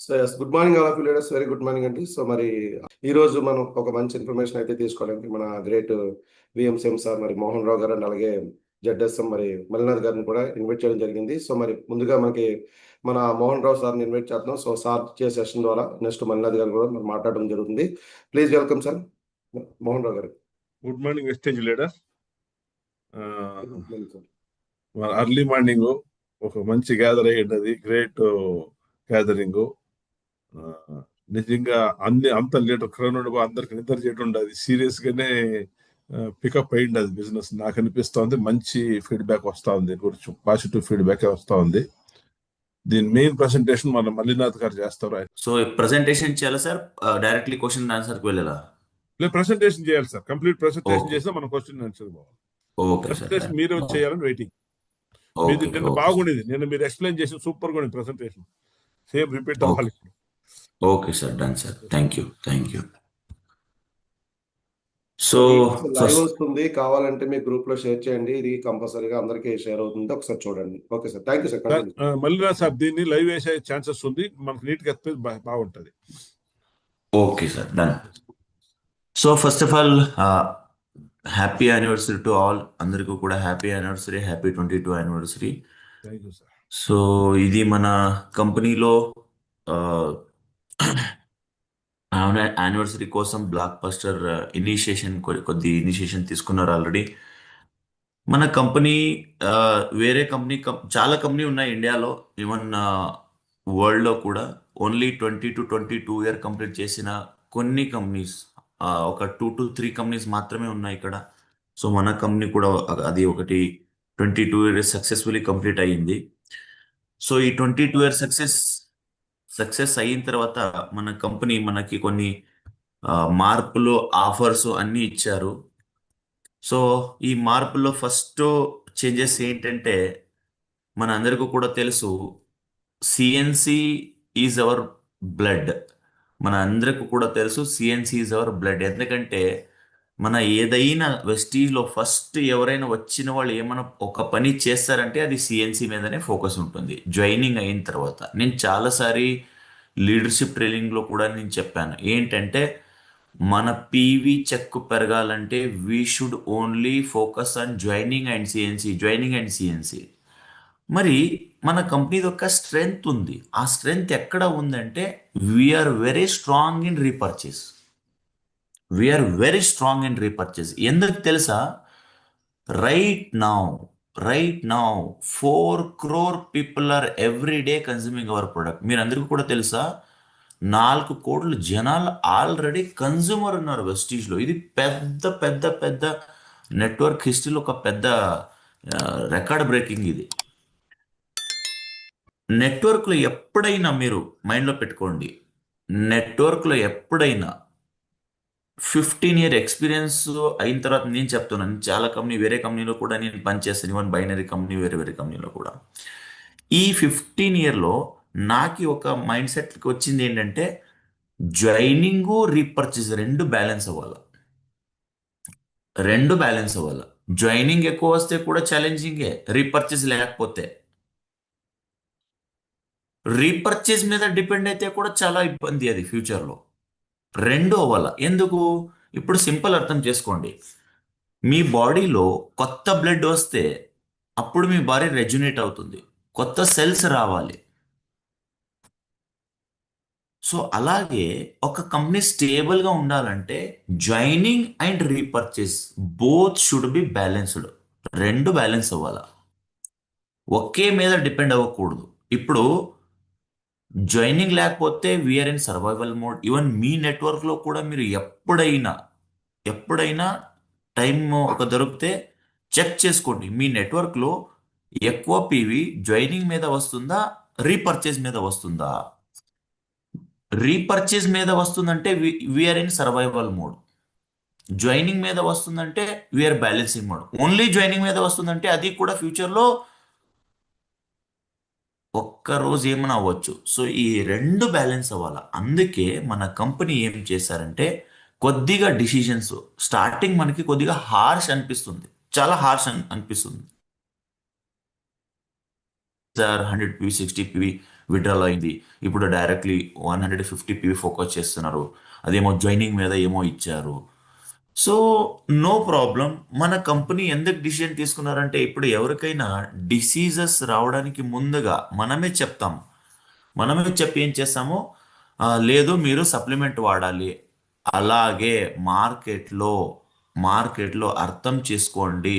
So yes good morning all of you leaders, very good morning అండి. So మరి ఈ రోజు మనం ఒక మంచి ఇన్ఫర్మేషన్ అయితే తీసుకోవడానికి మన గ్రేట్ విఎంసీఎం సార్ మరి మోహన్ రావు గారు అండ్ అలాగే జడ్ఎస్ఎం మరి మల్లినాథ్ గారిని కూడా ఇన్వైట్ చేయడం జరిగింది. సో మరి ముందుగా మనకి మన మోహన్ రావు సార్ని ఇన్వైట్ చేస్తున్నాం. సో సార్ చేసే సెషన్ ద్వారా నెక్స్ట్ మల్లినాథ్ గారిని కూడా మనం మాట్లాడడం జరుగుతుంది. Please welcome sir Mohan Rao గారు. Good morning exchange leader. Sir early morning ఒక మంచి గ్యాదర్ అయ్యేది, గ్రేట్ గ్యాదరింగ్. నిజంగా అంత లీటర్ క్రౌడ్ అందరికి నిద్ర చేయడం ఉండదు. సీరియస్ గానే పికప్ అయ్యింది అది బిజినెస్. నాకు అనిపిస్తా ఉంది మంచి ఫీడ్బ్యాక్ వస్తా ఉంది, గురించి పాజిటివ్ ఫీడ్బ్యాక్ వస్తా ఉంది. దీని మెయిన్ ప్రెసెంటేషన్ మన మల్లినాథ్ గారు చేస్తారు. సో ప్రెసెంటేషన్ చేయాలి సార్, డైరెక్ట్లీ క్వశ్చన్ ఆన్సర్ కి వెళ్ళాలా? లేదు, ప్రెసెంటేషన్ చేయాలి సార్. Complete presentation Okay. చేస్తే మన క్వశ్చన్ ఆన్సర్ బాగుంది. ఓకే సార్, ప్రెసెంటేషన్ మీరు చేయాలని వెయిటింగ్. మీది నిన్న బాగుండేది, నిన్న మీరు ఎక్స్ప్లెయిన్ చేసిన సూపర్ గా ఉంది ప్రెసెంటేషన్. సేమ్ రిపీట్ అవ్వాలి. Okay sir, done sir, thank you. So live వస్తుంది, కావాలంటే మీ గ్రూప్ లో షేర్ చేయండి. ఇది కంపల్సరీగా అందరికీ షేర్ అవుతుంది, ఒకసారి చూడండి. Okay sir, thank you sir. మళ్ళీ సార్ దీన్ని లైవ్ వేసే ఛాన్సెస్ ఉంది, మనకు నీట్ గా బాగుంటది. Okay sir, done. So first of all happy anniversary to all. అందరికీ కూడా happy anniversary, happy 22 anniversary. Thank you sir. So ఇది మన కంపెనీలో యానివర్సరీ కోసం బ్లాక్ బస్టర్ ఇనిషియేషన్ కొద్ది ఇనిషియేషన్ తీసుకున్నారు ఆల్రెడీ. మన కంపెనీ వేరే కంపెనీ చాలా కంపెనీ ఉన్నాయి ఇండియాలో, ఈవెన్ వరల్డ్లో కూడా. ఓన్లీ 20 to 22 ఇయర్ కంప్లీట్ చేసిన కొన్ని కంపెనీస్, ఒక 2 to 3 కంపెనీస్ మాత్రమే ఉన్నాయి ఇక్కడ. సో మన కంపెనీ కూడా అది ఒకటి 22 ఇయర్స్ సక్సెస్ఫుల్లీ కంప్లీట్ అయ్యింది. సో ఈ 22 ఇయర్ సక్సెస్ అయిన తర్వాత మన కంపెనీ మనకి కొన్ని మార్పులు, ఆఫర్స్ అన్నీ ఇచ్చారు. సో ఈ మార్పుల్లో ఫస్ట్ చేంజెస్ ఏంటంటే, మన అందరికీ కూడా తెలుసు సిఎన్సి ఈజ్ అవర్ బ్లడ్. మన అందరికీ కూడా తెలుసు సిఎన్సి ఈజ్ అవర్ బ్లడ్. ఎందుకంటే మన ఏదైనా వెస్టీజ్లో ఫస్ట్ ఎవరైనా వచ్చిన వాళ్ళు ఏమైనా ఒక పని చేస్తారంటే అది సిఎన్సి మీదనే ఫోకస్ ఉంటుంది. జాయినింగ్ అయిన తర్వాత నేను చాలాసారి లీడర్షిప్ ట్రైనింగ్లో కూడా నేను చెప్పాను ఏంటంటే, మన పీవీ చెక్ పెరగాలంటే we should only focus on joining and CNC. మరి మన కంపెనీ యొక్క స్ట్రెంగ్త్ ఉంది. ఆ స్ట్రెంగ్త్ ఎక్కడ ఉందంటే, we are very strong in repurchase. ఎందుకు తెలుసా? Right now 4 crore people are every day consuming our product. మీరు అందరికీ కూడా తెలుసా, 4 కోట్ల జనాలు ఆల్రెడీ కన్జ్యూమర్ ఉన్నారు వెస్టీజ్లో. ఇది పెద్ద నెట్వర్క్ హిస్టరీలో ఒక పెద్ద రికార్డ్ బ్రేకింగ్ ఇది. నెట్వర్క్లో ఎప్పుడైనా మీరు మైండ్లో పెట్టుకోండి, నెట్వర్క్లో ఎప్పుడైనా 15 year ఎక్స్పీరియన్స్ అయిన తర్వాత నేను చెప్తున్నాను, చాలా కంపెనీ వేరే కంపెనీలో కూడా నేను పనిచేస్తాను, ఈవెన్ బైనరీ కంపెనీ వేరే కంపెనీలో కూడా. ఈ 15 yearలో నాకు ఒక మైండ్ సెట్కి వచ్చింది ఏంటంటే, జాయినింగ్, రీపర్చేస్ రెండు బ్యాలెన్స్ అవ్వాలి. జాయినింగ్ ఎక్కువ వస్తే కూడా ఛాలెంజింగే, రీపర్చేస్ లేకపోతే. రీపర్చేస్ మీద డిపెండ్ అయితే కూడా చాలా ఇబ్బంది అది ఫ్యూచర్లో. రెండు అవ్వాలి. ఎందుకు? ఇప్పుడు సింపుల్ అర్థం చేసుకోండి. మీ బాడీలో కొత్త బ్లడ్ వస్తే అప్పుడు మీ బాడీ రెజ్యునేట్ అవుతుంది, కొత్త సెల్స్ రావాలి. సో అలాగే ఒక కంపెనీ స్టేబుల్గా ఉండాలంటే joining and repurchase both should be balanced. రెండు బ్యాలెన్స్ అవ్వాలి, ఒకే మీద డిపెండ్ అవ్వకూడదు. ఇప్పుడు జాయినింగ్ లేకపోతే we're in survival mode. Even మీ నెట్వర్క్లో కూడా మీరు ఎప్పుడైనా టైం ఒక దొరికితే చెక్ చేసుకోండి, మీ నెట్వర్క్లో ఎక్కువ పీవీ జాయినింగ్ మీద వస్తుందా, రీపర్చేస్ మీద వస్తుందా? రీపర్చేస్ మీద వస్తుందంటే we are in survival mode. Joining మీద వస్తుందంటే we are balancing mode. Only joining మీద వస్తుందంటే అది కూడా ఫ్యూచర్లో ఒక్కరోజు ఏమైనా అవ్వచ్చు. సో ఈ రెండు బ్యాలెన్స్ అవ్వాలి. అందుకే మన కంపెనీ ఏం చేశారంటే, కొద్దిగా డిసిషన్స్ స్టార్టింగ్ మనకి కొద్దిగా హార్ష్ అనిపిస్తుంది, చాలా అనిపిస్తుంది. సార్ 100 PV 60 PV విడ్రాల్ అయింది. ఇప్పుడు డైరెక్ట్లీ 150 పీవీ ఫోకస్ చేస్తున్నారు. అదేమో జాయినింగ్ మీద ఏమో ఇచ్చారు. So no problem. మన కంపెనీ ఎందుకు డిసిజన్ తీసుకున్నారంటే ఇప్పుడు ఎవరికైనా డిసీజెస్ రావడానికి ముందుగా మనమే చెప్తాం. మనమే చెప్పి ఏం చేస్తాము, లేదు మీరు సప్లిమెంట్ వాడాలి. అలాగే మార్కెట్లో అర్థం చేసుకోండి.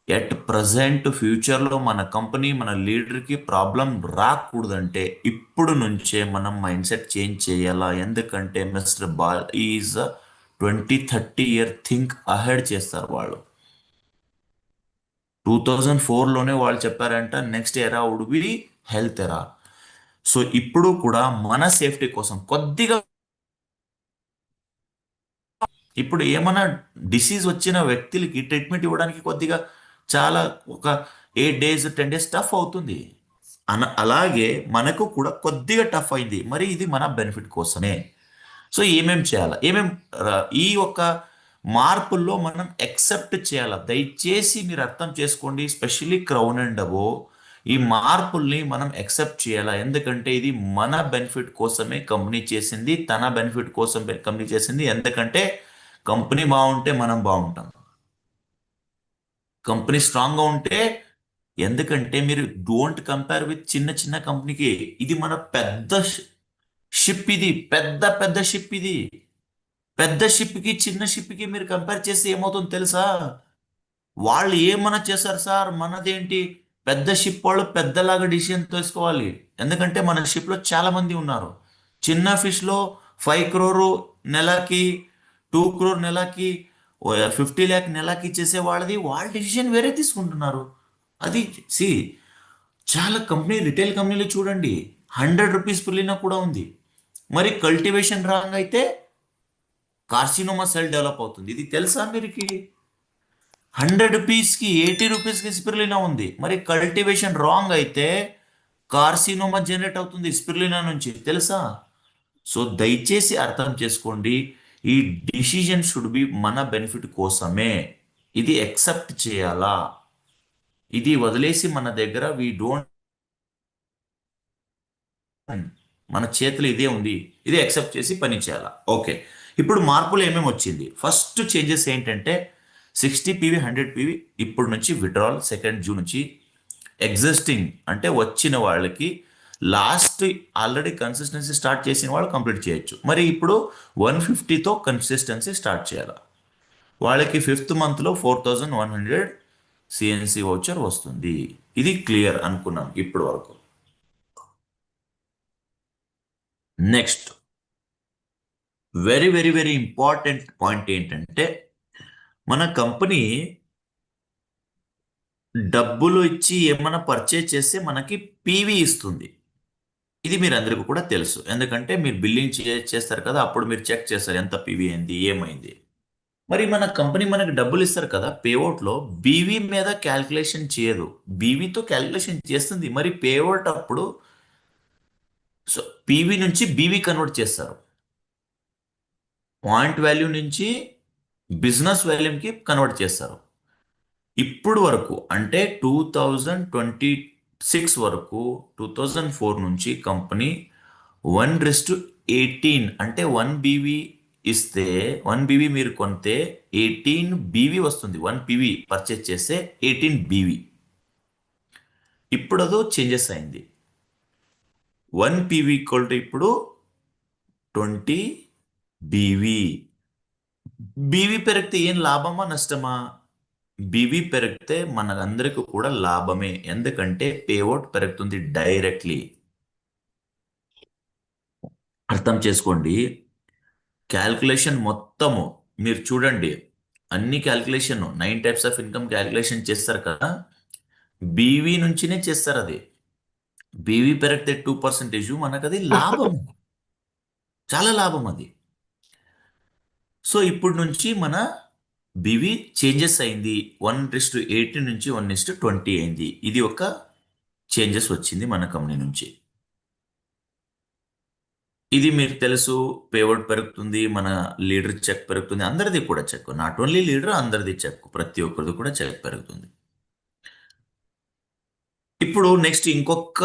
ఎట్ ప్రజెంట్ ఫ్యూచర్లో మన కంపెనీ మన లీడర్కి ప్రాబ్లం రాకూడదంటే ఇప్పుడు నుంచే మనం మైండ్ సెట్ చేంజ్ చేయాలా. ఎందుకంటే mister ball is 20-30 year think ahead చేస్తారు వాళ్ళు. 2004లోనే వాళ్ళు చెప్పారంట నెక్స్ట్ ఎరా వుడ్ బి హెల్త్ ఎరా. సో ఇప్పుడు కూడా మన సేఫ్టీ కోసం కొద్దిగా ఇప్పుడు ఏమైనా డిసీజ్ వచ్చిన వ్యక్తులకి ట్రీట్మెంట్ ఇవ్వడానికి కొద్దిగా చాలా ఒక 8 days 10 days టఫ్ అవుతుంది. అలాగే మనకు కూడా కొద్దిగా టఫ్ అయింది. మరి ఇది మన బెనిఫిట్ కోసమే. సో ఏమేం చేయాలి, ఈ యొక్క మార్పుల్లో మనం ఎక్సెప్ట్ చేయాలి. దయచేసి మీరు అర్థం చేసుకోండి. స్పెషల్లీ క్రౌన్ అండ్ అబో ఈ మార్పుల్ని మనం ఎక్సెప్ట్ చేయాలా. ఎందుకంటే ఇది మన బెనిఫిట్ కోసమే కంపెనీ చేసింది, తన బెనిఫిట్ కోసం కంపెనీ చేసింది. ఎందుకంటే కంపెనీ బాగుంటే మనం బాగుంటాం, కంపెనీ స్ట్రాంగ్గా ఉంటే. ఎందుకంటే మీరు డోంట్ కంపేర్ విత్ చిన్న చిన్న కంపెనీకి. ఇది మన పెద్ద షిప్, ఇది పెద్ద షిప్. ఇది పెద్ద షిప్కి చిన్న షిప్కి మీరు కంపేర్ చేస్తే ఏమవుతుందో తెలుసా? వాళ్ళు ఏమన్నా చేశారు సార్, మనదేంటి? పెద్ద షిప్ వాళ్ళు పెద్దలాగా డిసిషన్ తీసుకోవాలి. ఎందుకంటే మన షిప్లో చాలా మంది ఉన్నారు. చిన్న ఫిష్లో 5 crore నెలకి, 2 crore నెలకి, 50 lakh నెలకి చేసే వాళ్ళది వాళ్ళ డిసిషన్ వేరే తీసుకుంటున్నారు. అది చాలా రిటైల్ కంపెనీలు చూడండి 100 rupees పుల్లినా కూడా ఉంది. మరి కల్టివేషన్ రాంగ్ అయితే కార్సినోమా సెల్ డెవలప్ అవుతుంది. ఇది తెలుసా మీరుకి? 100 rupeesకి 80 rupeesకి స్పిరులినా ఉంది. మరి కల్టివేషన్ రాంగ్ అయితే కార్సినోమా జనరేట్ అవుతుంది స్పిరులినా నుంచి, తెలుసా? సో దయచేసి అర్థం చేసుకోండి. ఈ డిసిజన్ షుడ్ బి మన బెనిఫిట్ కోసమే. ఇది ఎక్సెప్ట్ చేయాలా. ఇది వదిలేసి మన దగ్గర మన చేతులు ఇదే ఉంది, ఇదే ఎక్సెప్ట్ చేసి పని చేయాలా. ఓకే, ఇప్పుడు మార్పులు ఏమేమి వచ్చింది? ఫస్ట్ చేంజెస్ ఏంటంటే 60 PV 100 PV ఇప్పుడు నుంచి విడ్రాల్ 2nd June నుంచి. ఎగ్జిస్టింగ్ అంటే వచ్చిన వాళ్ళకి లాస్ట్ ఆల్రెడీ కన్సిస్టెన్సీ స్టార్ట్ చేసిన వాళ్ళు కంప్లీట్ చేయొచ్చు. మరి ఇప్పుడు 150తో కన్సిస్టెన్సీ స్టార్ట్ చేయాలి. వాళ్ళకి 5th monthలో 4100 CNC వౌచర్ వస్తుంది. ఇది క్లియర్ అనుకున్నాం ఇప్పటి వరకు. Next very very very important point ఏంటంటే మన కంపెనీ డబ్బులు ఇచ్చి ఏమైనా పర్చేజ్ చేస్తే మనకి పీవీ ఇస్తుంది. ఇది మీరు అందరికీ కూడా తెలుసు. ఎందుకంటే మీరు బిల్లింగ్ చేస్తారు కదా, అప్పుడు మీరు చెక్ చేస్తారు ఎంత పీవీ అయింది, ఏమైంది. మరి మన కంపెనీ మనకి డబ్బులు ఇస్తారు కదా, పేఅవుట్లో బీవీ మీద క్యాల్కులేషన్ చేయదు, బీవీతో క్యాల్కులేషన్ చేస్తుంది. మరి పేఅవుట్ అప్పుడు సో పీవీ నుంచి బీవీ కన్వర్ట్ చేస్తారు. పాయింట్ వాల్యూ నుంచి బిజినెస్ వాల్యూమ్కి కన్వర్ట్ చేస్తారు. ఇప్పుడు వరకు అంటే 2026 వరకు, 2004 నుంచి కంపెనీ 1:18 అంటే 1 BV ఇస్తే 1 BV మీరు కొంటే 18 BV వస్తుంది. 1 PV పర్చేజ్ చేస్తే 18 BV. ఇప్పుడు అదో చేంజెస్ అయింది. 1 PV ఈక్వల్ టు ఇప్పుడు 20 BV. బీవీ పెరిగితే ఏం లాభమా నష్టమా? బీవీ పెరిగితే మనందరికీ కూడా లాభమే. ఎందుకంటే పేఅవుట్ పెరుగుతుంది డైరెక్ట్లీ. అర్థం చేసుకోండి. క్యాల్కులేషన్ మొత్తము మీరు చూడండి, అన్ని calculation 9 types of income calculation చేస్తారు కదా, బీవీ నుంచినే చేస్తారు. అది బీవీ పెరిగితే 2% మనకు అది లాభం, చాలా లాభం అది. సో ఇప్పుడు నుంచి మన బీవీ చేంజెస్ అయింది. 1:18 నుంచి 1:20 అయింది. ఇది ఒక చేంజెస్ వచ్చింది మన కంపెనీ నుంచి. ఇది మీకు తెలుసు, పేఅవుట్ పెరుగుతుంది, మన లీడర్ చెక్ పెరుగుతుంది, అందరిది కూడా చెక్, నాట్ ఓన్లీ లీడర్, అందరిది చెక్, ప్రతి ఒక్కరిది కూడా చెక్ పెరుగుతుంది. ఇప్పుడు నెక్స్ట్ ఇంకొక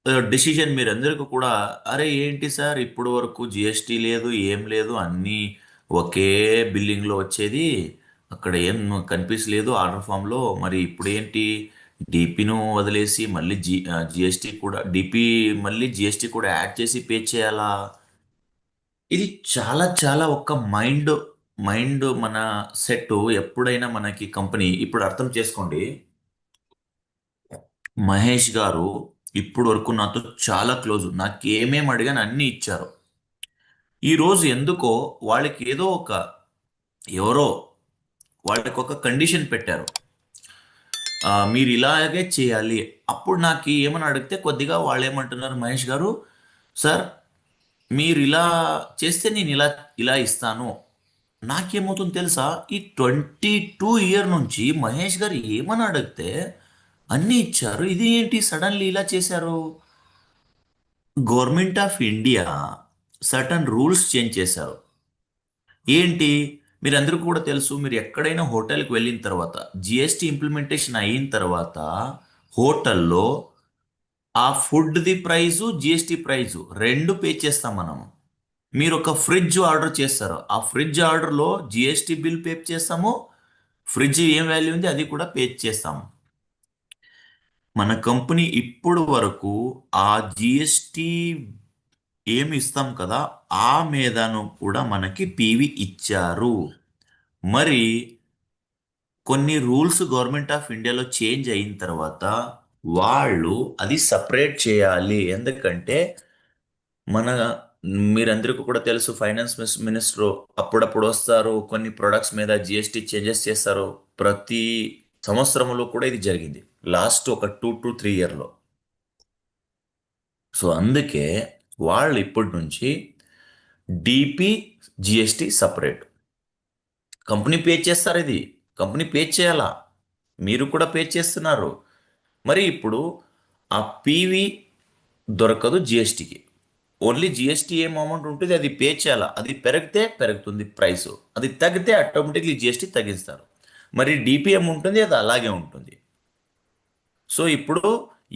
డిసిజన్ మీరందరికీ కూడా, అరే ఏంటి సార్ ఇప్పుడు వరకు జిఎస్టీ లేదు, ఏం లేదు, అన్నీ ఒకే బిల్లింగ్లో వచ్చేది, అక్కడ ఏం కనిపించలేదు ఆర్డర్ ఫామ్లో, మరి ఇప్పుడు ఏంటి డిపిను వదిలేసి మళ్ళీ జిఎస్టీ కూడా డిపి మళ్ళీ జిఎస్టీ కూడా యాడ్ చేసి పే చేయాలా? ఇది చాలా చాలా ఒక మైండ్ మైండ్ మన సెట్. ఎప్పుడైనా మనకి కంపెనీ ఇప్పుడు అర్థం చేసుకోండి, మహేష్ గారు ఇప్పుడు వరకు నాతో చాలా క్లోజ్, నాకు ఏమేమి అడిగాను అన్నీ ఇచ్చారు. ఈ రోజు ఎందుకో వాళ్ళకి ఏదో ఒక ఎవరో వాళ్ళకి ఒక కండిషన్ పెట్టారు, మీరు ఇలాగే చేయాలి. అప్పుడు నాకు ఏమని అడిగితే కొద్దిగా వాళ్ళు ఏమంటున్నారు, మహేష్ గారు సార్ మీరు ఇలా చేస్తే నేను ఇలా ఇలా ఇస్తాను. నాకేమవుతుంది తెలుసా, ఈ 22 ఇయర్ నుంచి మహేష్ గారు ఏమని అడిగితే అన్నీ ఇచ్చారు, ఇది ఏంటి సడన్లీ ఇలా చేశారు? Government of India certain rules change చేశారు. ఏంటి, మీరందరూ కూడా తెలుసు, మీరు ఎక్కడైనా హోటల్కి వెళ్ళిన తర్వాత జిఎస్టీ ఇంప్లిమెంటేషన్ అయిన తర్వాత హోటల్లో ఆ ఫుడ్ది ప్రైజు జిఎస్టీ ప్రైజు రెండు పే చేస్తాం మనం. మీరు ఒక ఫ్రిడ్జ్ ఆర్డర్ చేస్తారు, ఆ ఫ్రిడ్జ్ ఆర్డర్లో జిఎస్టీ బిల్ పే చేస్తాము, ఫ్రిడ్జ్ ఏం వాల్యూ ఉంది అది కూడా పే చేస్తాము. మన కంపెనీ ఇప్పుడు వరకు ఆ జిఎస్టీ ఏమి ఇస్తాం కదా, ఆ మీదను కూడా మనకి పీవీ ఇచ్చారు. మరి కొన్ని రూల్స్ గవర్నమెంట్ ఆఫ్ ఇండియాలో చేంజ్ అయిన తర్వాత వాళ్ళు అది సపరేట్ చేయాలి. ఎందుకంటే మన మీరందరికీ కూడా తెలుసు, ఫైనాన్స్ మినిస్టర్ అప్పుడప్పుడు వస్తారు, కొన్ని ప్రొడక్ట్స్ మీద జిఎస్టీ చేంజెస్ చేస్తారు. ప్రతి సంవత్సరంలో కూడా ఇది జరిగింది, లాస్ట్ ఒక 2 to 3 ఇయర్లో. సో అందుకే వాళ్ళు ఇప్పటి నుంచి DP GST separate. Company pay చేస్తారు, ఇది కంపెనీ పే చేయాలా, మీరు కూడా పే చేస్తున్నారు. మరి ఇప్పుడు ఆ పీవీ దొరకదు జిఎస్టీకి, ఓన్లీ జిఎస్టీ ఏం అమౌంట్ ఉంటుంది అది పే చేయాలా. అది పెరిగితే పెరుగుతుంది ప్రైస్, అది తగ్గితే ఆటోమేటిక్లీ జిఎస్టీ తగ్గిస్తారు. మరి డిపిఎం ఉంటుంది, అది అలాగే ఉంటుంది. సో ఇప్పుడు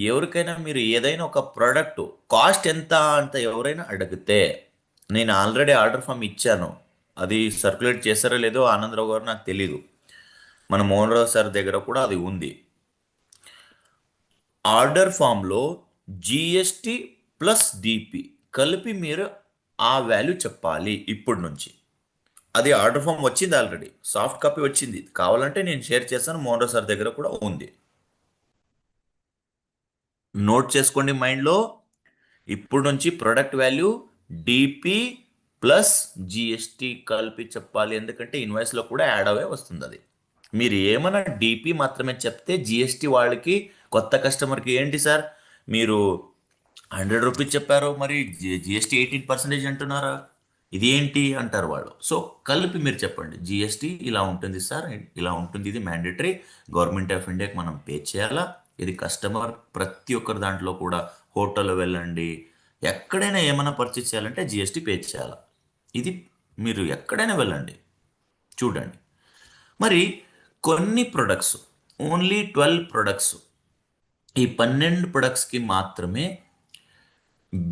ఎవరికైనా మీరు ఏదైనా ఒక ప్రోడక్ట్ కాస్ట్ ఎంత అంత ఎవరైనా అడిగితే, నేను ఆల్రెడీ ఆర్డర్ ఫామ్ ఇచ్చాను, అది సర్క్యులేట్ చేస్తారో లేదో ఆనందరావు గారు నాకు తెలీదు, మన మోహన్ రావు సార్ దగ్గర కూడా అది ఉంది. ఆర్డర్ ఫామ్లో జిఎస్టి ప్లస్ డిపి కలిపి మీరు ఆ వాల్యూ చెప్పాలి ఇప్పటి నుంచి. అది ఆర్డర్ ఫామ్ వచ్చింది, ఆల్రెడీ సాఫ్ట్ కాపీ వచ్చింది, కావాలంటే నేను షేర్ చేస్తాను, మోహన్ రావు సార్ దగ్గర కూడా ఉంది. నోట్ చేసుకోండి మైండ్లో, ఇప్పుడు నుంచి product value DP plus GST కలిపి చెప్పాలి. ఎందుకంటే ఇన్వాయిస్లో కూడా యాడ్ అవే వస్తుంది అది. మీరు ఏమైనా డిపి మాత్రమే చెప్తే జిఎస్టి వాళ్ళకి, కొత్త కస్టమర్కి ఏంటి సార్ మీరు 100 రూపీస్ చెప్పారు, మరి జిఎస్టీ 18% అంటున్నారా, ఇది ఏంటి అంటారు వాళ్ళు. సో కలిపి మీరు చెప్పండి, జిఎస్టీ ఇలా ఉంటుంది సార్, ఇలా ఉంటుంది, ఇది మ్యాండేటరీ, గవర్నమెంట్ ఆఫ్ ఇండియాకి మనం పే చేయాలా, ఇది కస్టమర్ ప్రతి ఒక్కరి దాంట్లో కూడా, హోటల్లో వెళ్ళండి, ఎక్కడైనా ఏమైనా పర్చేస్ చేయాలంటే జిఎస్టీ పే చేయాలా. ఇది మీరు ఎక్కడైనా వెళ్ళండి చూడండి. మరి కొన్ని ప్రొడక్ట్స్, ఓన్లీ 12 ప్రొడక్ట్స్, ఈ 12 ప్రొడక్ట్స్కి మాత్రమే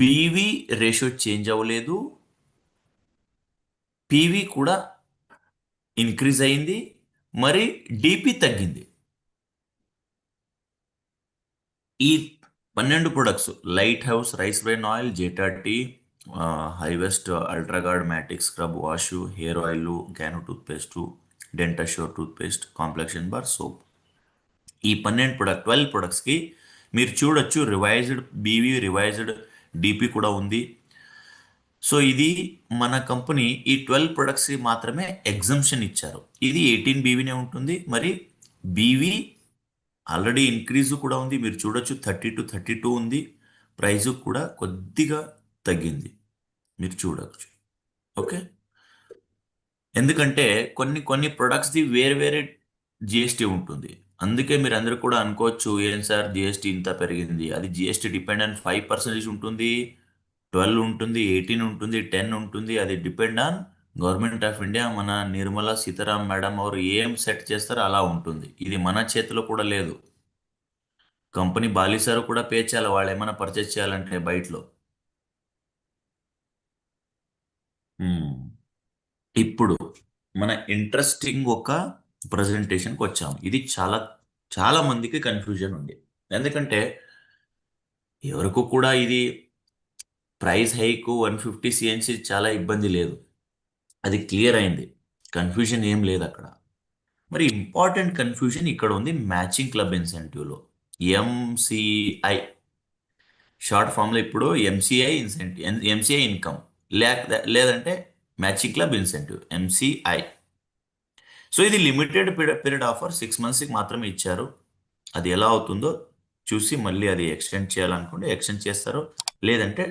బీవీ రేషియో చేంజ్ అవ్వలేదు, పీవీ కూడా ఇంక్రీజ్ అయింది, మరి డిపి తగ్గింది. ఈ 12 ప్రొడక్ట్స్, light house rice bran oil, Zeta tea, హైవెస్ట్ అల్ట్రాగార్డ్ మ్యాటిక్ స్క్రబ్ వాష్, హెయిర్ ఆయిల్, గ్యాను toothpaste, Dentassure toothpaste, complexion bar soap, ఈ 12 ప్రొడక్ట్స్కి మీరు చూడొచ్చు రివైజ్డ్ బీవీ, రివైజ్డ్ డిపి కూడా ఉంది. సో ఇది మన కంపెనీ ఈ 12 ప్రొడక్ట్స్కి మాత్రమే ఎగ్జంప్షన్ ఇచ్చారు. ఇది 18 బీవీనే ఉంటుంది, మరి బీవీ ఆల్రెడీ ఇంక్రీజ్ కూడా ఉంది, మీరు చూడొచ్చు 30 to 32 ఉంది, ప్రైజు కూడా కొద్దిగా తగ్గింది, మీరు చూడవచ్చు. ఓకే, ఎందుకంటే కొన్ని కొన్ని ప్రొడక్ట్స్ది వేరే వేరే జిఎస్టీ ఉంటుంది. అందుకే మీరు అందరూ కూడా అనుకోవచ్చు, ఏం సార్ జిఎస్టీ ఇంత పెరిగింది, అది జిఎస్టీ డిపెండ్ ఆన్ 5% ఉంటుంది, 12 ఉంటుంది, 18 ఉంటుంది, 10 ఉంటుంది, అది depend on government of India. మన నిర్మలా సీతారాం మేడం వారు ఏం సెట్ చేస్తారో అలా ఉంటుంది, ఇది మన చేతిలో కూడా లేదు. కంపెనీ బాలీసారు కూడా పే చేయాలి వాళ్ళు ఏమైనా పర్చేస్ చేయాలంటే బయటలో. మ్మ్. ఇప్పుడు మన ఇంట్రెస్టింగ్ ఒక ప్రజెంటేషన్కి వచ్చాం. ఇది చాలా చాలా మందికి కన్ఫ్యూజన్ ఉంది. ఎందుకంటే ఎవరికి కూడా ఇది ప్రైస్ హైక్ 150 సిఎన్సి చాలా ఇబ్బంది లేదు, అది క్లియర్ అయింది, కన్ఫ్యూజన్ ఏం లేదు అక్కడ. మరి ఇంపార్టెంట్ కన్ఫ్యూజన్ ఇక్కడ ఉంది మ్యాచింగ్ క్లబ్ ఇన్సెంటివ్లో. ఎంసిఐ షార్ట్ ఫామ్లో ఇప్పుడు ఎంసిఐ ఇన్సెంటివ్, ఎంసిఐ ఇన్కమ్ లేదంటే matching club incentive, MCI. So ఇది లిమిటెడ్ పీరియడ్ ఆఫర్ 6 monthsకి మాత్రమే ఇచ్చారు. అది ఎలా అవుతుందో చూసి మళ్ళీ అది ఎక్స్టెండ్ చేయాలనుకుంటే ఎక్స్టెండ్ చేస్తారు, లేదంటే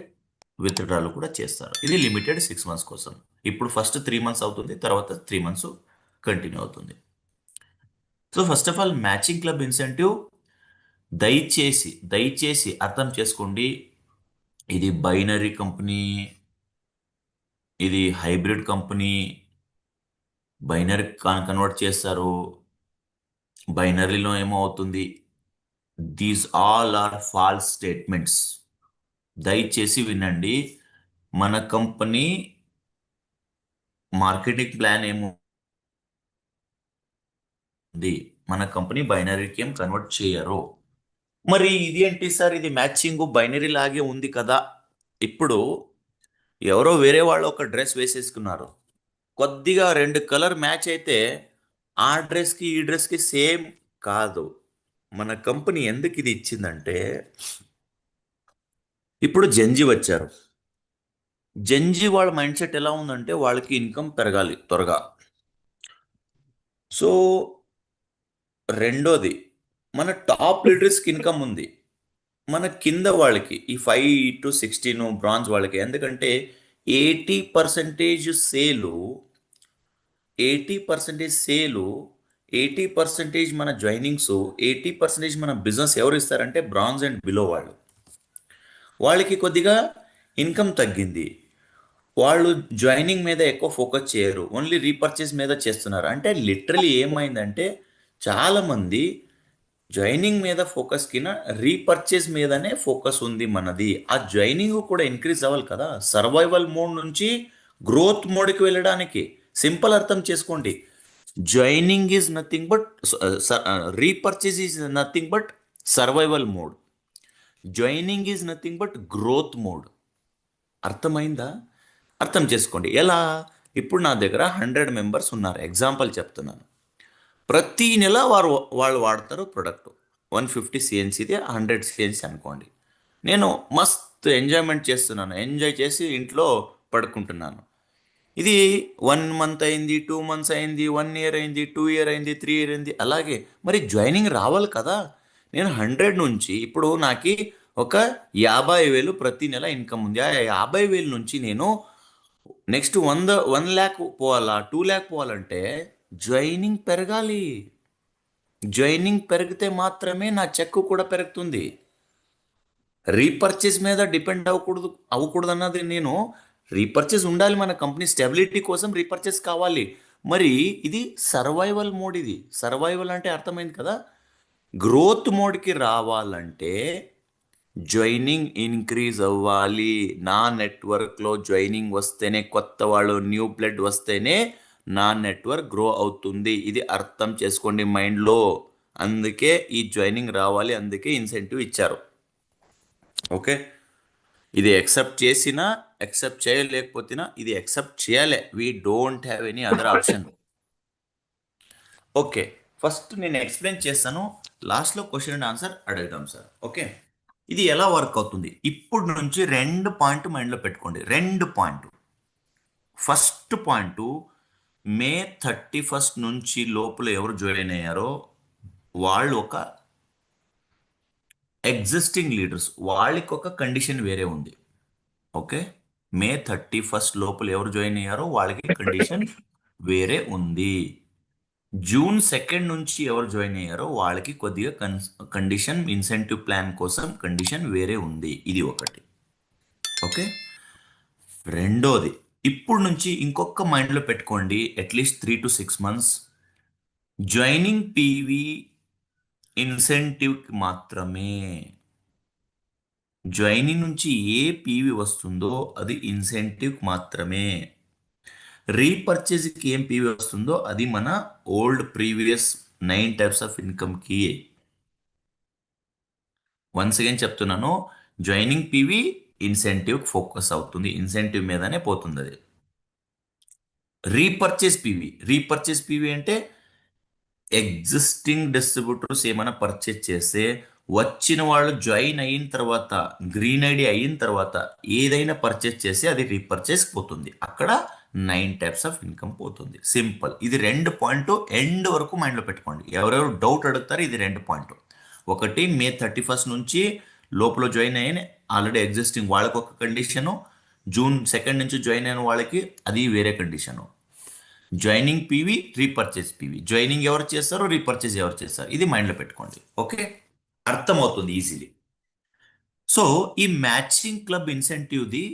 విత్డ్రాలు కూడా చేస్తారు. ఇది లిమిటెడ్ 6 months కోసం. ఇప్పుడు ఫస్ట్ 3 months అవుతుంది, తర్వాత 3 months కంటిన్యూ అవుతుంది. So first of all matching club incentive దయచేసి అర్థం చేసుకోండి. ఇది బైనరీ కంపెనీ, ఇది హైబ్రిడ్ కంపెనీ. బైనరీ కన్వర్ట్ చేస్తారు, బైనరీలో ఏమో అవుతుంది. These all are false statements. దయచేసి వినండి. మన కంపెనీ మార్కెటింగ్ ప్లాన్ ఏమో ఉంది, మన కంపెనీ బైనరీకి ఏం కన్వర్ట్ చేయరు. మరి ఇది ఏంటి సార్, ఇది మ్యాచింగ్ బైనరీ లాగే ఉంది కదా. ఇప్పుడు ఎవరో వేరే వాళ్ళు ఒక డ్రెస్ వేసేసుకున్నారు, కొద్దిగా 2 కలర్ మ్యాచ్ అయితే ఆ డ్రెస్కి ఈ డ్రెస్కి సేమ్ కాదు. మన కంపెనీ ఎందుకు ఇది ఇచ్చిందంటే, ఇప్పుడు జెన్జీ వచ్చారు. జెన్జీ వాళ్ళ మైండ్ సెట్ ఎలా ఉందంటే వాళ్ళకి ఇన్కమ్ పెరగాలి త్వరగా. సో రెండోది, మన టాప్ లీడర్స్కి ఇన్కమ్ ఉంది, మన కింద వాళ్ళకి ఈ 5 to 16 బ్రాంజ్ వాళ్ళకి. ఎందుకంటే 80% సేలు 80% మన జాయినింగ్స్, 80% మన బిజినెస్ ఎవరు ఇస్తారంటే బ్రాంజ్ అండ్ బిలో వాళ్ళు. వాళ్ళకి కొద్దిగా ఇన్కమ్ తగ్గింది, వాళ్ళు జాయినింగ్ మీద ఎక్కువ ఫోకస్ చేయరు, ఓన్లీ రీపర్చేస్ మీద చేస్తున్నారు. అంటే లిటరలీ ఏమైందంటే చాలామంది జాయినింగ్ మీద ఫోకస్ కింద రీపర్చేస్ మీదనే ఫోకస్ ఉంది మనది. ఆ జాయినింగ్ కూడా ఇంక్రీజ్ అవ్వాలి కదా, సర్వైవల్ మోడ్ నుంచి గ్రోత్ మోడ్కి వెళ్ళడానికి. సింపుల్ అర్థం చేసుకోండి, joining is nothing but repurchase is nothing but survival mode, joining is nothing but growth mode. అర్థమైందా? అర్థం చేసుకోండి. ఎలా? ఇప్పుడు నా దగ్గర 100 members ఉన్నారు, ఎగ్జాంపుల్ చెప్తున్నాను. ప్రతి నెల వాళ్ళు వాడతారు ప్రొడక్ట్. 150 సిఎన్సీది 100 సిఎన్సీ అనుకోండి. నేను మస్తు ఎంజాయ్మెంట్ చేస్తున్నాను, ఎంజాయ్ చేసి ఇంట్లో పడుకుంటున్నాను. ఇది 1 month అయింది, 2 months అయింది, 1 year అయింది, 2 year అయింది, 3 year అయింది. అలాగే మరి జాయినింగ్ రావాలి కదా. నేను 100 నుంచి ఇప్పుడు నాకు ఒక 50,000 ప్రతి నెల ఇన్కమ్ ఉంది. ఆ 50,000 నుంచి నేను నెక్స్ట్ 1 lakh పోవాలా, 2 lakh పోవాలంటే జాయినింగ్ పెరగాలి. జాయినింగ్ పెరిగితే మాత్రమే నా చెక్ కూడా పెరుగుతుంది. రీపర్చేస్ మీద డిపెండ్ అవ్వకూడదు అన్నది నేను. రీపర్చేస్ ఉండాలి, మన కంపెనీ స్టెబిలిటీ కోసం రీపర్చేస్ కావాలి. మరి ఇది సర్వైవల్ మోడ్. ఇది సర్వైవల్ అంటే అర్థమైంది కదా. గ్రోత్ మోడ్కి రావాలంటే జాయినింగ్ ఇంక్రీజ్ అవ్వాలి. నా నెట్వర్క్లో జాయినింగ్ వస్తేనే, కొత్త వాళ్ళు న్యూ బ్లడ్ వస్తేనే నా నెట్వర్క్ గ్రో అవుతుంది. ఇది అర్థం చేసుకోండి మైండ్లో. అందుకే ఈ జాయినింగ్ రావాలి, అందుకే ఇన్సెంటివ్ ఇచ్చారు. ఓకే, ఇది యాక్సెప్ట్ చేసినా యాక్సెప్ట్ చేయలేకపోతున్నా ఇది యాక్సెప్ట్ చేయాలి. We don't have any other option. Okay, first నేను ఎక్స్ప్లెయిన్ చేస్తాను, లాస్ట్లో క్వశ్చన్ అండ్ ఆన్సర్ అడుగుతాం సార్. ఓకే, ఇది ఎలా వర్క్ అవుతుంది ఇప్పుడు నుంచి 2 పాయింట్ మైండ్లో పెట్టుకోండి. 2 point. First point, May 31st నుంచి లోపల ఎవరు జాయిన్ అయ్యారో వాళ్ళు ఒక ఎగ్జిస్టింగ్ లీడర్స్, వాళ్ళకి ఒక కండిషన్ వేరే ఉంది. ఓకే, May 31st లోపల ఎవరు జాయిన్ అయ్యారో వాళ్ళకి కండిషన్ వేరే ఉంది. June 2nd నుంచి ఎవరు జాయిన్ అయ్యారో వాళ్ళకి కొద్దిగా కండిషన్, ఇన్సెంటివ్ ప్లాన్ కోసం కండిషన్ వేరే ఉంది. ఇది ఒకటి. ఓకే, రెండోది, ఇప్పుడు నుంచి ఇంకొక మైండ్లో పెట్టుకోండి, at least 3 to 6 months. Joining PV ఇన్సెంటివ్కి మాత్రమే. జాయినింగ్ నుంచి ఏ పీవీ వస్తుందో అది ఇన్సెంటివ్కి మాత్రమే. రీపర్చేజ్కి ఏం పీవీ వస్తుందో అది మన ఓల్డ్ ప్రీవియస్ 9 టైప్స్ ఆఫ్ ఇన్కమ్కి. వన్స్ అగైన్ చెప్తున్నాను, జాయినింగ్ పీవీ ఇన్సెంటివ్ ఫోకస్ అవుతుంది, ఇన్సెంటివ్ మీదనే పోతుంది అది. రీపర్చేజ్ పీవీ అంటే ఎగ్జిస్టింగ్ డిస్ట్రిబ్యూటర్స్ ఏమైనా పర్చేజ్ చేస్తే వచ్చిన వాళ్ళు జాయిన్ అయిన తర్వాత, గ్రీన్ ఐడి అయిన తర్వాత ఏదైనా పర్చేజ్ చేస్తే అది రీపర్చేజ్ పోతుంది. అక్కడ 9 టైప్స్ ఆఫ్ ఇన్కమ్ పోతుంది. సింపుల్. ఇది 2 పాయింట్ ఎండ్ వరకు మైండ్లో పెట్టుకోండి. ఎవరెవరు డౌట్ అడుగుతారు, ఇది 2 పాయింట్. ఒకటి మే 31st నుంచి లోపల జాయిన్ అయిన ఆల్రెడీ ఎగ్జిస్టింగ్ వాళ్ళకి ఒక కండిషను, జూన్ 2 నుంచి జాయిన్ అయిన వాళ్ళకి అది వేరే condition. Joining PV, repurchase PV. Joining ఎవరు చేస్తారో, రీపర్చేజ్ ఎవరు చేస్తారు, ఇది మైండ్లో పెట్టుకోండి. ఓకే, అర్థమవుతుంది ఈజీలీ. సో ఈ మ్యాచింగ్ క్లబ్ ఇన్సెంటివ్ది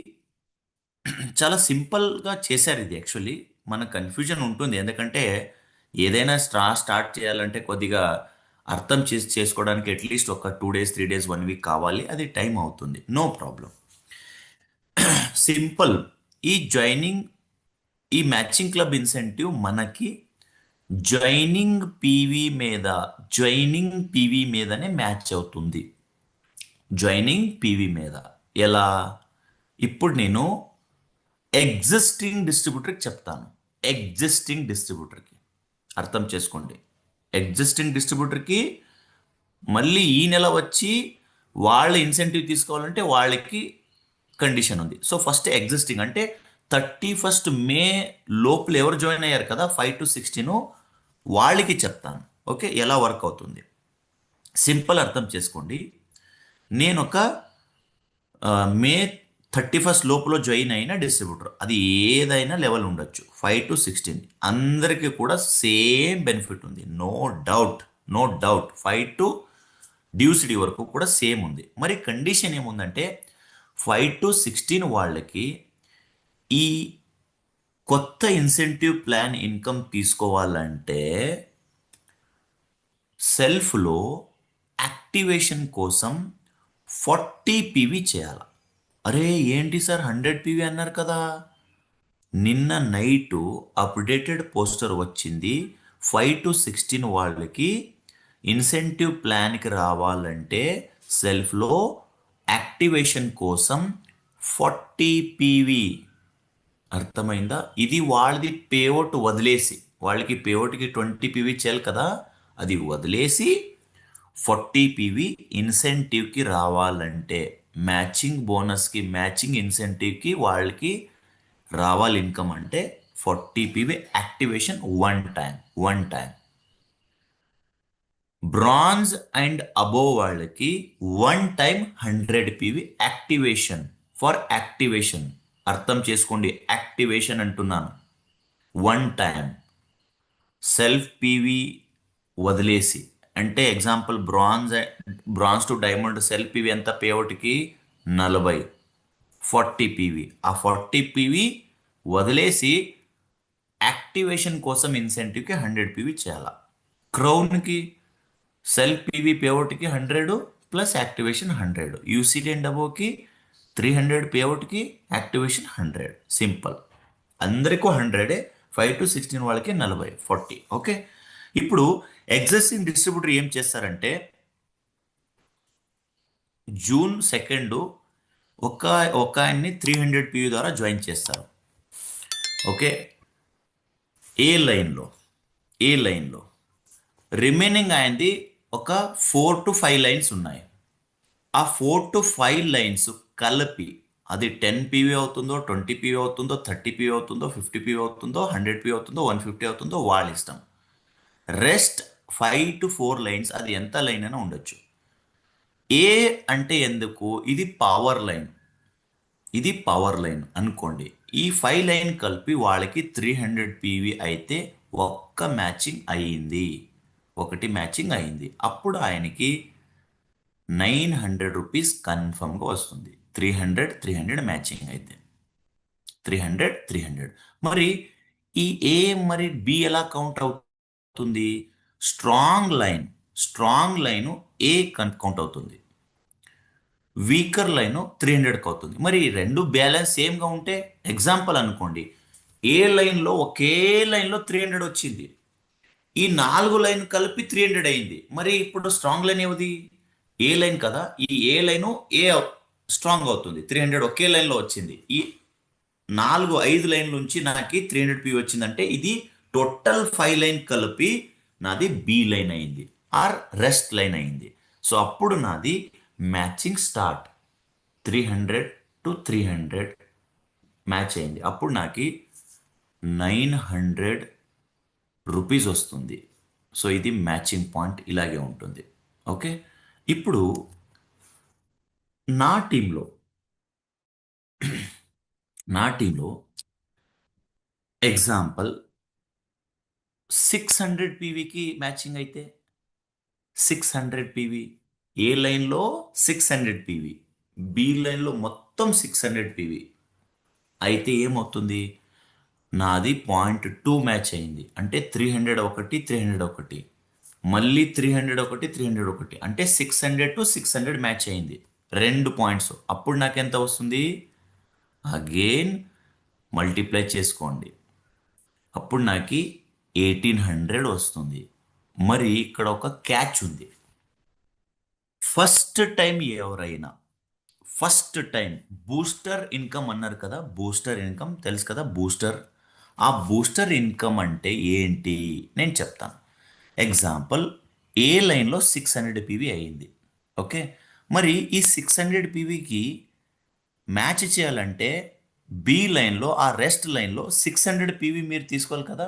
చాలా సింపుల్గా చేశారు. ఇది యాక్చువల్లీ మన కన్ఫ్యూజన్ ఉంటుంది, ఎందుకంటే ఏదైనా స్టార్ట్ చేయాలంటే కొద్దిగా అర్థం చేసుకోవడానికి అట్లీస్ట్ ఒక 2 days 3 days 1 week కావాలి. అది టైం అవుతుంది, నో ప్రాబ్లం. సింపుల్. ఈ మ్యాచింగ్ క్లబ్ ఇన్సెంటివ్ మనకి జాయినింగ్ పీవీ మీదనే మ్యాచ్ అవుతుంది. జాయినింగ్ పీవీ మీద ఎలా? ఇప్పుడు నేను ఎగ్జిస్టింగ్ డిస్ట్రిబ్యూటర్కి చెప్తాను. ఎగ్జిస్టింగ్ డిస్ట్రిబ్యూటర్కి అర్థం చేసుకోండి. ఎగ్జిస్టింగ్ డిస్ట్రిబ్యూటర్కి మళ్ళీ ఈ నెల వచ్చి వాళ్ళ ఇన్సెంటివ్ తీసుకోవాలంటే వాళ్ళకి కండిషన్ ఉంది. సో ఫస్ట్ ఎగ్జిస్టింగ్ అంటే 31st మే లోపల ఎవరు జాయిన్ అయ్యారు కదా, 5 to 16, వాళ్ళకి చెప్తాను. ఓకే, ఎలా వర్క్ అవుతుంది సింపుల్ అర్థం చేసుకోండి. నేను ఒక మే 31st లోపల జాయిన్ అయిన డిస్ట్రిబ్యూటర్, అది ఏదైనా లెవెల్ ఉండొచ్చు, 5 to 16 అందరికీ కూడా సేమ్ బెనిఫిట్ ఉంది. నో డౌట్ 5 to డ్యూసిటీ వరకు కూడా సేమ్ ఉంది. మరి కండిషన్ ఏముందంటే 5 to 16 వాళ్ళకి ఈ కొత్త ఇన్సెంటివ్ ప్లాన్ ఇన్కమ్ తీసుకోవాలంటే సెల్ఫ్లో యాక్టివేషన్ కోసం 40 పీవీ చేయాలి. అరే ఏంటి సార్ 100 పీవీ అన్నారు కదా? నిన్న నైటు అప్డేటెడ్ పోస్టర్ వచ్చింది. 5 to 16 వాళ్ళకి ఇన్సెంటివ్ ప్లాన్కి రావాలంటే సెల్ఫ్లో యాక్టివేషన్ కోసం 40 పీవీ. అర్థమైందా? ఇది వాళ్ళది పేఅవుట్ వదిలేసి, వాళ్ళకి పేఅవుట్కి 20 పీవీ చేయాలి కదా, అది వదిలేసి 40 పీవీ ఇన్సెంటివ్కి రావాలంటే, మ్యాచింగ్ బోనస్కి మ్యాచింగ్ ఇన్సెంటివ్కి వాళ్ళకి రావాలి ఇన్కమ్ అంటే 40 PV activation one time. Bronze and above వాళ్ళకి 1 time 100 PV activation. For activation అర్థం చేసుకోండి, యాక్టివేషన్ అంటున్నాను. 1 time సెల్ఫ్ పీవీ వదిలేసి, అంటే example bronze to diamond self PV ఎంత పేఅవుట్కి 40, 40 పీవీ. ఆ 40 పీవీ వదిలేసి యాక్టివేషన్ కోసం ఇన్సెంటివ్కి 100 పీవీ చేయాలి. క్రౌన్కి సెల్ఫ్ పీవీ పేఅవుట్కి 100 ప్లస్ యాక్టివేషన్ 100. యూసీటీ అండ్ అబోవ్కి 300 పేఅవుట్కి యాక్టివేషన్ 100. సింపుల్. అందరికీ 100, 5 to 16 వాళ్ళకి 40, 40. ఓకే, ఇప్పుడు ఎగ్జిస్టింగ్ డిస్ట్రిబ్యూటర్ ఏం చేస్తారంటే జూన్ 2 ఒక ఆయన్ని 300 పీవీ ద్వారా జాయిన్ చేస్తారు. ఓకే, ఏ లైన్లో రిమైనింగ్ అయింది ఒక 4 to 5 లైన్స్ ఉన్నాయి. ఆ 4 to 5 లైన్స్ కలిపి అది 10 పీవీ అవుతుందో, 20 పీవీ అవుతుందో, 30 పీవీ అవుతుందో, 50 పీవీ అవుతుందో, 100 పీవీ అవుతుందో, 150 అవుతుందో వాళ్ళ ఇష్టం. రెస్ట్ 5 to 4 లైన్స్, అది ఎంత లైన్ అయినా ఉండొచ్చు. ఏ అంటే ఎందుకు? ఇది పవర్ లైన్ అనుకోండి. ఈ 5 లైన్ కలిపి వాళ్ళకి 300 పీవీ అయితే ఒకటి మ్యాచింగ్ అయింది. అప్పుడు ఆయనకి 900 రూపీస్ కన్ఫర్మ్గా వస్తుంది. 300 మ్యాచింగ్ అయితే 300. మరి ఈ ఏ మరి బి ఎలా కౌంట్ అవుతుంది? స్ట్రాంగ్ స్ట్రాంగ్ లైన్ ఏ కౌంట్ అవుతుంది, వీకర్ లైన్ 300కి అవుతుంది. మరి ఈ రెండు బ్యాలెన్స్ సేమ్గా ఉంటే ఎగ్జాంపుల్ అనుకోండి, ఏ లైన్లో ఒకే లైన్లో 300 వచ్చింది, ఈ 4 లైన్ కలిపి 300 అయింది. మరి ఇప్పుడు స్ట్రాంగ్ లైన్ ఏది? ఏ లైన్ కదా, ఈ ఏ లైను ఏ స్ట్రాంగ్ అవుతుంది. 300 ఒకే లైన్లో వచ్చింది. ఈ 5 లైన్ల నుంచి నాకు 300 పి వచ్చిందంటే ఇది టోటల్ 5 లైన్ కలిపి నాది బి లైన్ అయింది ఆర్ రెస్ట్ లైన్ అయింది. సో అప్పుడు నాది మ్యాచింగ్ స్టార్ట్ 300 to 300 మ్యాచ్ అయింది. అప్పుడు నాకు 900 రూపీస్ వస్తుంది. సో ఇది మ్యాచింగ్ పాయింట్ ఇలాగే ఉంటుంది. ఓకే, ఇప్పుడు నా టీంలో ఎగ్జాంపుల్ 600 పీవీకి మ్యాచింగ్ అయితే 600 పీవీ ఏ లైన్లో 600 పీవీ, బి లైన్లో మొత్తం 600 పీవీ అయితే ఏమవుతుంది, నాది 0.2 మ్యాచ్ అయింది. అంటే 300 ఒకటి 300 ఒకటి మళ్ళీ 300 ఒకటి 300 ఒకటి అంటే 600 to 600 మ్యాచ్ అయింది 2 పాయింట్స్. అప్పుడు నాకు ఎంత వస్తుంది, అగైన్ మల్టిప్లై చేసుకోండి, అప్పుడు నాకు 1800 వస్తుంది. మరి ఇక్కడ ఒక క్యాచ్ ఉంది. ఫస్ట్ టైం బూస్టర్ ఇన్కమ్ అన్నారు కదా, బూస్టర్ ఇన్కమ్ తెలుసు కదా, ఆ బూస్టర్ ఇన్కమ్ అంటే ఏంటి నేను చెప్తాను. ఎగ్జాంపుల్ ఏ లైన్లో 600 పీవీ అయింది. ఓకే, మరి ఈ 600 పీవీకి మ్యాచ్ చేయాలంటే బి లైన్లో ఆ రెస్ట్ లైన్లో 600 పీవీ మీరు తీసుకోవాలి కదా.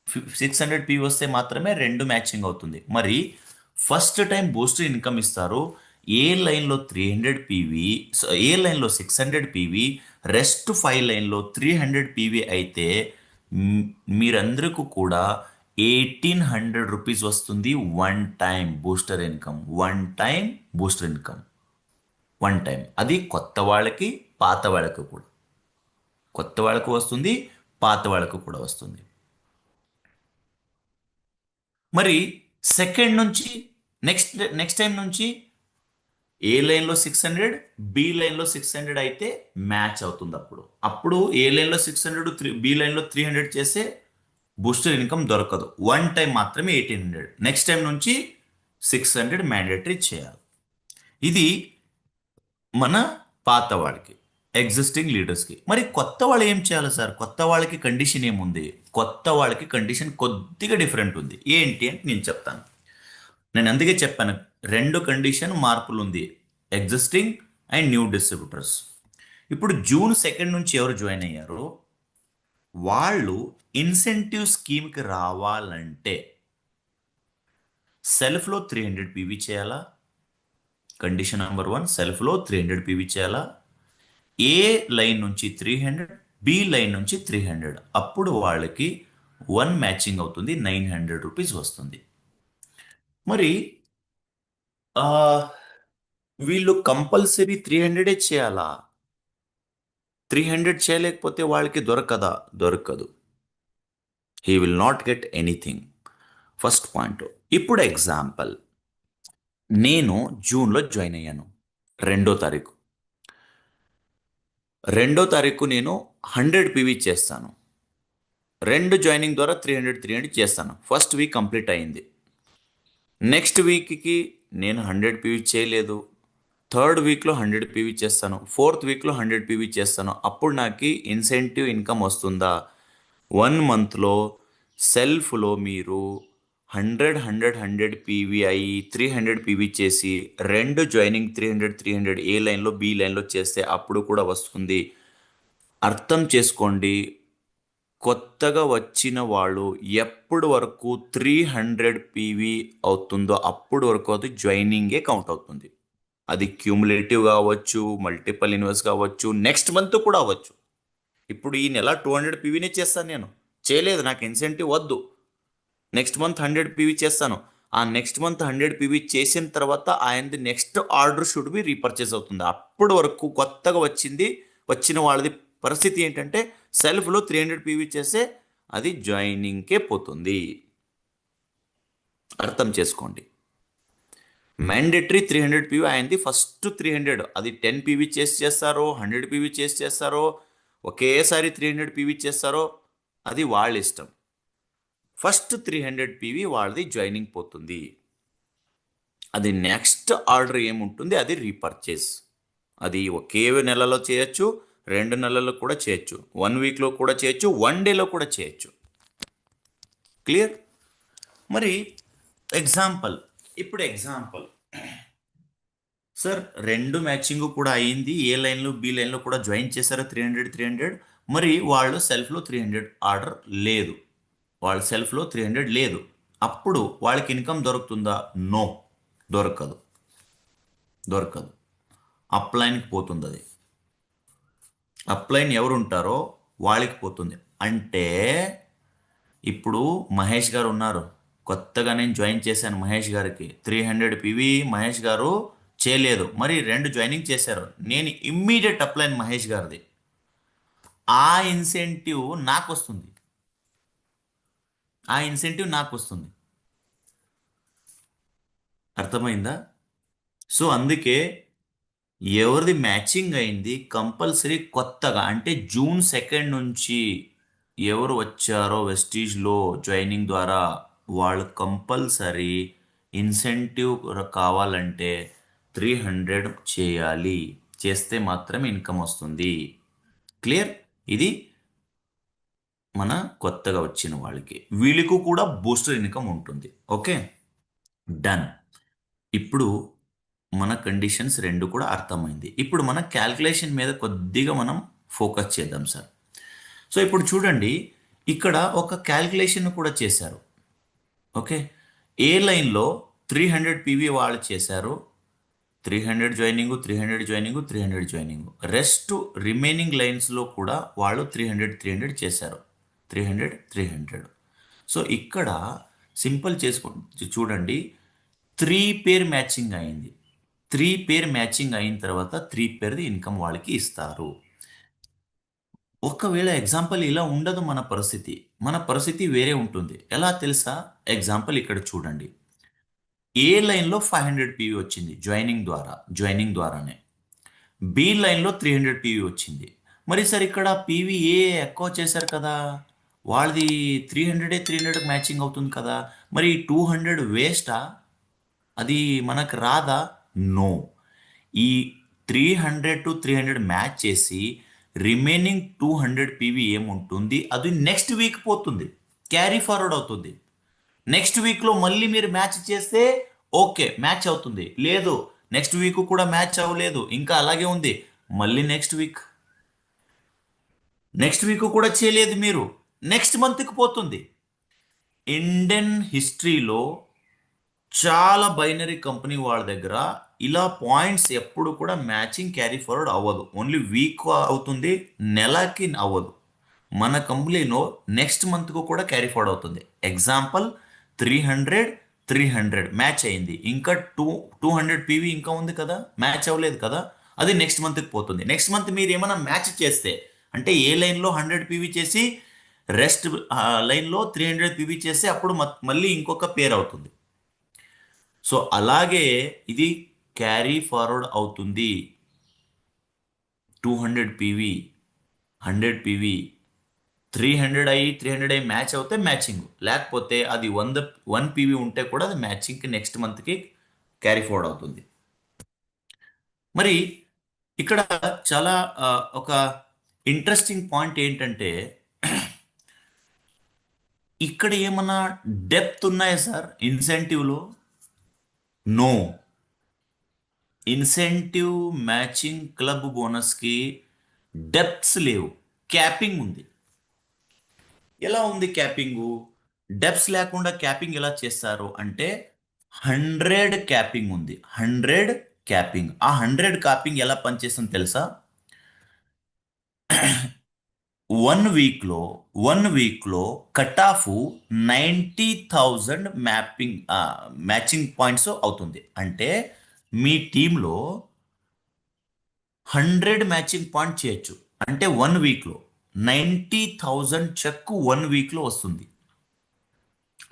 600 పీవీ వస్తే మాత్రమే రెండు మ్యాచింగ్ అవుతుంది. మరి ఫస్ట్ టైం బూస్టర్ ఇన్కమ్ ఇస్తారు. ఏ లైన్లో 300 పీవీ, ఏ లైన్లో 600 పీవీ, రెస్ట్ 5 లైన్లో 300 పీవీ అయితే మీరందరికీ కూడా 1800 రూపీస్ వస్తుంది. One time booster income, one time. అది కొత్త వాళ్ళకి పాత వాళ్ళకి కూడా, కొత్త వాళ్ళకు వస్తుంది, పాత వాళ్ళకు కూడా వస్తుంది. మరి సెకండ్ నుంచి నెక్స్ట్ టైం నుంచి ఏ లైన్లో 600, బి లైన్లో 600 అయితే మ్యాచ్ అవుతుంది. అప్పుడు ఏ లైన్లో 600, బి లైన్లో 300 చేస్తే బూస్టర్ ఇన్కమ్ దొరకదు. వన్ టైం మాత్రమే 1800. నెక్స్ట్ టైం నుంచి 600 మ్యాండేటరీ చేయాలి. ఇది మన పాత వాళ్ళకి, ఎగ్జిస్టింగ్ లీడర్స్కి. మరి కొత్త వాళ్ళు ఏం చేయాలి సార్? కొత్త వాళ్ళకి కండిషన్ ఏముంది? కొత్త వాళ్ళకి కండిషన్ కొద్దిగా డిఫరెంట్ ఉంది. ఏంటి అంటే నేను చెప్తాను. నేను అందుకే చెప్పాను, రెండు కండిషన్ మార్పులు ఉంది, ఎగ్జిస్టింగ్ అండ్ న్యూ డిస్ట్రిబ్యూటర్స్. ఇప్పుడు June 2 నుంచి ఎవరు జాయిన్ అయ్యారో వాళ్ళు ఇన్సెంటివ్ స్కీమ్కి రావాలంటే సెల్ఫ్లో 300 పీవీ చేయాలా? కండిషన్ నెంబర్ 1, సెల్ఫ్లో 300 పీవీ చేయాలా? ఏ లైన్ నుంచి 300, బి లైన్ నుంచి 300, అప్పుడు వాళ్ళకి 1 మ్యాచింగ్ అవుతుంది, 900 రూపీస్ వస్తుంది. మరి వీళ్ళు కంపల్సరీ 300 చేయాలా? 300 చేయలేకపోతే వాళ్ళకి దొరకదు. He will not get anything. First point. ఇప్పుడు ఎగ్జాంపుల్, నేను జూన్లో జాయిన్ అయ్యాను 2వ తారీఖు. 2వ తారీఖు నేను 100 పీవీ చేస్తాను. 2 జాయినింగ్ ద్వారా 300 చేస్తాను. ఫస్ట్ వీక్ కంప్లీట్ అయింది. నెక్స్ట్ వీక్కి నేను 100 పీవీ చేయలేదు. థర్డ్ వీక్లో 100 పీవీ చేస్తాను. ఫోర్త్ వీక్లో 100 పీవీ చేస్తాను. అప్పుడు నాకు ఇన్సెంటివ్ ఇన్కమ్ వస్తుందా? 1 మంత్లో సెల్ఫ్లో మీరు 100 పీవీ అయ్యి 300 పీవీ చేసి 2 జాయినింగ్ 300 ఏ లైన్లో బి లైన్లో చేస్తే అప్పుడు కూడా వస్తుంది. అర్థం చేసుకోండి, కొత్తగా వచ్చిన వాళ్ళు ఎప్పుడు వరకు 300 పీవీ అవుతుందో అప్పుడు వరకు అది జాయినింగే కౌంట్ అవుతుంది. అది క్యూములేటివ్ కావచ్చు, మల్టిపల్ ఇన్వెస్ట్ కావచ్చు, నెక్స్ట్ మంత్ కూడా అవ్వచ్చు. ఇప్పుడు ఈ నెల 200 పీవీనే చేస్తాను, నేను చేయలేదు, నాకు ఇన్సెంటివ్ వద్దు. నెక్స్ట్ మంత్ 100 పీవీ చేస్తాను. ఆ నెక్స్ట్ మంత్ 100 పీవీ చేసిన తర్వాత ఆయనది next order should be repurchase అవుతుంది. అప్పటి వరకు కొత్తగా వచ్చిన వాళ్ళది పరిస్థితి ఏంటంటే సెల్ఫ్లో 300 పీవీ చేస్తే అది జాయినింగ్కే పోతుంది. అర్థం చేసుకోండి. మ్యాండేటరీ 300 పీవీ అయింది. ఫస్ట్ 300 అది 10 పీవీ చేస్తారో 100 పీవీ చేస్తారో ఒకేసారి 300 పీవీ చేస్తారో అది వాళ్ళ ఇష్టం. ఫస్ట్ 300 పీవీ వాళ్ళది జాయినింగ్ పోతుంది. అది నెక్స్ట్ ఆర్డర్ ఏముంటుంది, అది రీపర్చేస్. అది ఒకే నెలలో చేయొచ్చు, 2 నెలల్లో కూడా చేయొచ్చు, 1 వీక్లో కూడా చేయొచ్చు, 1 డేలో కూడా చేయొచ్చు. క్లియర్? మరి ఇప్పుడు ఎగ్జాంపుల్ సార్ 2 మ్యాచింగ్ కూడా అయింది, ఏ లైన్లో బి లైన్లో కూడా జాయిన్ చేశారు 300. మరి వాళ్ళు సెల్ఫ్లో 300 ఆర్డర్ లేదు, వాళ్ళ సెల్ఫ్లో 300 లేదు. అప్పుడు వాళ్ళకి ఇన్కమ్ దొరుకుతుందా? నో, దొరకదు. అప్లైన్కి పోతుంది. అది అప్లైన్ ఎవరు ఉంటారో వాళ్ళకి పోతుంది. అంటే ఇప్పుడు మహేష్ గారు ఉన్నారు, కొత్తగా నేను జాయిన్ చేశాను మహేష్ గారికి 300 పీవీ మహేష్ గారు చేయలేదు, మరి 2 జాయినింగ్ చేశారు, నేను ఇమ్మీడియట్ అప్లైన్ మహేష్ గారిది. ఆ ఇన్సెంటివ్ నాకు వస్తుంది. అర్థమైందా? సో అందుకే ఎవరిది మ్యాచింగ్ అయింది కంపల్సరీ కొత్తగా, అంటే జూన్ 2 నుంచి ఎవరు వచ్చారో వెస్టీజ్లో జాయినింగ్ ద్వారా వాళ్ళు కంపల్సరీ ఇన్సెంటివ్ కావాలంటే 300 చేయాలి. చేస్తే మాత్రం ఇన్కమ్ వస్తుంది. క్లియర్? ఇది మన కొత్తగా వచ్చిన వాళ్ళకి, వీళ్ళకు కూడా బూస్టర్ ఇన్కమ్ ఉంటుంది. Okay, done. ఇప్పుడు మన కండిషన్స్ 2 కూడా అర్థమైంది. ఇప్పుడు మన క్యాల్కులేషన్ మీద కొద్దిగా మనం ఫోకస్ చేద్దాం సార్. సో ఇప్పుడు చూడండి, ఇక్కడ ఒక క్యాల్కులేషన్ కూడా చేశారు. ఓకే, ఏ లైన్లో 300 పీవీ వాళ్ళు చేశారు, 300 జాయినింగ్, 300 జాయినింగ్. రెస్ట్ రిమైనింగ్ లైన్స్లో కూడా వాళ్ళు 300 చేశారు, 300. సో ఇక్కడ సింపుల్ చూడండి, 3 పేర్ మ్యాచింగ్ అయింది. 3 పేర్ మ్యాచింగ్ అయిన తర్వాత 3 పేర్ది ఇన్కమ్ వాళ్ళకి ఇస్తారు. ఒకవేళ ఎగ్జాంపుల్ ఇలా ఉండదు, మన పరిస్థితి వేరే ఉంటుంది. ఎలా తెలుసా? ఎగ్జాంపుల్ ఇక్కడ చూడండి, ఏ లైన్లో 500 పీవీ వచ్చింది జాయినింగ్ ద్వారానే, బి లైన్లో 300 పీవీ వచ్చింది. మరి సార్ ఇక్కడ పీవీ ఏ ఎక్కువ చేశారు కదా, వాళ్ళది 300 మ్యాచింగ్ అవుతుంది కదా, మరి 200 వేస్టా? అది మనకు రాదా? నో. ఈ 300 to 300 మ్యాచ్ చేసి రిమైనింగ్ 200 పీవీ ఏముంటుంది, అది నెక్స్ట్ వీక్ పోతుంది, క్యారీ ఫార్వర్డ్ అవుతుంది. నెక్స్ట్ వీక్లో మళ్ళీ మీరు మ్యాచ్ చేస్తే ఓకే మ్యాచ్ అవుతుంది, లేదు నెక్స్ట్ వీక్ కూడా మ్యాచ్ అవ్వలేదు, ఇంకా అలాగే ఉంది, మళ్ళీ నెక్స్ట్ వీక్ కూడా చేయలేదు మీరు, నెక్స్ట్ మంత్కి పోతుంది. ఇండియన్ హిస్టరీలో చాలా బైనరీ కంపెనీ వాళ్ళ దగ్గర ఇలా పాయింట్స్ ఎప్పుడు కూడా మ్యాచింగ్ క్యారీ ఫార్వర్డ్ అవ్వదు, ఓన్లీ వీక్ అవుతుంది, నెలకి అవ్వదు. మన కంపెనీలో నెక్స్ట్ మంత్కు కూడా క్యారీ ఫార్వర్డ్ అవుతుంది. ఎగ్జాంపుల్ 300 మ్యాచ్ అయింది, ఇంకా 200 పీవీ ఇంకా ఉంది కదా, మ్యాచ్ అవ్వలేదు కదా, అది నెక్స్ట్ మంత్కి పోతుంది. నెక్స్ట్ మంత్ మీరు ఏమైనా మ్యాచ్ చేస్తే, అంటే ఏ లైన్లో 100 పీవీ చేసి రెస్ట్ లైన్లో 300 పీవీ చేస్తే అప్పుడు మళ్ళీ ఇంకొక పేర్ అవుతుంది. సో అలాగే ఇది క్యారీ ఫార్వర్డ్ అవుతుంది. 200 పీవీ, 100 పీవీ, 300 అయ్యి మ్యాచ్ అవుతే మ్యాచింగ్, లేకపోతే అది 1 పీవీ ఉంటే కూడా అది మ్యాచింగ్కి నెక్స్ట్ మంత్కి క్యారీ ఫార్వర్డ్ అవుతుంది. మరి ఇక్కడ చాలా ఒక ఇంట్రెస్టింగ్ పాయింట్ ఏంటంటే, ఇక్కడ ఏమన్నా డెప్త్ ఉన్నాయా సార్ ఇన్సెంటివ్లో? నో. ఇన్సెంటివ్ మ్యాచింగ్ క్లబ్ బోనస్కి డెప్త్స్ లేవు, క్యాపింగ్ ఉంది. ఎలా ఉంది క్యాపింగు? డెప్త్స్ లేకుండా క్యాపింగ్ ఎలా చేస్తారు అంటే 100 క్యాపింగ్ ఉంది, 100 క్యాపింగ్. ఆ 100 క్యాపింగ్ ఎలా పనిచేస్తుందో తెలుసా? 1 వీక్లో కట్ ఆఫ్ 90,000 మ్యాచింగ్ పాయింట్స్ అవుతుంది. అంటే మీ టీంలో 100 మ్యాచింగ్ పాయింట్ చేయొచ్చు, అంటే 1 వీక్లో 90,000 చెక్ 1 వీక్లో వస్తుంది,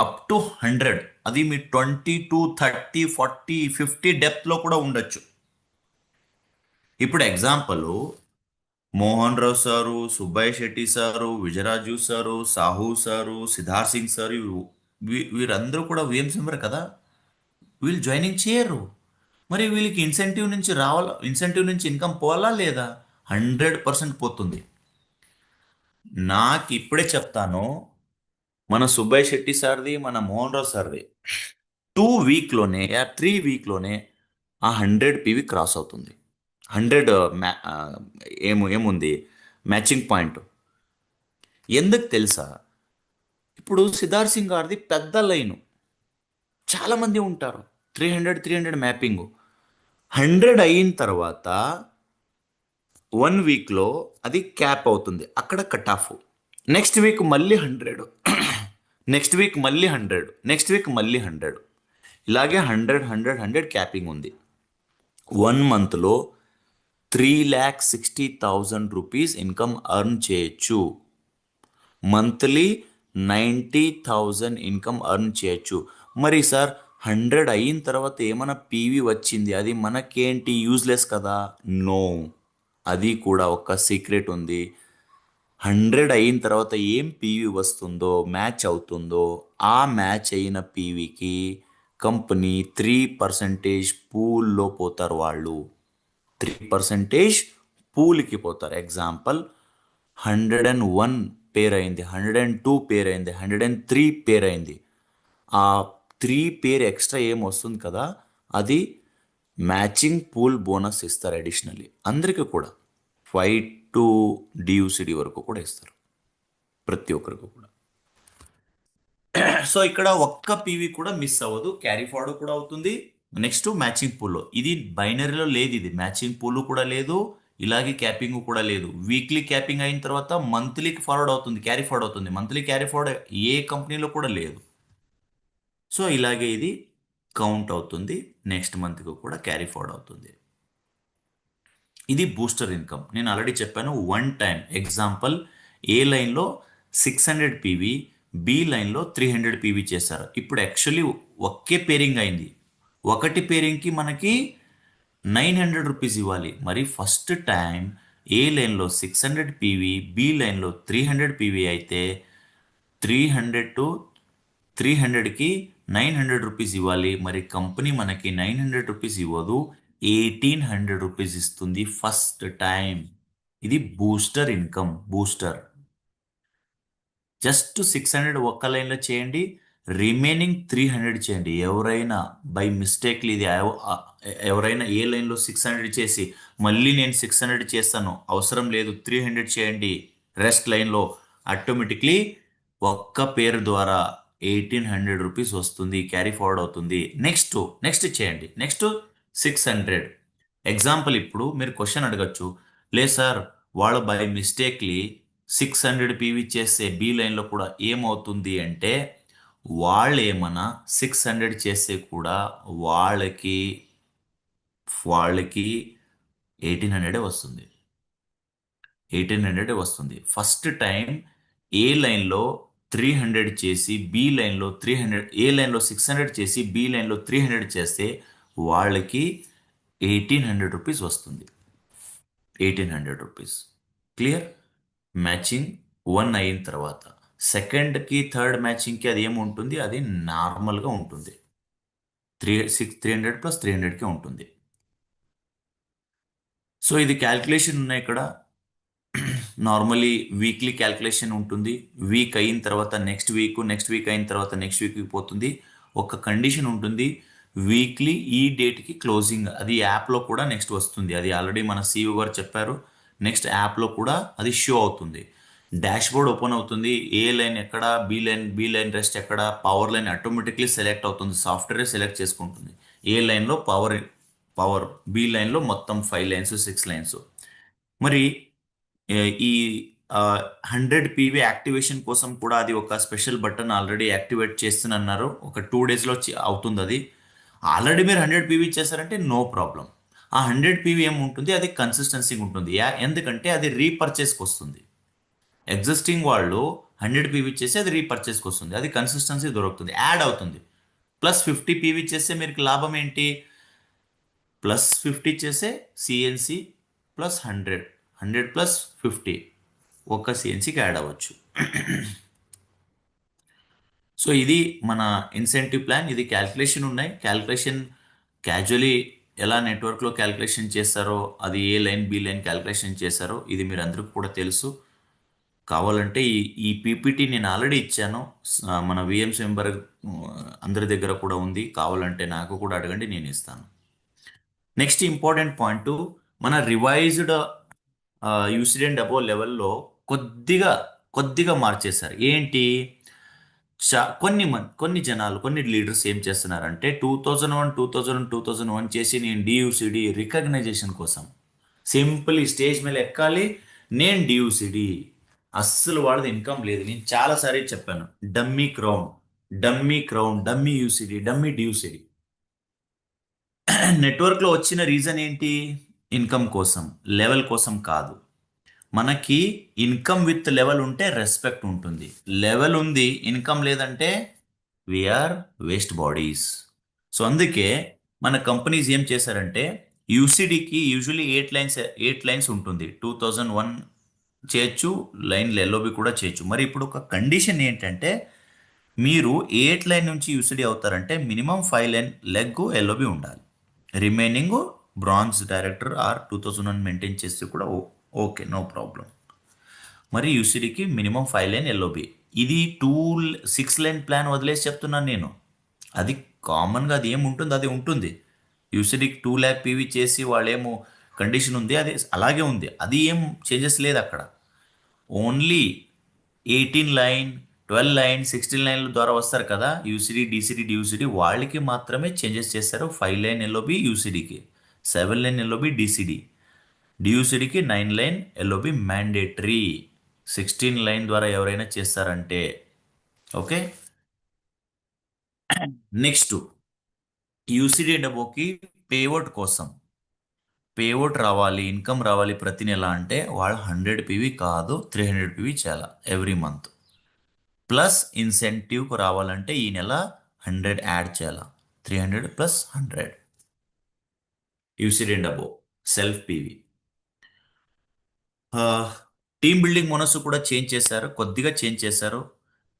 అప్ టు 100. అది మీ 22, 30, 40, 50 డెప్త్లో కూడా ఉండొచ్చు. ఇప్పుడు example Mohan Rao sir, Subbaiah Shetty sir, Vijayaraju sir, Sahu sir, Siddharth Singh sir, వీరందరూ కూడా విఎంస్ మెంబర్ కదా. వీళ్ళు జాయినింగ్ చేయరు. మరి వీళ్ళకి ఇన్సెంటివ్ నుంచి రావాలా, ఇన్సెంటివ్ నుంచి ఇన్కమ్ పోవాలా లేదా? 100% పోతుంది. నాకు ఇప్పుడే చెప్తాను, మన సుబ్బయ్య శెట్టి సార్ది, మన మోహన్ రావు సార్ది 2 వీక్లోనే 3 వీక్లోనే ఆ 100 PV క్రాస్ అవుతుంది. 100 ఏముంది మ్యాచింగ్ పాయింట్. ఎందుకు తెలుసా? ఇప్పుడు సిద్ధార్థ్ సింగ్ గారిది పెద్ద లైను, చాలామంది ఉంటారు. 300 మ్యాపింగ్ 100 అయిన తర్వాత 1 వీక్లో అది క్యాప్ అవుతుంది, అక్కడ కట్ ఆఫ్. నెక్స్ట్ వీక్ మళ్ళీ 100, నెక్స్ట్ వీక్ మళ్ళీ 100, నెక్స్ట్ వీక్ మళ్ళీ 100, ఇలాగే 100 క్యాపింగ్ ఉంది. 1 మంత్లో 3,60,000 రూపీస్ ఇన్కమ్ అర్న్ చేయొచ్చు. మంత్లీ 90,000 ఇన్కమ్ అర్న్ చేయొచ్చు. మరి సార్ 100 అయిన తర్వాత ఏమైనా పీవీ వచ్చింది, అది మనకేంటి యూజ్లెస్ కదా? నో, అది కూడా ఒక సీక్రెట్ ఉంది. 100 అయిన తర్వాత ఏం పీవీ వస్తుందో, మ్యాచ్ అవుతుందో, ఆ మ్యాచ్ అయిన పీవీకి కంపెనీ 3% పూల్లో పోతారు. వాళ్ళు 3% పూల్కి పోతారు. ఎగ్జాంపుల్ 101 పేర్ అయింది, 102 పేర్ అయింది, 103 పేర్ అయింది. ఆ 3 పేర్ ఎక్స్ట్రా ఏం వస్తుంది కదా, అది మ్యాచింగ్ పూల్ బోనస్ ఇస్తారు అడిషనల్లీ. అందరికీ కూడా 5 to DUCD వరకు కూడా ఇస్తారు, ప్రతి ఒక్కరికి కూడా. సో ఇక్కడ ఒక్క పీవీ కూడా మిస్ అవ్వదు, క్యారీ ఫార్వర్డ్ కూడా అవుతుంది. నెక్స్ట్ మ్యాచింగ్ పూల్లో, ఇది బైనరీలో లేదు, ఇది మ్యాచింగ్ పూల్ కూడా లేదు, ఇలాగే క్యాపింగ్ కూడా లేదు. వీక్లీ క్యాపింగ్ అయిన తర్వాత మంత్లీకి ఫార్వర్డ్ అవుతుంది, క్యారీ ఫార్వర్డ్ అవుతుంది. మంత్లీ క్యారీ ఫార్వర్డ్ ఏ కంపెనీలో కూడా లేదు. సో ఇలాగే ఇది కౌంట్ అవుతుంది, నెక్స్ట్ మంత్కి కూడా క్యారీ ఫార్వర్డ్ అవుతుంది. ఇది బూస్టర్ ఇన్కమ్. నేను ఆల్రెడీ చెప్పాను, 1 టైం. ఎగ్జాంపుల్ ఏ లైన్లో 600 PV, బి లైన్లో 300 PV చేశారు. ఇప్పుడు యాక్చువల్లీ ఒకే పేరింగ్ అయింది, ఒకటి పేరింగ్కి మనకి 900 రూపీస్ ఇవ్వాలి. మరి ఫస్ట్ టైం ఏ లైన్లో 600 PV, బి లైన్లో 300 PV అయితే 300 to 300కి 900 రూపీస్ ఇవ్వాలి. మరి కంపెనీ మనకి 900 రూపీస్ ఇవ్వదు, 1800 రూపీస్ ఇస్తుంది ఫస్ట్ టైం. ఇది బూస్టర్ ఇన్కమ్. బూస్టర్ జస్ట్ 600 ఒక్క లైన్లో చేయండి, రిమైనింగ్ 300 చేయండి. ఎవరైనా బై మిస్టేక్లు ఇది ఎవరైనా ఏ లైన్లో 600 చేసి మళ్ళీ నేను 600 చేస్తాను, అవసరం లేదు 300 చేయండి రెస్ట్ లైన్లో, ఆటోమేటిక్లీ ఒక్క పేరు ద్వారా 1800 రూపీస్ వస్తుంది, క్యారీ ఫార్వర్డ్ అవుతుంది. నెక్స్ట్ చేయండి, నెక్స్ట్ 600. ఎగ్జాంపుల్ ఇప్పుడు మీరు క్వశ్చన్ అడగచ్చు, లేదు సార్ వాళ్ళు బై మిస్టేక్లీ 600 PV చేస్తే బి లైన్లో కూడా ఏమవుతుంది అంటే, వాళ్ళు ఏమన్నా 600 చేస్తే కూడా వాళ్ళకి 1800 వస్తుంది, 1800 వస్తుంది. ఫస్ట్ టైం ఏ లైన్లో 300 చేసి బి లైన్లో 300, ఏ లైన్లో 600 చేసి బి లైన్లో 300 చేస్తే వాళ్ళకి 1800 రూపీస్ వస్తుంది, 1800 రూపీస్. క్లియర్? మ్యాచింగ్ 1 అయిన తర్వాత సెకండ్కి థర్డ్ మ్యాచింగ్కి అది ఏముంటుంది, అది నార్మల్గా ఉంటుంది, 300 + 300కి ఉంటుంది. సో ఇది క్యాల్కులేషన్ ఉన్నాయి ఇక్కడ. నార్మలీ వీక్లీ క్యాల్కులేషన్ ఉంటుంది, వీక్ అయిన తర్వాత నెక్స్ట్ వీక్ అయిన తర్వాత నెక్స్ట్ వీక్కి పోతుంది. ఒక కండిషన్ ఉంటుంది, వీక్లీ ఈ డేట్కి క్లోజింగ్, అది యాప్లో కూడా నెక్స్ట్ వస్తుంది. అది ఆల్రెడీ మన CEO గారు చెప్పారు. నెక్స్ట్ యాప్లో కూడా అది షో అవుతుంది, డాష్ బోర్డ్ ఓపెన్ అవుతుంది. ఏ లైన్ ఎక్కడ, బి లైన్ రెస్ట్ ఎక్కడ, పవర్ లైన్ ఆటోమేటిక్లీ సెలెక్ట్ అవుతుంది, సాఫ్ట్వేర్ సెలెక్ట్ చేసుకుంటుంది. ఏ లైన్లో పవర్, బి లైన్లో మొత్తం 5 లైన్స్ 6 లైన్స్. మరి ఈ 100 PV యాక్టివేషన్ కోసం కూడా అది ఒక స్పెషల్ బటన్ ఆల్రెడీ యాక్టివేట్ చేస్తున్నారు, ఒక 2 డేస్లో అవుతుంది. అది ఆల్రెడీ మీరు 100 PV చేశారంటే నో ప్రాబ్లం. ఆ 100 PV ఏముంటుంది, అది కన్సిస్టెన్సీ ఉంటుంది. ఎందుకంటే అది రీపర్చేస్కి వస్తుంది. ఎగ్జిస్టింగ్ వాళ్ళు 100 PV చేసి అది రీపర్చేస్కి వస్తుంది, అది కన్సిస్టెన్సీ దొరుకుతుంది, యాడ్ అవుతుంది. ప్లస్ 50 పీవీ చేస్తే మీకు లాభం ఏంటి? ప్లస్ 50 చేస్తే సిఎన్సి ప్లస్ 100, 100 ప్లస్ 50 ఒక సిఎన్సికి యాడ్ అవ్వచ్చు. సో ఇది మన ఇన్సెంటివ్ ప్లాన్. ఇది క్యాల్కులేషన్ ఉన్నాయి. క్యాల్కులేషన్ క్యాజువలీ ఎలా నెట్వర్క్లో క్యాల్కులేషన్ చేస్తారో, అది ఏ లైన్ బి లైన్ క్యాల్కులేషన్ చేస్తారో ఇది మీరు అందరికీ కూడా తెలుసు. కావాలంటే ఈ పీపీటీ నేను ఆల్రెడీ ఇచ్చాను. మన విఎంస్ మెంబర్ అందరి దగ్గర కూడా ఉంది. కావాలంటే నాకు కూడా అడగండి, నేను ఇస్తాను. నెక్స్ట్ ఇంపార్టెంట్ పాయింట్, మన రివైజ్డ్ యూసిడి అండ్ అబోవ్ లెవెల్లో కొద్దిగా మార్చేశారు. ఏంటి? కొన్ని జనాలు, కొన్ని లీడర్స్ ఏం చేస్తున్నారంటే 2001 చేసి నేను డియూసిడి రికగ్నైజేషన్ కోసం సింపుల్ స్టేజ్ మీద ఎక్కాలి, నేను డియూసిడి, అస్సలు వాళ్ళది ఇన్కమ్ లేదు. నేను చాలాసారి చెప్పాను, dummy crown, dummy UCD, dummy DUCD. నెట్వర్క్లో వచ్చిన రీజన్ ఏంటి? ఇన్కమ్ కోసం, లెవెల్ కోసం కాదు. మనకి ఇన్కమ్ విత్ లెవెల్ ఉంటే రెస్పెక్ట్ ఉంటుంది. లెవెల్ ఉంది, ఇన్కమ్ లేదంటే వీఆర్ వేస్ట్ బాడీస్. సో అందుకే మన కంపెనీస్ ఏం చేశారంటే యూసిడికి యూజువల్లీ 8 లైన్స్ ఉంటుంది. 2001 చేయొచ్చు, లైన్లు ఎల్ఓబి కూడా చేయొచ్చు. మరి ఇప్పుడు ఒక కండిషన్ ఏంటంటే మీరు 8 లైన్ నుంచి యూసిడి అవుతారంటే మినిమం 5 లైన్ లెగ్ ఎల్ఓబి ఉండాలి. Remaining bronze director or 2001 maintain చేస్తే కూడా ఓకే, నో ప్రాబ్లం. మరి యూసిడికి మినిమం 5 లైన్ ఎల్ఓబి. ఇది 6 లైన్ ప్లాన్ వదిలేసి చెప్తున్నాను నేను. అది కామన్గా అది ఏముంటుంది అది ఉంటుంది. యూసిడికి 2 lakh పీవీ చేసి వాళ్ళేమో కండిషన్ ఉంది, అది అలాగే ఉంది. అది ఏం చేంజెస్ లేదు అక్కడ. ఓన్లీ 18 లైన్, 12 లైన్, 16 లైన్ల ద్వారా వస్తారు కదా యూసిడి, డిసిడి, డియూసిడి, వాళ్ళకి మాత్రమే చేంజెస్ చేస్తారు. 5 లైన్ ఎల్ఓబి యూసిడికి, 7 లైన్ ఎల్ఓబి డిసిడి, డియూసిడికి 9 లైన్ ఎల్ఓబి మ్యాండేటరీ. 16 లైన్ ద్వారా ఎవరైనా చేస్తారంటే ఓకే. నెక్స్ట్ యూసిడి డబ్బోకి పేఅవుట్ కోసం, పేఅవుట్ రావాలి, ఇన్కమ్ రావాలి ప్రతి నెల అంటే వాళ్ళు 100 పీవీ కాదు 300 పీవీ చేయాలి ఎవ్రీ మంత్. ప్లస్ ఇన్సెంటివ్కి రావాలంటే ఈ నెల 100 యాడ్ చేయాలి. 300 ప్లస్ 100 యూసిడి డబ్బో self PV. Team building bonus కూడా కొద్దిగా చేంజ్ చేశారు.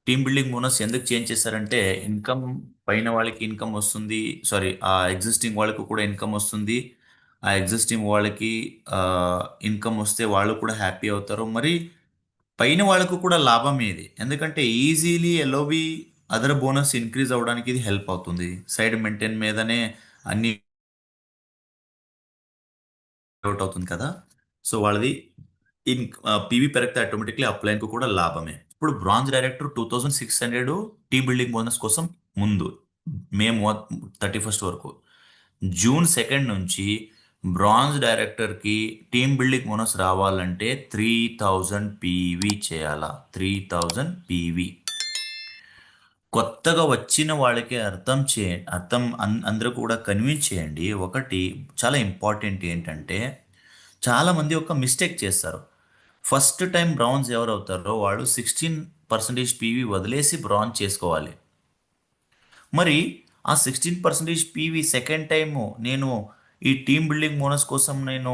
టీమ్ బిల్డింగ్ బోనస్ ఎందుకు చేంజ్ చేశారంటే ఇన్కమ్ పైన వాళ్ళకి ఇన్కమ్ వస్తుంది, సారీ ఆ ఎగ్జిస్టింగ్ వాళ్ళకు కూడా ఇన్కమ్ వస్తుంది. ఆ ఎగ్జిస్టింగ్ వాళ్ళకి ఇన్కమ్ వస్తే వాళ్ళు కూడా హ్యాపీ అవుతారు. మరి పైన వాళ్ళకు కూడా లాభం ఏది, ఎందుకంటే easily LOB other bonus increase అవ్వడానికి ఇది హెల్ప్ అవుతుంది. సైడ్ మెయింటైన్ మీదనే అన్ని అవుట్ అవుతుంది కదా. సో వాళ్ళది పీవీ పెరిగితే ఆటోమేటిక్లీ అప్లైన్కు కూడా లాభమే. ఇప్పుడు bronze director 2600 team building bonus కోసం ముందు మే 31 వరకు, జూన్ 2 నుంచి బ్రాంజ్ డైరెక్టర్కి టీమ్ బిల్డింగ్ బోనస్ రావాలంటే 3000 పీవీ చేయాలా. 3000 పీవీ. కొత్తగా వచ్చిన వాళ్ళకి అందరూ కూడా కన్విన్స్ చేయండి. ఒకటి చాలా ఇంపార్టెంట్ ఏంటంటే చాలామంది ఒక మిస్టేక్ చేస్తారు. ఫస్ట్ టైం బ్రాంజ్ ఎవరు అవుతారో వాళ్ళు 16% పీవీ వదిలేసి బ్రాంజ్ చేసుకోవాలి. మరి ఆ 16% పీవీ సెకండ్ టైము నేను ఈ టీమ్ బిల్డింగ్ బోనస్ కోసం నేను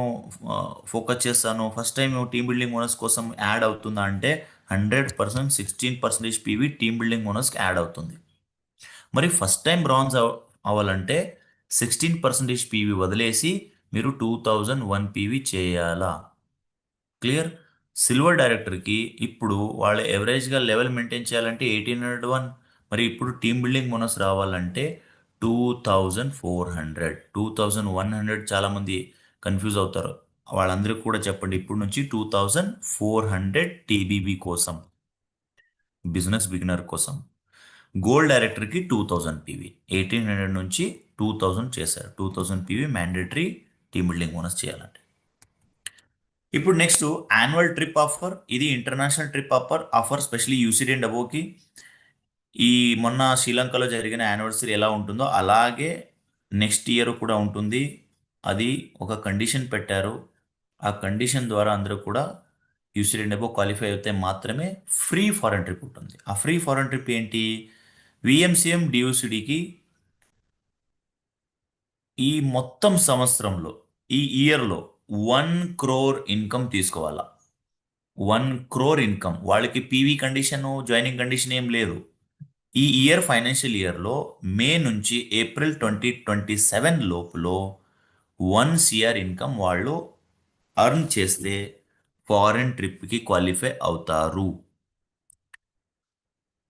ఫోకస్ చేస్తాను, first time team building bonus కోసం యాడ్ అవుతుందా అంటే 100% 16% పీవీ టీమ్ బిల్డింగ్ బోనస్కి యాడ్ అవుతుంది. మరి ఫస్ట్ టైం బ్రాంజ్ అవ్వాలంటే 16% పీవీ వదిలేసి మీరు 2001 పీవీ చేయాలా. క్లియర్? సిల్వర్ డైరెక్టర్కి ఇప్పుడు వాళ్ళ ఎవరేజ్గా లెవెల్ మెయింటైన్ చేయాలంటే 1801. మరి ఇప్పుడు టీమ్ బిల్డింగ్ బోనస్ రావాలంటే 2400. 2100 చాలామంది కన్ఫ్యూజ్ అవుతారు. వాళ్ళందరికీ కూడా చెప్పండి ఇప్పుడు నుంచి 2400 టీబీబీ కోసం, బిజినెస్ బిగినర్ కోసం. గోల్డ్ డైరెక్టర్కి 2000 పీవీ, 1800 నుంచి 2000 చేశారు. 2000 PV mandatory team building bonus చేయాలంటే. ఇప్పుడు నెక్స్ట్ యాన్యువల్ ట్రిప్ ఆఫర్. ఇది international trip offer specially UCD and అబోకి. ఈ మొన్న శ్రీలంకలో జరిగిన యానివర్సరీ ఎలా ఉంటుందో అలాగే నెక్స్ట్ ఇయర్ కూడా ఉంటుంది. అది ఒక కండిషన్ పెట్టారు. ఆ కండిషన్ ద్వారా అందరూ కూడా యూసిడి అండ్ అబో క్వాలిఫై అయితే మాత్రమే ఫ్రీ ఫారెన్ ట్రిప్ ఉంటుంది. ఆ ఫ్రీ ఫారెన్ ట్రిప్ ఏంటి? విఎంసిఎం డియూసిడికి ఈ మొత్తం సంవత్సరంలో ఈ ఇయర్లో 1 crore ఇన్కమ్ తీసుకోవాలా. 1 crore ఇన్కమ్. వాళ్ళకి పీవీ కండిషన్, జాయినింగ్ కండిషన్ ఏం లేదు. ఈ ఇయర్ ఫైనాన్షియల్ ఇయర్లో మే నుంచి ఏప్రిల్ 2027 లోపులో 1 CR ఇన్కమ్ వాళ్ళు అర్న్ చేస్తే ఫారెన్ ట్రిప్కి క్వాలిఫై అవుతారు.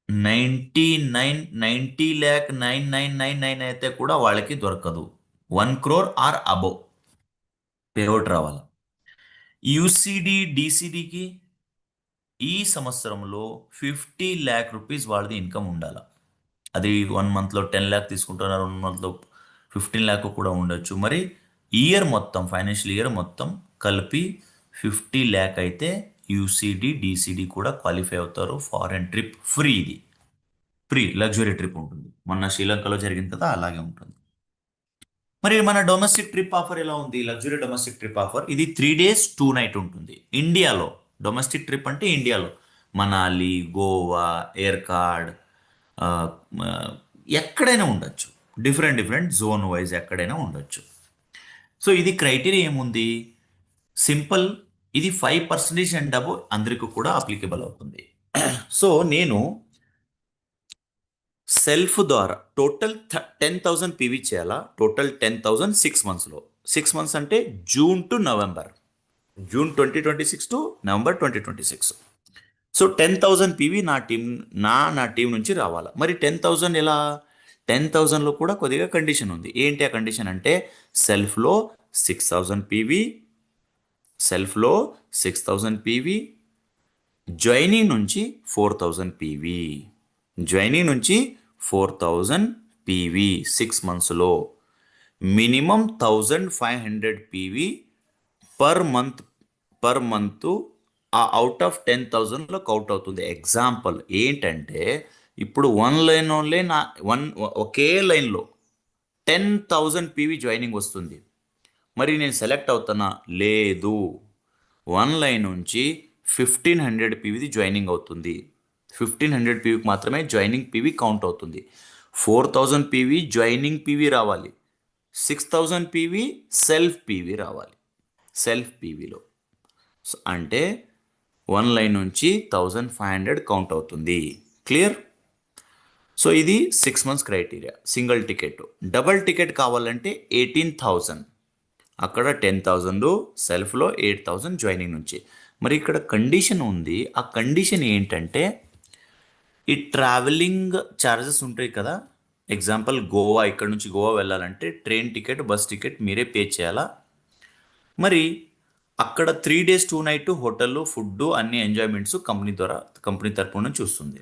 90,90,999 అయితే కూడా వాళ్ళకి దొరకదు. 1 crore ఆర్ అబోవ్ పేఅవుట్ రావాలి. యూసీడీ డీసీడీకి ఈ సంవత్సరంలో 50 lakh రూపీస్ వాళ్ళది ఇన్కమ్ ఉండాలి. అది 1 monthలో 10 lakh తీసుకుంటున్నారు, 1 monthలో 15 lakh కూడా ఉండొచ్చు. మరి ఇయర్ మొత్తం, ఫైనాన్షియల్ ఇయర్ మొత్తం కలిపి 50 lakh అయితే యూసీడీ డీసీడీ కూడా క్వాలిఫై అవుతారు. Foreign trip free. ఇది ఫ్రీ లగ్జరీ ట్రిప్ ఉంటుంది. మొన్న శ్రీలంకలో జరిగింది కదా, అలాగే ఉంటుంది. మరి మన డొమెస్టిక్ ట్రిప్ ఆఫర్ ఎలా ఉంది? లగ్జరీ డొమెస్టిక్ ట్రిప్ ఆఫర్ ఇది 3 days 2 night ఉంటుంది ఇండియాలో. డొమెస్టిక్ ట్రిప్ అంటే ఇండియాలో మనాలి, గోవా, ఏర్కాడ్, ఆ, ఆ, ఎక్కడైనా ఉండొచ్చు. డిఫరెంట్ జోన్ వైజ్ ఎక్కడైనా ఉండొచ్చు. సో ఇది క్రైటీరియా ఏముంది? సింపుల్. ఇది 5% అండ్ అబోవ్ అందరికీ కూడా అప్లికబుల్ అవుతుంది. సో నేను సెల్ఫ్ ద్వారా టోటల్ 10,000 పీవీ చేయాలా. టోటల్ 10,000 6 monthsలో. 6 months అంటే June to November. June 2026 to November 2026. So 10,000 PV నా టీం నుంచి రావాలా. మరి 10,000 ఎలా? 10,000లో కూడా కొద్దిగా కండిషన్ ఉంది. ఏంటి ఆ కండిషన్ అంటే సెల్ఫ్లో 6,000 పీవీ, సెల్ఫ్లో 6,000 పీవీ, జాయినింగ్ నుంచి 4,000 పీవీ, జాయినింగ్ నుంచి 4,000 పీవీ 6 monthsలో. మినిమం 1,500 పీవీ పర్ మంత్ ఆ అవుట్ ఆఫ్ 10,000లో కౌంట్ అవుతుంది. ఎగ్జాంపుల్ ఏంటంటే ఇప్పుడు ఒకే లైన్లో 10,000 పీవీ జాయినింగ్ వస్తుంది. మరి నేను సెలెక్ట్ అవుతానా? లేదు. 1 లైన్ నుంచి 1,500 పీవీది జాయినింగ్ అవుతుంది. 1,500 పీవీకి మాత్రమే జాయినింగ్ పీవీ కౌంట్ అవుతుంది. 4,000 పీవీ జాయినింగ్ పీవీ రావాలి. 6,000 పీవీ సెల్ఫ్ పీవీ రావాలి. సెల్ఫ్ పీవీలో అంటే 1 లైన్ నుంచి 1,500 కౌంట్ అవుతుంది. క్లియర్? సో ఇది 6 months criteria. Single ticket. Double ticket కావాలంటే 18,000. అక్కడ 10,000 సెల్ఫ్లో, 8,000 జాయినింగ్ నుంచి. మరి ఇక్కడ కండిషన్ ఉంది. ఆ కండిషన్ ఏంటంటే ఈ ట్రావెలింగ్ ఛార్జెస్ ఉంటాయి కదా. ఎగ్జాంపుల్ గోవా, ఇక్కడ నుంచి గోవా వెళ్ళాలంటే ట్రైన్ టికెట్, బస్ టికెట్ మీరే పే చేయాలా. మరి అక్కడ 3 days 2 night హోటల్, ఫుడ్, అన్ని ఎంజాయ్మెంట్స్ కంపెనీ తరపు నుంచి వస్తుంది.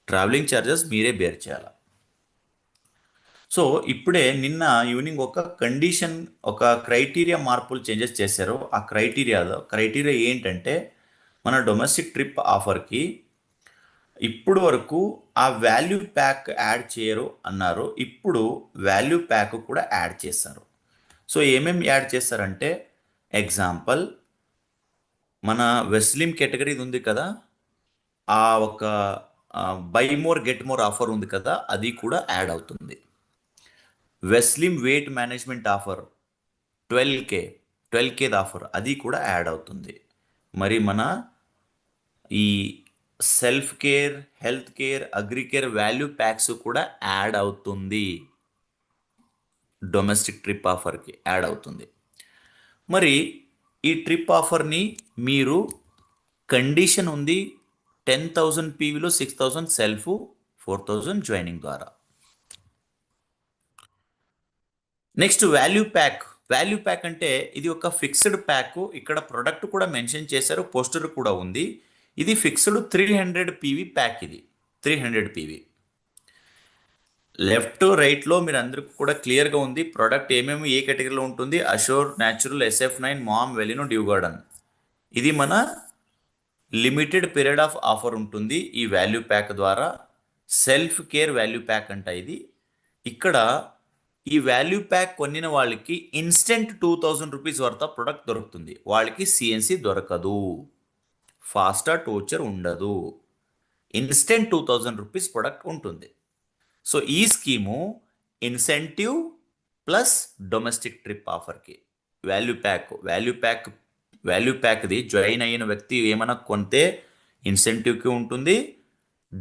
ట్రావెలింగ్ ఛార్జెస్ మీరే బేర్ చేయాలి. సో ఇప్పుడే నిన్న ఈవినింగ్ ఒక క్రైటీరియా మార్పులు చేంజెస్ చేశారు. ఆ క్రైటీరియా ఏంటంటే మన డొమెస్టిక్ ట్రిప్ ఆఫర్కి ఇప్పుడు వరకు ఆ వాల్యూ ప్యాక్ యాడ్ చేయరు అన్నారు. ఇప్పుడు వాల్యూ ప్యాక్ కూడా యాడ్ చేశారు. సో ఏమేమి యాడ్ చేస్తారంటే ఎగ్జాంపుల్ మన వెస్లిం కేటగిరీ ఉంది కదా, ఆ ఒక buy more get more offer ఉంది కదా, అది కూడా యాడ్ అవుతుంది. Veslim weight management offer 12K offer, అది కూడా యాడ్ అవుతుంది. మరి మన ఈ self care, health care, agricare value packs కూడా యాడ్ అవుతుంది. డొమెస్టిక్ ట్రిప్ ఆఫర్కి యాడ్ అవుతుంది. మరి ఈ ట్రిప్ ఆఫర్ని మీరు కండిషన్ ఉంది 10,000 పీవీలో 6,000 సెల్ఫ్, 4,000 జాయినింగ్ ద్వారా. నెక్స్ట్ వాల్యూ ప్యాక్ అంటే ఇది ఒక ఫిక్స్డ్ ప్యాక్. ఇక్కడ ప్రొడక్ట్ కూడా మెన్షన్ చేశారు, పోస్టర్ కూడా ఉంది. ఇది ఫిక్స్డ్ 300 పీవీ ప్యాక్. ఇది 300 పీవీ. లెఫ్ట్ రైట్లో మీరు అందరికీ కూడా క్లియర్గా ఉంది ప్రోడక్ట్ ఏమేమి ఏ కేటగిరీలో ఉంటుంది. అషోర్, న్యాచురల్, SF9, మామ్, వెలినో, డ్యూ గార్డెన్. ఇది మన లిమిటెడ్ పీరియడ్ ఆఫ్ ఆఫర్ ఉంటుంది ఈ వాల్యూ ప్యాక్ ద్వారా. సెల్ఫ్ కేర్ వాల్యూ ప్యాక్ అంట ఇది. ఇక్కడ ఈ వాల్యూ ప్యాక్ కొనిన వాళ్ళకి instant 2,000 rupees worth of product దొరుకుతుంది. వాళ్ళకి సిఎన్సి దొరకదు, ఫాస్టాగ్ టోచర్ ఉండదు. ఇన్స్టెంట్ 2,000 రూపీస్ ప్రొడక్ట్ ఉంటుంది. సో ఈ scheme incentive plus domestic trip ఆఫర్కి వాల్యూ ప్యాక్ది జాయిన్ అయిన వ్యక్తి ఏమైనా కొంటే ఇన్సెంటివ్కి ఉంటుంది,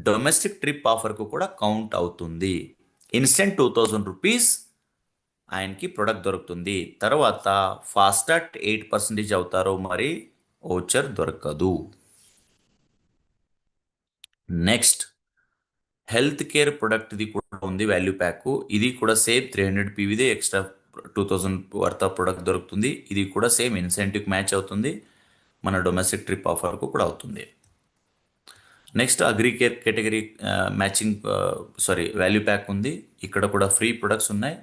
డొమెస్టిక్ ట్రిప్ ఆఫర్కు కూడా కౌంట్ అవుతుంది. ఇన్స్టెంట్ 2000 రూపీస్ ఆయనకి ప్రొడక్ట్ దొరుకుతుంది. తర్వాత ఫాస్టాగ్ 8% అవుతారు, మరి ఓచర్ దొరకదు. నెక్స్ట్ హెల్త్ కేర్ ప్రొడక్ట్ది కూడా ఉంది వాల్యూ ప్యాక్. ఇది కూడా సేమ్ 300 పీవీదే, ఎక్స్ట్రా 2000 వర్త్ ఆఫ్ ప్రొడక్ట్ దొరుకుతుంది. ఇది కూడా సేమ్ ఇన్సెంటివ్ మ్యాచ్ అవుతుంది, మన డొమెస్టిక్ ట్రిప్ ఆఫర్కు కూడా అవుతుంది. Next agri care category matching value pack ఉంది. ఇక్కడ కూడా ఫ్రీ ప్రొడక్ట్స్ ఉన్నాయి.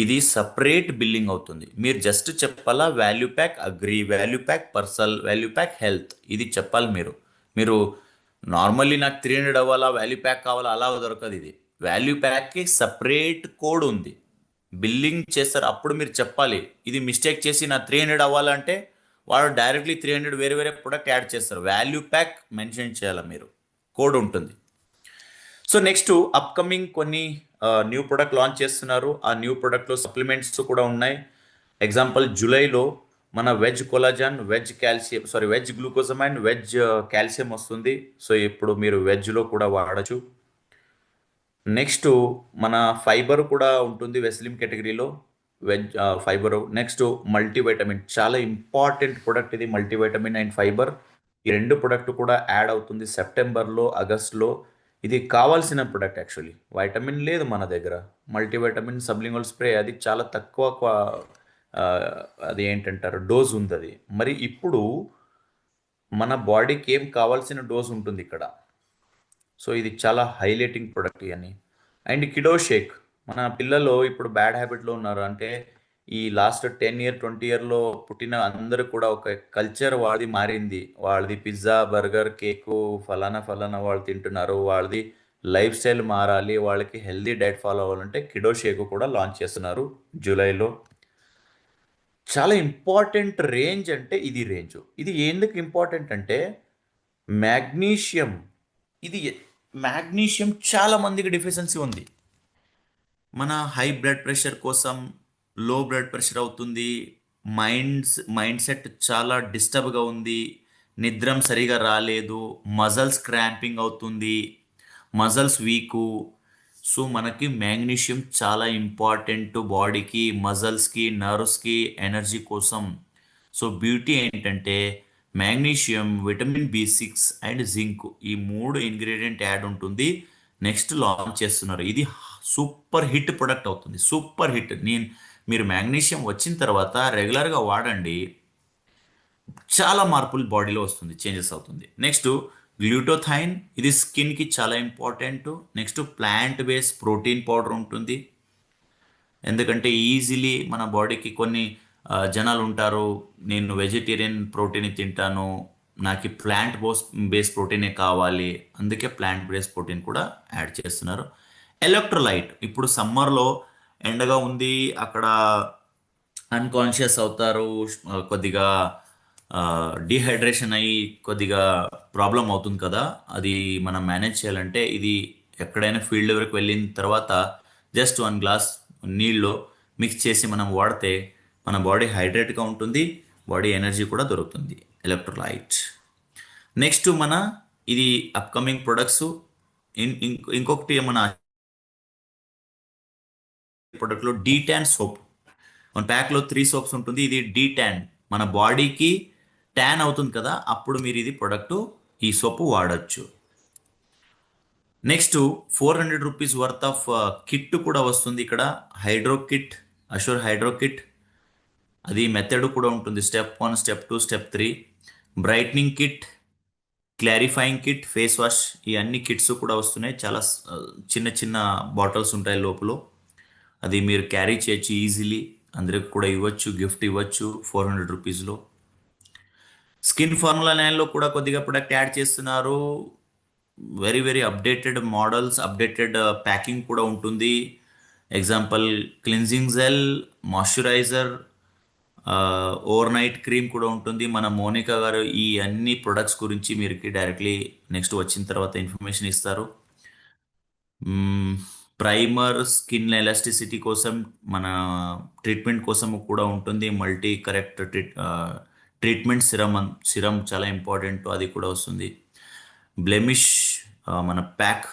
ఇది సపరేట్ బిల్లింగ్ అవుతుంది. మీరు జస్ట్ చెప్పాలా value pack agri, value pack personal, value pack health, ఇది చెప్పాలి. మీరు నార్మల్లీ నాకు 300 అవ్వాలా, వాల్యూ ప్యాక్ కావాలా, అలా దొరకదు. ఇది వాల్యూ ప్యాక్కి సపరేట్ కోడ్ ఉంది, బిల్లింగ్ చేస్తారు. అప్పుడు మీరు చెప్పాలి. ఇది మిస్టేక్ చేసి నా 300 అవ్వాలంటే వాడు డైరెక్ట్లీ 300 వేరే వేరే ప్రొడక్ట్ యాడ్ చేస్తారు. వాల్యూ ప్యాక్ మెన్షన్ చేయాలి, మీరు కోడ్ ఉంటుంది. సో నెక్స్ట్ అప్కమింగ్ కొన్ని న్యూ ప్రొడక్ట్ లాంచ్ చేస్తున్నారు. ఆ న్యూ ప్రొడక్ట్లో సప్లిమెంట్స్ కూడా ఉన్నాయి. ఎగ్జాంపుల్ జూలైలో మన veg collagen, veg glucosamine, veg calcium వస్తుంది. సో ఇప్పుడు మీరు వెజ్లో కూడా వాడచ్చు. నెక్స్ట్ మన ఫైబర్ కూడా ఉంటుంది వెస్లిమ్ కేటగిరీలో, వెజ్ ఫైబర్. నెక్స్ట్ మల్టీవైటమిన్, చాలా ఇంపార్టెంట్ ప్రొడక్ట్ ఇది, మల్టీవైటమిన్ అండ్ ఫైబర్. ఈ రెండు ప్రొడక్ట్ కూడా యాడ్ అవుతుంది సెప్టెంబర్లో, ఆగస్ట్లో. ఇది కావాల్సిన ప్రొడక్ట్. యాక్చువల్లీ వైటమిన్ లేదు మన దగ్గర, మల్టీవైటమిన్ సబ్లింగువల్ స్ప్రే, అది చాలా తక్కువ అది ఏంటంటారు డోస్ ఉంది అది. మరి ఇప్పుడు మన బాడీకి ఏం కావాల్సిన డోస్ ఉంటుంది ఇక్కడ. సో ఇది చాలా హైలైటింగ్ ప్రొడక్ట్ అని. అండ్ కిడో షేక్, మన పిల్లలు ఇప్పుడు బ్యాడ్ హ్యాబిట్లో ఉన్నారు. అంటే ఈ లాస్ట్ 10 ఇయర్ 20 ఇయర్లో పుట్టిన అందరూ కూడా ఒక కల్చర్ వాళ్ళది మారింది. వాళ్ళది పిజ్జా, బర్గర్, కేకు, ఫలానా వాళ్ళు తింటున్నారు. వాళ్ళది లైఫ్ స్టైల్ మారాలి, వాళ్ళకి హెల్దీ డైట్ ఫాలో అవ్వాలంటే కిడో షేక్ కూడా లాంచ్ చేస్తున్నారు జూలైలో. చాలా ఇంపార్టెంట్ రేంజ్ అంటే ఇది రేంజ్. ఇది ఎందుకు ఇంపార్టెంట్ అంటే మ్యాగ్నీషియం. మ్యాగ్నీషియం చాలా మందికి డెఫిషియన్సీ ఉంది. మన హై బ్లడ్ ప్రెషర్ కోసం లో బ్లడ్ ప్రెషర్ అవుతుంది, మైండ్ సెట్ చాలా డిస్టర్బ్గా ఉంది, నిద్రం సరిగా రాలేదు, మజల్స్ క్రాంపింగ్ అవుతుంది, మజల్స్ వీకు. సో మనకి మ్యాగ్నీషియం చాలా ఇంపార్టెంట్ బాడీకి, మజల్స్కి, నర్వ్స్కి, ఎనర్జీ కోసం. సో బ్యూటీ ఏంటంటే magnesium, vitamin B6 and zinc, ఈ 3 ఇంగ్రీడియంట్ యాడ్ ఉంటుంది. నెక్స్ట్ లాంచ్ చేస్తున్నారు. ఇది సూపర్ హిట్ ప్రొడక్ట్ అవుతుంది, సూపర్ హిట్. మీరు మ్యాగ్నీషియం వచ్చిన తర్వాత రెగ్యులర్గా వాడండి, చాలా మార్పులు బాడీలో వస్తుంది, చేంజెస్ అవుతుంది. నెక్స్ట్ గ్లూటోథైన్, ఇది స్కిన్కి చాలా important. Next plant based protein powder ఉంటుంది. ఎందుకంటే ఈజీలీ మన బాడీకి కొన్ని జనాలు ఉంటారు, నేను వెజిటేరియన్ ప్రోటీన్ తింటాను, నాకు ప్లాంట్ బేస్డ్ ప్రోటీనే కావాలి, అందుకే ప్లాంట్ బేస్డ్ ప్రోటీన్ కూడా యాడ్ చేస్తున్నారు. ఎలక్ట్రోలైట్, ఇప్పుడు సమ్మర్లో ఎండగా ఉంది, అక్కడ అన్కాన్షియస్ అవుతారు, కొద్దిగా డీహైడ్రేషన్ అయ్యి కొద్దిగా ప్రాబ్లం అవుతుంది కదా. అది మనం మేనేజ్ చేయాలంటే ఇది ఎక్కడైనా ఫీల్డ్ వరకు వెళ్ళిన తర్వాత జస్ట్ 1 గ్లాస్ నీళ్ళలో మిక్స్ చేసి మనం వాడితే మన బాడీ హైడ్రేట్గా ఉంటుంది, బాడీ ఎనర్జీ కూడా దొరుకుతుంది. ఎలక్ట్రోలైట్. నెక్స్ట్ ఇది అప్కమింగ్ ప్రొడక్ట్స్. ఇంకొకటి మన ప్రొడక్ట్లో డీటాన్ సోప్, మన ప్యాక్లో 3 సోప్స్ ఉంటుంది. ఇది డీటాన్, మన బాడీకి ట్యాన్ అవుతుంది కదా, అప్పుడు మీరు ఇది ప్రొడక్ట్, ఈ సోపు వాడచ్చు. Next 400 rupees worth of kit కూడా వస్తుంది ఇక్కడ, hydro kit, assure hydro kit. అది మెథడ్ కూడా ఉంటుంది, step 1, step 2, step 3. Brightening kit, clarifying kit, face wash, ఈ అన్ని కిట్స్ కూడా వస్తున్నాయి. చాలా చిన్న చిన్న బాటిల్స్ ఉంటాయి లోపల, అది మీరు క్యారీ చేయొచ్చు ఈజీలీ, అందరికి కూడా ఇవ్వచ్చు, గిఫ్ట్ ఇవ్వచ్చు 400 రూపీస్లో. స్కిన్ ఫార్ములా 9లో కూడా కొద్దిగా ప్రొడక్ట్ యాడ్ చేస్తున్నారు. Very very updated models, updated packing కూడా ఉంటుంది. Example cleansing gel, moisturiser, over night cream కూడా ఉంటుంది. మన మోనికా గారు ఈ అన్ని ప్రొడక్ట్స్ గురించి మీరు డైరెక్ట్లీ నెక్స్ట్ వచ్చిన తర్వాత ఇన్ఫర్మేషన్ ఇస్తారు. ప్రైమర్ స్కిన్ ఎలాస్టిసిటీ కోసం, మన ట్రీట్మెంట్ కోసం కూడా ఉంటుంది. మల్టీ కరెక్ట్ ట్రీట్మెంట్ సిరం చాలా ఇంపార్టెంట్, అది కూడా వస్తుంది. బ్లెమిష్ మన pack.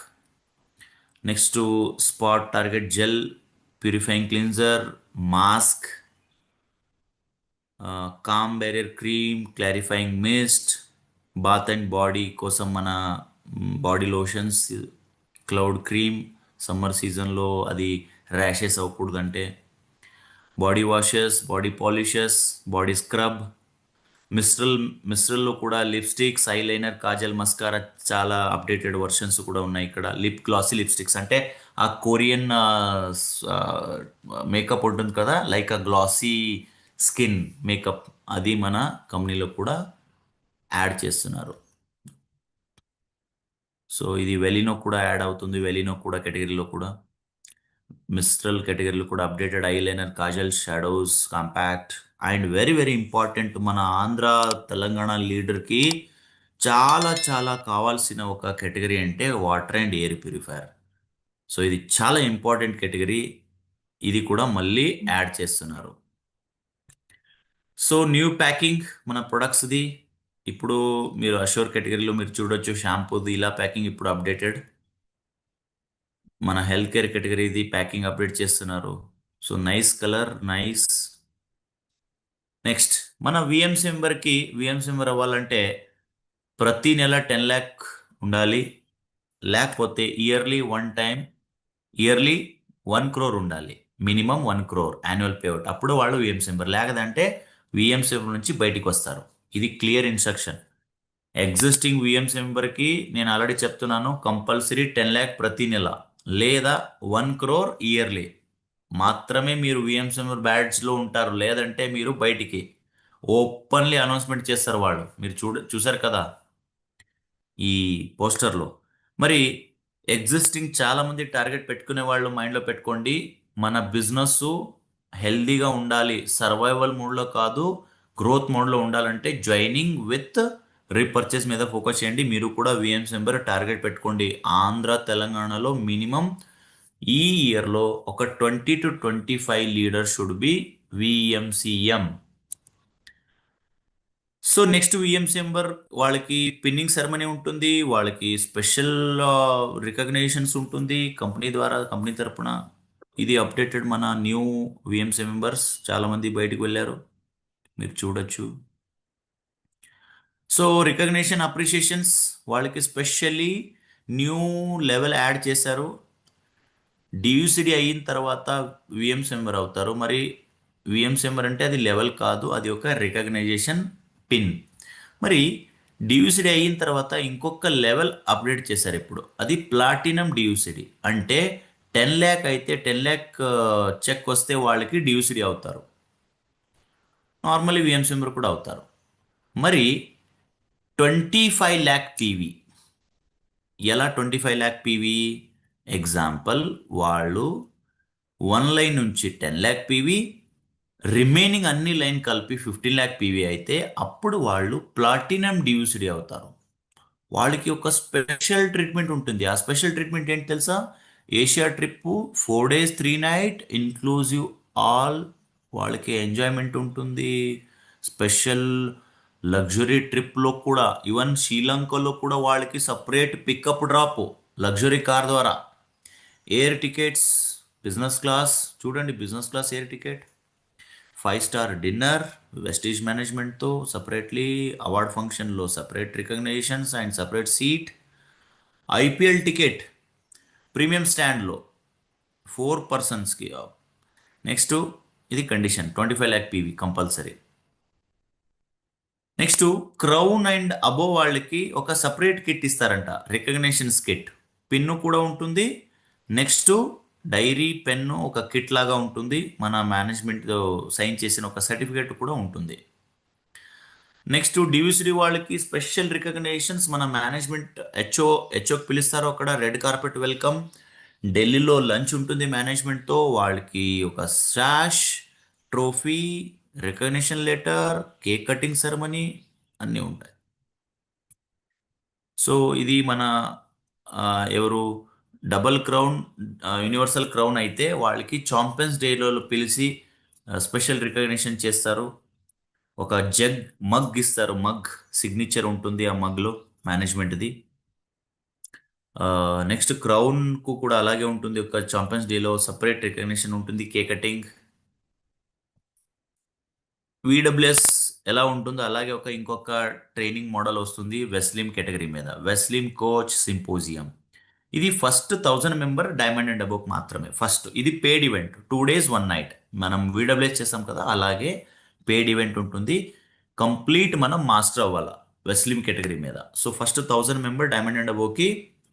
Next spot target gel, purifying cleanser, mask, calm barrier cream, clarifying mist, bath and body కోసం మన body lotions, cloud cream, summer సీజన్లో అది ర్యాషెస్ అవ్వకూడదంటే, body washes, body polishes, body scrub, మిస్ట్రల్లో కూడా లిప్స్టిక్స్, ఐలైనర్, కాజల్, మస్కారా, చాలా updated versions కూడా ఉన్నాయి ఇక్కడ. గ్లాసీ లిప్స్టిక్స్ అంటే ఆ కొరియన్ మేకప్ ఉంటుంది కదా, లైక్ ఆ గ్లాసీ స్కిన్ మేకప్, అది మన కంపెనీలో కూడా యాడ్ చేస్తున్నారు. సో ఇది వెలినో కూడా యాడ్ అవుతుంది, వెలినో కూడా కేటగిరీలో కూడా. మిస్ట్రల్ కేటగిరీలో కూడా updated eyeliner, Kajal, shadows, compact. And very very important, మన ఆంధ్ర తెలంగాణ లీడర్కి చాలా చాలా కావాల్సిన ఒక కేటగిరీ అంటే water and air purifier. So ఇది చాలా ఇంపార్టెంట్ కేటగిరీ, ఇది కూడా మళ్ళీ యాడ్ చేస్తున్నారు. సో న్యూ ప్యాకింగ్ మన ప్రొడక్ట్స్ది. ఇప్పుడు మీరు అష్యూర్ కేటగిరీలో మీరు చూడొచ్చు, షాంపూది ఇలా ప్యాకింగ్ ఇప్పుడు అప్డేటెడ్. మన హెల్త్ కేర్ కేటగిరీది ప్యాకింగ్ అప్డేట్ చేస్తున్నారు. So nice colour, nice. Next మన విఎంసి మెంబర్ అవ్వాలంటే ప్రతి నెల 10 lakh ఉండాలి, లేకపోతే ఇయర్లీ 1 crore ఉండాలి. మినిమం 1 crore యాన్యువల్ పేఅవుట్, అప్పుడు వాళ్ళు విఎంసి మెంబర్. లేకపోతే విఎంసి నుంచి బయటికి వస్తారు. ఇది క్లియర్ ఇన్స్ట్రక్షన్. ఎగ్జిస్టింగ్ విఎంసి మెంబర్కి నేను ఆల్రెడీ చెప్తున్నాను, కంపల్సరీ 10 lakh ప్రతి నెల లేదా 1 crore ఇయర్లీ మాత్రమే మీరు విఎంసి మెంబర్ బ్యాడ్జ్లో ఉంటారు. లేదంటే మీరు బయటికి. ఓపెన్లీ అనౌన్స్మెంట్ చేస్తారు వాళ్ళు, మీరు చూసారు కదా ఈ పోస్టర్లో. మరి ఎగ్జిస్టింగ్ చాలామంది టార్గెట్ పెట్టుకునే వాళ్ళు మైండ్లో పెట్టుకోండి, మన బిజినెస్ హెల్దీగా ఉండాలి, సర్వైవల్ మోడ్లో కాదు, గ్రోత్ మోడ్లో ఉండాలంటే జాయినింగ్ విత్ రీపర్చేస్ మీద ఫోకస్ చేయండి. మీరు కూడా విఎంసి మెంబర్ టార్గెట్ పెట్టుకోండి. ఆంధ్ర తెలంగాణలో మినిమం ఈ ఇయర్లో ఒక 20 to 25 leaders should be VMCM. So next VMC member వాళ్ళకి పిన్నింగ్ సెరమనీ ఉంటుంది, వాళ్ళకి స్పెషల్ రికగ్నైజేషన్స్ ఉంటుంది కంపెనీ ద్వారా, కంపెనీ తరపున. ఇది అప్డేటెడ్ మన న్యూ విఎంసి మెంబర్స్, చాలామంది బయటకు వెళ్ళారు, మీరు చూడొచ్చు. సో రికగ్నిషన్, అప్రిషియేషన్స్ వాళ్ళకి స్పెషల్లీ న్యూ లెవెల్ యాడ్ చేశారు. డియూసిడి అయిన తర్వాత విఎంసి మెంబర్ అవుతారు. మరి విఎంసి మెంబర్ అంటే అది లెవెల్ కాదు, అది ఒక రికగ్నైజేషన్ పిన్. మరి డియూసిడి అయిన తర్వాత ఇంకొక లెవెల్ అప్డేట్ చేశారు ఇప్పుడు, అది ప్లాటినం డియూసిడి. అంటే 10 lakh అయితే 10 lakh చెక్ వస్తే వాళ్ళకి డియూసిడి అవుతారు, నార్మల్లీ విఎంసి మెంబర్ కూడా అవుతారు. మరి 25 lakh పీవీ, ఎలా 25 lakh పీవీ? ఎగ్జాంపుల్, వాళ్ళు 1 లైన్ నుంచి 10 lakh పీవీ, రిమైనింగ్ అన్ని లైన్ కలిపి 15 lakh పీవీ అయితే అప్పుడు వాళ్ళు ప్లాటినం డియూసిడి అవుతారు. వాళ్ళకి ఒక స్పెషల్ ట్రీట్మెంట్ ఉంటుంది. ఆ స్పెషల్ ట్రీట్మెంట్ ఏంటి తెలుసా? Asia trip 4 days 3 nights inclusive all, వాళ్ళకి ఎంజాయ్మెంట్ ఉంటుంది. స్పెషల్ లగ్జరీ ట్రిప్లో కూడా, ఈవెన్ శ్రీలంకలో కూడా వాళ్ళకి separate pickup drop luxury car ద్వారా. ఎయిర్ టికెట్స్ బిజినెస్ క్లాస్, చూడండి business class air ticket, 5-star dinner Vestige మేనేజ్మెంట్తో సపరేట్లీ, అవార్డ్ ఫంక్షన్లో separate recognitions and separate seat, IPL ticket premium స్టాండ్లో 4 personsకి. నెక్స్ట్ ఇది condition, 25 lakh PV compulsory. Next crown and above వాళ్ళకి ఒక separate kit ఇస్తారంట, recognitions kit. Pin కూడా ఉంటుంది, నెక్స్ట్ డైరీ, పెన్ను ఒక కిట్ లాగా ఉంటుంది, మన మేనేజ్మెంట్ సైన్ చేసిన ఒక సర్టిఫికేట్ కూడా ఉంటుంది. నెక్స్ట్ డివిసిడి వాళ్ళకి స్పెషల్ రికగ్నైజేషన్స్, మన మేనేజ్మెంట్ హెచ్ఓకి పిలుస్తారు, అక్కడ రెడ్ కార్పెట్ వెల్కమ్. ఢిల్లీలో లంచ్ ఉంటుంది మేనేజ్మెంట్తో, వాళ్ళకి ఒక stash, trophy, recognition letter, cake cutting ceremony అన్నీ ఉంటాయి. సో ఇది మన ఎవరు డబుల్ క్రౌన్, యూనివర్సల్ క్రౌన్ అయితే వాళ్ళకి ఛాంపియన్స్ డేలో పిలిచి స్పెషల్ రికగ్నిషన్ చేస్తారు. ఒక మగ్ ఇస్తారు. మగ్ సిగ్నేచర్ ఉంటుంది ఆ మగ్లో మేనేజ్మెంట్ది. నెక్స్ట్ క్రౌన్ కు కూడా అలాగే ఉంటుంది. ఒక ఛాంపియన్స్ డేలో సపరేట్ రికగ్నిషన్ ఉంటుంది. Cake cutting. విడబ్ల్యూఎస్ ఎలా ఉంటుందో అలాగే ఇంకొక ట్రైనింగ్ మోడల్ వస్తుంది వెస్లిమ్ కేటగిరీ మీద, వెస్లిమ్ కోచ్ సింపోజియం. ఇది first 1000 member diamond and above మాత్రమే. ఫస్ట్ ఇది పేడ్ ఈవెంట్, 2 days 1 night. మనం విడబ్ల్యూఎస్ చేసాం కదా, అలాగే పేడ్ ఈవెంట్ ఉంటుంది. కంప్లీట్ మనం మాస్టర్ అవ్వాలా వెస్లిమ్ కేటగిరీ మీద. So first 1000 member diamond and అబోవ్కి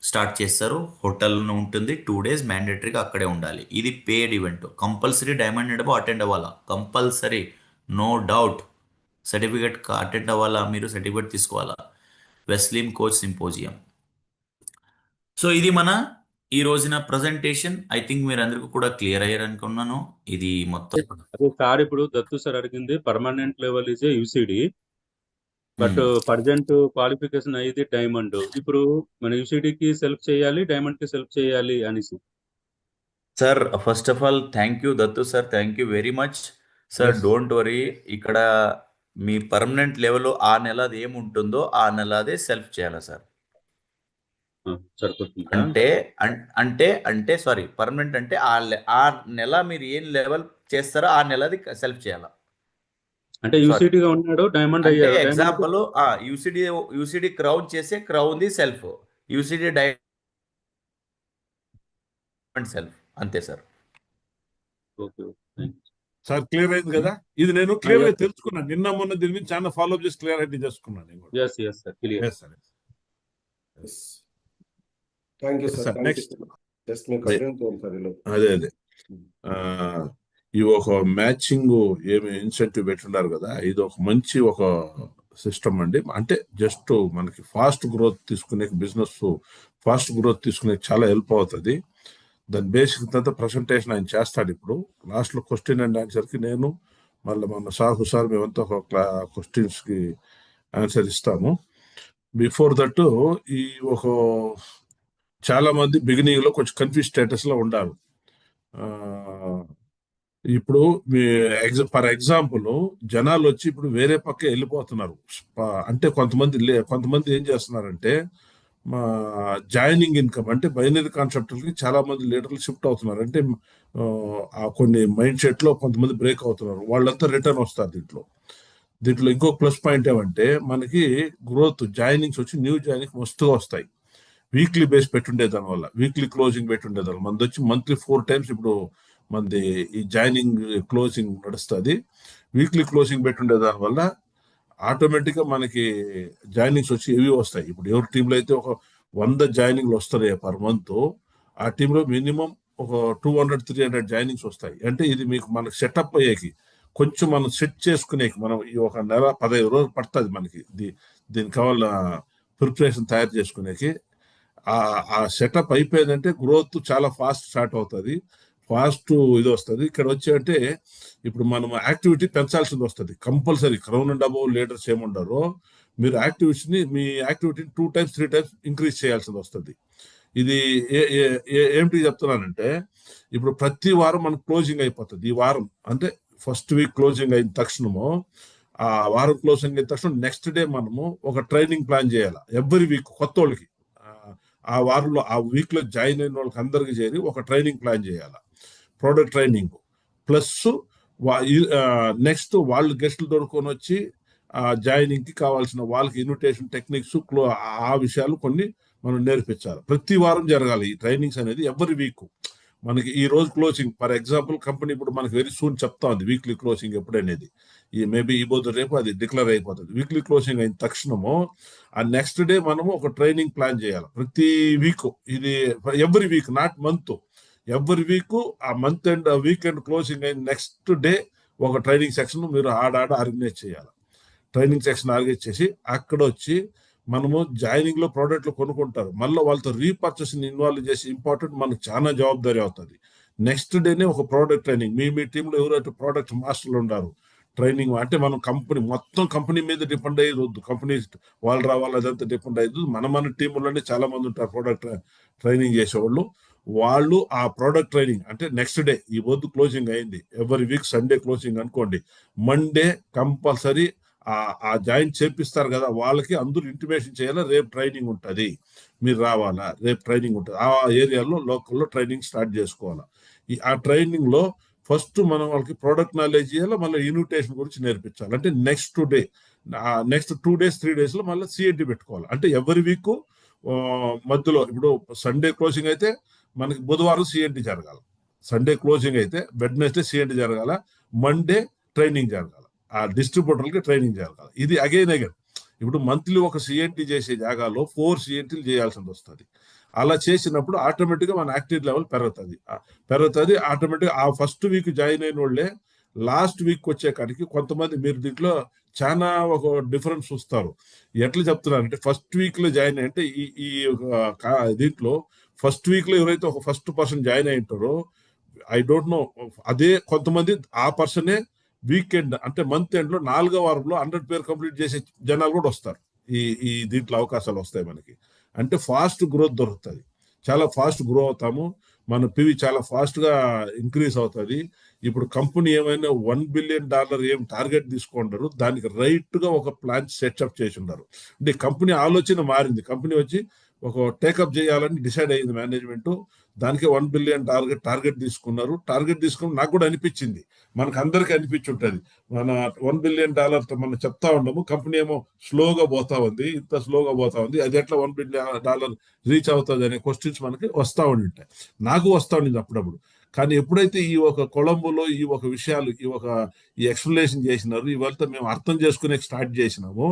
స్టార్ట్ చేస్తారు. హోటల్ ఉంటుంది, 2 days మ్యాండేటరీగా అక్కడే ఉండాలి. ఇది paid event. Compulsory diamond and above attend అవ్వాలా, compulsory, no doubt. Certificate attend అవ్వాలా, మీరు సర్టిఫికేట్ తీసుకోవాలా. వెస్లిమ్ కోచ్ సింపోజియం. సో ఇది మన ఈ రోజున ప్రజెంటేషన్. ఐ థింక్ మీరు అందరికీ కూడా క్లియర్ అయ్యారు అనుకున్నాను. ఇది మొత్తం అదే సార్ ఇప్పుడు దత్తు సార్ అడిగింది permanent level is UCD, but present qualification అయ్యేది డైమండ్. ఇప్పుడు మన యూసిడికి సెలెక్ట్ చేయాలి, డైమండ్ కి సెలెక్ట్ చేయాలి అనేసి. Sir first of all thank you Dattu sir, thank you very much sir. Yes. Don't worry, ఇక్కడ మీ పర్మనెంట్ లెవెల్ ఆ నెలది ఏముంటుందో ఆ నెలదే సెల్ఫ్ చేయాలి సార్. సరిపోతుందా? అంటే సారీ, పర్మనెంట్ అంటే ఆ నెల మీరు ఏం లెవెల్ చేస్తారో ఆ నెలది సెల్ఫ్ చేయాలి. అంటే యూసిడి గా ఉన్నాడు, డైమండ్ అంటే అయ్యాడు. ఎగ్జాంపుల్ యూసిడి క్రౌన్ చేసే crown the self, UCD diamond self, అంతే సార్. ఓకే. సార్ క్లియర్ అయింది కదా? ఇది నేను క్లియర్ గా yes. తెలుసుకున్నాను. నిన్న మొన్న దీని గురించి చాలా ఫాలో అప్ చేసి క్లియర్ అయితే చేసుకున్నాను నేను కూడా. Yes yes sir, clear. Yes, sir. Thank you Yes, సార్. sir. Thank you. Next. Just మీకు కంటిన్యూ చేయండి సార్ ఇలా. అదే ఈ ఒక మ్యాచింగ్ ఏమి ఇన్సెంటివ్ పెట్టున్నారు కదా, ఇది ఒక మంచి ఒక సిస్టమ్ అండి. అంటే జస్ట్ మనకి ఫాస్ట్ గ్రోత్ తీసుకునే బిజినెస్ ఫాస్ట్ గ్రోత్ తీసుకునే చాలా హెల్ప్ అవుతుంది. దాని బేసిక్ అంతా ప్రజెంటేషన్ ఆయన చేస్తాడు. ఇప్పుడు లాస్ట్ లో క్వశ్చన్ అండ్ ఆన్సర్ కి నేను మళ్ళీ మన సాహు సార్ మేమంతా ఒక క్వశ్చన్స్ కి ఆన్సర్ ఇస్తాము. బిఫోర్ దట్ ఈ ఒక చాలా మంది బిగినింగ్ లో కొంచెం కన్ఫ్యూజ్ స్టేటస్ లో ఉండాలి. ఇప్పుడు ఫర్ ఎగ్జాంపుల్ జనాలు వచ్చి ఇప్పుడు వేరే పక్క వెళ్ళిపోతున్నారు. అంటే కొంతమంది ఏం చేస్తున్నారంటే జాయినింగ్ ఇన్కమ్ అంటే బైనరీ కాన్సెప్ట్ కి చాలా మంది లీడర్లు షిఫ్ట్ అవుతున్నారు. అంటే కొన్ని మైండ్ సెట్ లో కొంతమంది బ్రేక్ అవుతున్నారు. వాళ్ళంతా రిటర్న్ వస్తారు. దీంట్లో ఇంకొక ప్లస్ పాయింట్ ఏమంటే మనకి గ్రోత్ జాయినింగ్స్ వచ్చి న్యూ జాయినింగ్ మస్తుగా వస్తాయి. వీక్లీ బేస్ పెట్టుండే దానివల్ల, వీక్లీ క్లోజింగ్ పెట్టుండే దానివల్ల మనది వచ్చి మంత్లీ 4 times ఇప్పుడు మనది ఈ జాయినింగ్ క్లోజింగ్ నడుస్తుంది. వీక్లీ క్లోజింగ్ పెట్టుండే దానివల్ల ఆటోమేటిక్ గా మనకి జాయినింగ్స్ వచ్చి ఇవి వస్తాయి. ఇప్పుడు ఎవరి టీంలో అయితే ఒక 100 జాయినింగ్లు వస్తాయి పర్ మంత్, ఆ టీంలో మినిమం ఒక 200-300 జాయినింగ్స్ వస్తాయి. అంటే ఇది మీకు మనకి సెటప్ అయ్యేకి కొంచెం మనం సెట్ చేసుకునేకి మనం ఈ ఒక నెల 15 రోజులు పడుతుంది మనకి దీనికి కావాల ప్రిపరేషన్ తయారు చేసుకునేకి. ఆ సెటప్ అయిపోయిందంటే గ్రోత్ చాలా ఫాస్ట్ స్టార్ట్ అవుతుంది, ఫాస్ట్ ఇది వస్తుంది. ఇక్కడ వచ్చి అంటే ఇప్పుడు మనం యాక్టివిటీ పెంచాల్సింది వస్తుంది compulsory. Crown and above leaders ఏముండారో మీరు మీ యాక్టివిటీని 2 times 3 times ఇంక్రీజ్ చేయాల్సింది వస్తుంది. ఇది ఏమిటి చెప్తున్నానంటే ఇప్పుడు ప్రతి వారం మనకు క్లోజింగ్ అయిపోతుంది. ఈ వారం అంటే ఫస్ట్ వీక్ క్లోజింగ్ అయిన తక్షణము, ఆ వారం క్లోజింగ్ అయిన తక్షణం నెక్స్ట్ డే మనము ఒక ట్రైనింగ్ ప్లాన్ చేయాలి. ఎవ్రీ వీక్ కొత్త వాళ్ళకి ఆ వారంలో ఆ వీక్ లో జాయిన్ అయిన వాళ్ళకి అందరికి చేరి ఒక ట్రైనింగ్ ప్లాన్ చేయాలి. ప్రోడక్ట్ ట్రైనింగ్ ప్లస్ నెక్స్ట్ వాళ్ళు గెస్టులు దొరుకుని వచ్చి జాయినింగ్ కి కావాల్సిన వాళ్ళకి ఇన్విటేషన్ టెక్నిక్స్ ఆ విషయాలు కొన్ని మనం నేర్పించాలి. ప్రతి వారం జరగాలి ఈ ట్రైనింగ్స్ అనేది. ఎవ్రీ వీక్ మనకి ఈ రోజు క్లోజింగ్ ఫర్ ఎగ్జాంపుల్ కంపెనీ ఇప్పుడు మనకి వెరీ సూన్ చెప్తా ఉంది వీక్లీ క్లోజింగ్ ఎప్పుడనేది. మేబీ ఈ బోధ రేపు అది డిక్లేర్ అయిపోతుంది. వీక్లీ క్లోజింగ్ అయిన తక్షణము ఆ నెక్స్ట్ డే మనము ఒక ట్రైనింగ్ ప్లాన్ చేయాలి ప్రతి వీక్. ఇది every week, not month, every week. ఆ మంత్ అండ్ వీకెండ్ క్లోజింగ్ అయిన నెక్స్ట్ డే ఒక ట్రైనింగ్ సెక్షన్ మీరు ఆర్గనైజ్ చేయాలి. ట్రైనింగ్ సెక్షన్ ఆర్గనైజ్ చేసి అక్కడ వచ్చి మనము జాయినింగ్ లో ప్రోడక్ట్లు కొనుక్కుంటారు, మళ్ళీ వాళ్ళతో రీపర్చేస్ ఇన్వాల్వ్ చేసి ఇంపార్టెంట్ మనకు చాలా జవాబారి అవుతుంది. నెక్స్ట్ డేనే ఒక ప్రోడక్ట్ ట్రైనింగ్. మీ టీంలో ఎవరైతే ప్రోడక్ట్ మాస్టర్లు ఉన్నారు ట్రైనింగ్ అంటే మనం మొత్తం కంపెనీ మీద డిపెండ్ అయ్యేది వద్దు. కంపెనీ వాళ్ళు రావాలి అదంతా డిపెండ్ అయ్యేది. మన టీంలోనే చాలా మంది ఉంటారు ప్రోడక్ట్ ట్రైనింగ్ చేసేవాళ్ళు. వాళ్ళు ఆ ప్రోడక్ట్ ట్రైనింగ్ అంటే నెక్స్ట్ డే ఈ వద్దు క్లోజింగ్ అయింది, ఎవరి వీక్ సండే క్లోజింగ్ అనుకోండి, మండే కంపల్సరీ ఆ జాయిన్ చేపిస్తారు కదా, వాళ్ళకి అందరూ ఇంటిమేషన్ చేయాలా రేపు ట్రైనింగ్ ఉంటుంది, మీరు రావాలా, రేపు ట్రైనింగ్ ఉంటుంది. ఆ ఏరియాలో లోకల్లో ట్రైనింగ్ స్టార్ట్ చేసుకోవాలా. ఆ ట్రైనింగ్ లో ఫస్ట్ మనం వాళ్ళకి ప్రోడక్ట్ నాలెడ్జ్ ఇవ్వాలి, మళ్ళీ ఇన్విటేషన్ గురించి నేర్పించాలి. అంటే నెక్స్ట్ 2 days 3 days లో మళ్ళీ సిఎండి పెట్టుకోవాలి. అంటే ఎవరి వీక్ మధ్యలో ఇప్పుడు సండే క్లోజింగ్ అయితే మనకి బుధవారం సిఎండి జరగాల, సండే క్లోజింగ్ అయితే వెడ్నెస్డే సిఎండి జరగాల, మండే ట్రైనింగ్ జరగాల, ఆ డిస్ట్రిబ్యూటర్లకి ట్రైనింగ్ జరగాలి. ఇది అగైన్ ఇప్పుడు మంత్లీ ఒక సిఎంటి చేసే జాగాలో 4 సిఎంటీలు చేయాల్సి వస్తుంది. అలా చేసినప్పుడు ఆటోమేటిక్గా మన యాక్టివిటీ లెవెల్ పెరుగుతుంది. ఆటోమేటిక్గా ఆ ఫస్ట్ వీక్ జాయిన్ అయిన వాళ్ళే లాస్ట్ వీక్ వచ్చే కాడికి కొంతమంది మీరు దీంట్లో చాలా ఒక డిఫరెన్స్ చూస్తారు. ఎట్లా చెప్తున్నారంటే ఫస్ట్ వీక్ లో జాయిన్ అంటే దీంట్లో ఫస్ట్ వీక్ లో ఎవరైతే ఒక ఫస్ట్ పర్సన్ జాయిన్ అయి ఉంటారో ఐ డోంట్ నో, అదే కొంతమంది ఆ పర్సనే వీకెండ్ అంటే మంత్ ఎండ్ లో 4వ వారంలో 100 పేరు కంప్లీట్ చేసే జనాలు కూడా వస్తారు. ఈ దీంట్లో అవకాశాలు వస్తాయి మనకి. అంటే ఫాస్ట్ గ్రోత్ దొరుకుతుంది, చాలా ఫాస్ట్ గ్రో అవుతాము, మన పివి చాలా ఫాస్ట్ గా ఇంక్రీజ్ అవుతుంది. ఇప్పుడు కంపెనీ ఏమైనా $1 బిలియన్ ఏం టార్గెట్ తీసుకుంటారు, దానికి రైట్ గా ఒక ప్లాన్ సెటప్ చేసి ఉన్నారు. అంటే కంపెనీ ఆలోచన మారింది, కంపెనీ వచ్చి ఒక టేకప్ చేయాలని డిసైడ్ అయ్యింది మేనేజ్మెంట్. దానికి $1 బిలియన్ టార్గెట్ తీసుకున్నారు. టార్గెట్ తీసుకుని నాకు కూడా అనిపించింది, మనకు అందరికీ అనిపించి ఉంటుంది, మన $1 బిలియన్ మనం చెప్తా ఉండము, కంపెనీ ఏమో స్లోగా పోతా ఉంది, ఇంత స్లోగా పోతా ఉంది, అది ఎట్లా $1 బిలియన్ రీచ్ అవుతుంది అనే క్వశ్చన్స్ మనకి వస్తూ ఉంటాయి. నాకు వస్తూ ఉండింది అప్పుడప్పుడు. కానీ ఎప్పుడైతే ఈ ఒక కొలంబోలో ఈ ఒక విషయాలు ఈ ఎక్స్ప్లెనేషన్ చేసినారు, ఇవాళ మేము అర్థం చేసుకునే స్టార్ట్ చేసినాము,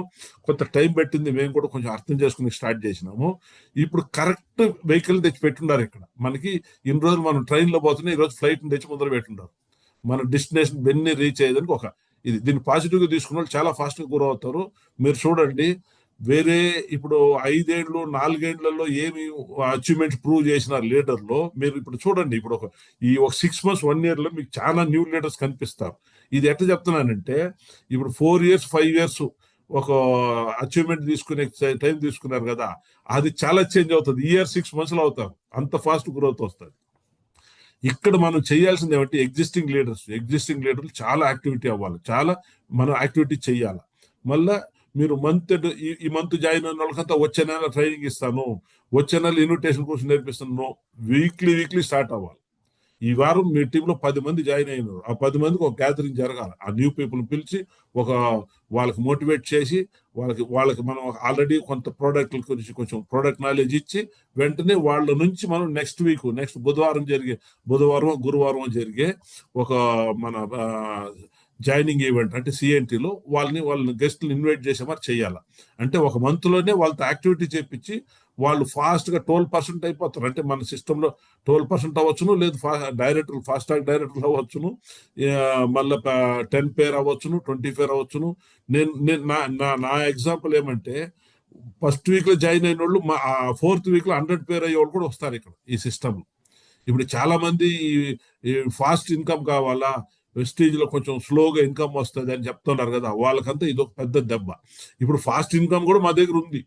కొంత టైం పెట్టింది, మేము కూడా కొంచెం అర్థం చేసుకునే స్టార్ట్ చేసినాము. ఇప్పుడు కరెక్ట్ వెహికల్ తెచ్చి పెట్టున్నారు ఇక్కడ మనకి. ఇన్ని రోజులు మనం ట్రైన్లో పోతున్నాం, ఈ రోజు ఫ్లైట్ తెచ్చి ముందర పెట్టున్నారు, మన డెస్టినేషన్ బెన్ని రీచ్ అయ్యేదానికి దీన్ని పాజిటివ్ గా తీసుకున్న వాళ్ళు చాలా ఫాస్ట్ గా గురవుతారు. మీరు చూడండి, వేరే ఇప్పుడు 5 ఏళ్ళు 4 ఏళ్లలో ఏమి అచీవ్మెంట్స్ ప్రూవ్ చేసిన లీడర్లో మీరు ఇప్పుడు చూడండి, ఇప్పుడు ఒక 6 months 1 year లో మీకు చాలా న్యూ లీడర్స్ కనిపిస్తారు. ఇది ఎట్లా చెప్తున్నానంటే ఇప్పుడు 4 years 5 years ఒక అచీవ్మెంట్ తీసుకునే టైం తీసుకున్నారు కదా, అది చాలా చేంజ్ అవుతుంది. ఇయర్ 6 months లో అవుతారు, అంత ఫాస్ట్ గ్రోత్ వస్తుంది. ఇక్కడ మనం చేయాల్సింది ఏమంటే ఎగ్జిస్టింగ్ లీడర్లు చాలా యాక్టివిటీ అవ్వాలి, చాలా మనం యాక్టివిటీ చేయాలి. మళ్ళా మీరు ఈ మంత్ జాయిన్ అయిన వాళ్ళకంతా వచ్చే నెల ట్రైనింగ్ ఇస్తాను, వచ్చే నెల ఇన్విటేషన్ కోసం నేర్పిస్తాను, వీక్లీ స్టార్ట్ అవ్వాలి. ఈ వారం మీ టీంలో 10 మంది జాయిన్ అయినారు, ఆ 10 మందికి ఒక గ్యాదరింగ్ జరగాలి. ఆ న్యూ పీపుల్ పిలిచి వాళ్ళకి మోటివేట్ చేసి వాళ్ళకి మనం ఆల్రెడీ కొంత ప్రోడక్ట్ల గురించి కొంచెం ప్రోడక్ట్ నాలెడ్జ్ ఇచ్చి వెంటనే వాళ్ళ నుంచి మనం నెక్స్ట్ బుధవారం గురువారం జరిగే ఒక మన జాయినింగ్ ఈవెంట్ అంటే సిఎన్టీలో వాళ్ళని గెస్ట్ని ఇన్వైట్ చేసే మరి చేయాలి. అంటే ఒక మంత్ లోనే వాళ్ళతో యాక్టివిటీ చేపించి వాళ్ళు ఫాస్ట్ గా 12% అయిపోతారు. అంటే మన సిస్టంలో 12% అవ్వచ్చును, లేదు ఫాస్ట్ ట్రాక్ డైరెక్టర్లు అవ్వచ్చును, మళ్ళీ 10 పేర్ అవ్వచ్చును, 20 పేర్ అవ్వచ్చును. నా ఎగ్జాంపుల్ ఏమంటే ఫస్ట్ వీక్ లో జాయిన్ అయిన వాళ్ళు 4th వీక్ లో 100 పేర్ అయ్యే వాళ్ళు కూడా వస్తారు ఇక్కడ ఈ సిస్టమ్. ఇప్పుడు చాలా మంది ఫాస్ట్ ఇన్కమ్ కావాలా, వెస్టీజ్ లో కొంచెం స్లోగా ఇన్కమ్ వస్తుంది అని చెప్తున్నారు కదా, వాళ్ళకంతా ఇది ఒక పెద్ద దెబ్బ. ఇప్పుడు ఫాస్ట్ ఇన్కమ్ కూడా మా దగ్గర ఉంది,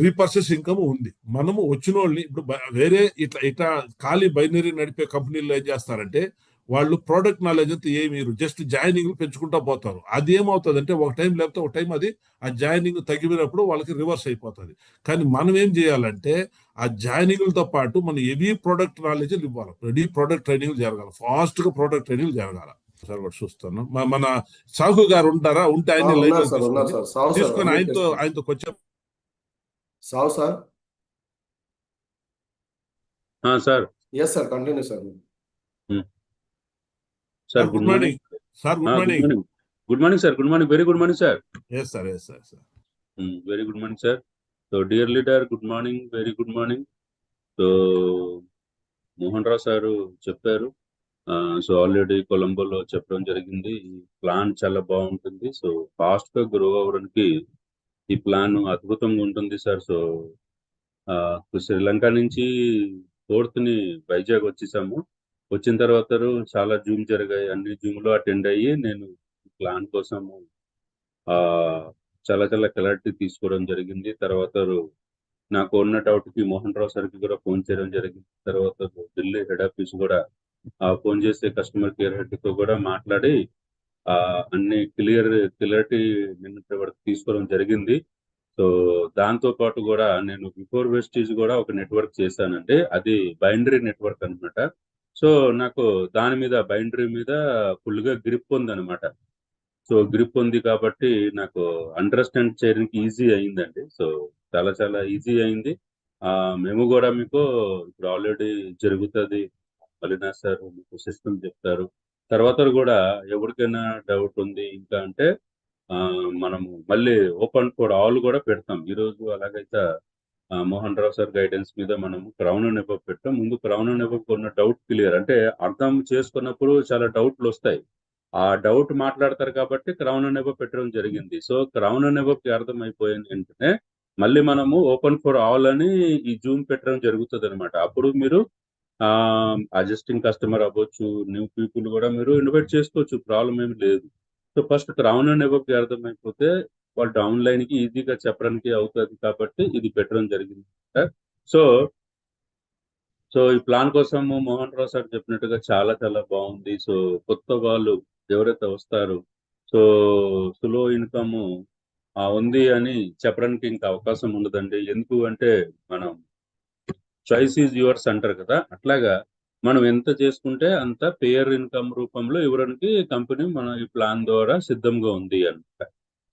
రీపర్చేస్ ఇన్కమ్ ఉంది. మనము వచ్చిన వాళ్ళని ఇప్పుడు వేరే ఇట్లా ఖాళీ బైనరీ నడిపే కంపెనీల్లో ఏం చేస్తారంటే వాళ్ళు ప్రోడక్ట్ నాలెడ్జ్ అంతా ఏమి జస్ట్ జాయినింగ్ పెంచుకుంటా పోతారు. అది ఏమవుతుంది అంటే ఒక టైం లేకపోతే ఒక టైం అది ఆ జాయినింగ్ తగ్గినప్పుడు వాళ్ళకి రివర్స్ అయిపోతుంది. కానీ మనం ఏం చేయాలంటే ఆ జాయినింగ్లతో పాటు మనం హెవీ ప్రోడక్ట్ నాలెడ్జ్ ఇవ్వాలి, రెడీ ప్రోడక్ట్ ట్రైనింగ్ జరగాలి, ఫాస్ట్ గా ప్రోడక్ట్ ట్రైనింగ్ జరగాలి. సార్ ఒకటి చూస్తాను, మన సాహు గారు ఉంటారా, ఉంటే ఆయన లైవ్ తీసుకొని ఆయనతో కొంచెం సావు sir. Sir. Yes sir, continue sir. Sir good morning. Sir good morning. Good morning sir. Good morning. Very good morning sir. Yes sir. Very good morning sir. So dear leader, good morning, very good morning. So Mohan Rao sir చెప్పారు, so already కొలంబోలో చెప్పడం జరిగింది, ఈ plan చాలా బాగుంటుంది. So fast గా grow అవ్వడానికి ఈ ప్లాన్ అద్భుతంగా ఉంటుంది సార్. సో శ్రీలంక నుంచి 4th వైజాగ్ వచ్చేసాము. వచ్చిన తర్వాత చాలా జూమ్ జరిగాయి. అన్ని జూమ్‌లో అటెండ్ అయ్యి నేను ప్లాన్ కోసము చాలా చాలా క్లారిటీ తీసుకోవడం జరిగింది. తర్వాత నాకు ఉన్న డౌట్‌కి మోహన్ రావు సార్‌కి కూడా ఫోన్ చేయడం జరిగింది. తర్వాత ఢిల్లీ హెడ్ ఆఫీస్ కూడా ఫోన్ చేసి కస్టమర్ కేర్ హెడ్‌తో కూడా మాట్లాడి అన్ని క్లారిటీ నిన్నటి వరకు తీసుకోవడం జరిగింది. సో, దాంతో పాటు గూడా నేను బిఫోర్ వెస్టీజ్ గూడా ఒక నెట్వర్క్ చేశానండి. అది బైనరీ నెట్వర్క్ అనమాట. సో, నాకు దాని మీద బైనరీ మీద ఫుల్‌గా గ్రిప్ ఉందనమాట. సో, గ్రిప్ ఉంది కాబట్టి నాకు అండర్‌స్టాండ్ చేయడానికి ఈజీ అయిందండి. సో, చాలా చాలా ఈజీ అయింది. మేము గూడా మీకు ఇప్పుడు ఆల్రెడీ జరుగుతది. మల్లినాథ్ సార్ మీకు సిస్టమ్ చెప్తారు. తర్వాత గూడా ఎవరికైనా డౌట్ ఉంది ఇంకా అంటే మనము మళ్ళీ ఓపెన్ ఫర్ ఆల్ గూడా పెడతాం. ఈరోజు అలాగైతే మోహన్ రావు సార్ గైడెన్స్ మీద మనము క్రౌన్ అండ్ అబోవ్ పెట్టాం. ముందు క్రౌన్ అండ్ అబోవ్‌కి ఉన్న డౌట్ క్లియర్ అంటే అర్థం చేసుకున్నప్పుడు చాలా డౌట్‌లొస్తాయి. ఆ డౌట్ మాట్లాడతారు కాబట్టి క్రౌన్ అండ్ అబోవ్ పెట్టడం జరిగింది. సో, క్రౌన్ అండ్ అబోవ్‌కి అర్థమైపోయిన వెంటనే మళ్ళీ మనము ఓపెన్ ఫర్ ఆల్ అని ఈ జూమ్ పెట్టడం జరుగుతదనమాట. అప్పుడు మీరు అడ్జస్టింగ్ కస్టమర్ అవ్వచ్చు, న్యూ పీపుల్ గూడా మీరు ఇన్వైట్ చేసుకోవచ్చు. ప్రాబ్లమ్ ఏమి లేదు. సో, ఫస్ట్ క్రౌన్ అండ్ అబోవ్‌కి అర్థమైపోతే వాళ్ళు డౌన్‌లైన్‌కి ఈజీగా చెప్పడానికి అవుతది కాబట్టి ఇది పెట్టడం జరిగింది. సో, ఈ ప్లాన్ కోసము మోహన్ రావు సార్ చెప్పినట్టుగా చాలా చాలా బావుంది. సో, కొత్త వాళ్ళు ఎవరైతే వస్తారో సో, స్లో ఇన్‌కమ్ ఉంది అని చెప్పడానికి ఇంకా అవకాశం ఉండదండి. ఎందుకు అంటే మనం చాయిస్ ఈజ్ యువర్స్ అంటారు కదా! అట్లాగా మనం ఎంత చేసుకుంటే అంత పేర్ ఇన్‌కమ్ రూపంలో ఇవ్వడానికి కంపెనీ మన ఈ ప్లాన్ ద్వారా సిద్ధంగా ఉంది అనమాట.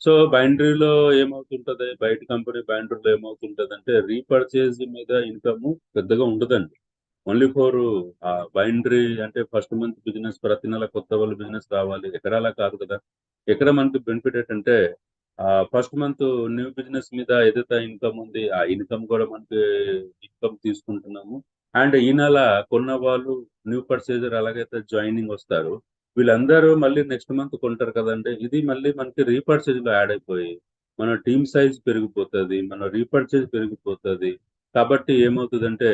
సో, బైనరీలో ఏమవుతుంటది, బయట కంపెనీ బైనరీలో ఏమవుతుంటదంటే రీపర్చేజ్ మీద ఇన్‌కమ్ పెద్దగా ఉండదండి. ఓన్లీ ఫర్ బైనరీ అంటే ఫస్ట్ మంత్ బిజినెస్ ప్రతి నెల కొత్త వాళ్ళు బిజినెస్ రావాలి. ఎక్కడ అలా కాదు కదా! ఎక్కడ మనకి బెనిఫిట్ ఏంటంటే ఫస్ట్ మంత్ న్యూ బిజినెస్ మీద ఏదైతే ఇన్‌కమ్ ఉంది, ఆ ఇన్‌కమ్ కూడా మనకి ఇన్‌కమ్ తీసుకుంటున్నాము. అండ్ ఈ నెల కొన్న వాళ్ళు న్యూ పర్చేజర్ ఎలాగైతే జాయినింగ్ వస్తారో, వీళ్ళందరూ మళ్ళీ నెక్స్ట్ మంత్ కొంటారు కదండీ! ఇది మళ్ళీ మనకి రీపర్చేజ్‌లో యాడ్ అయిపోయి, మన టీమ్ సైజ్ పెరిగిపోతది. మన రీపర్చేజ్ పెరిగిపోతది. కాబట్టి ఏమవుతదంటే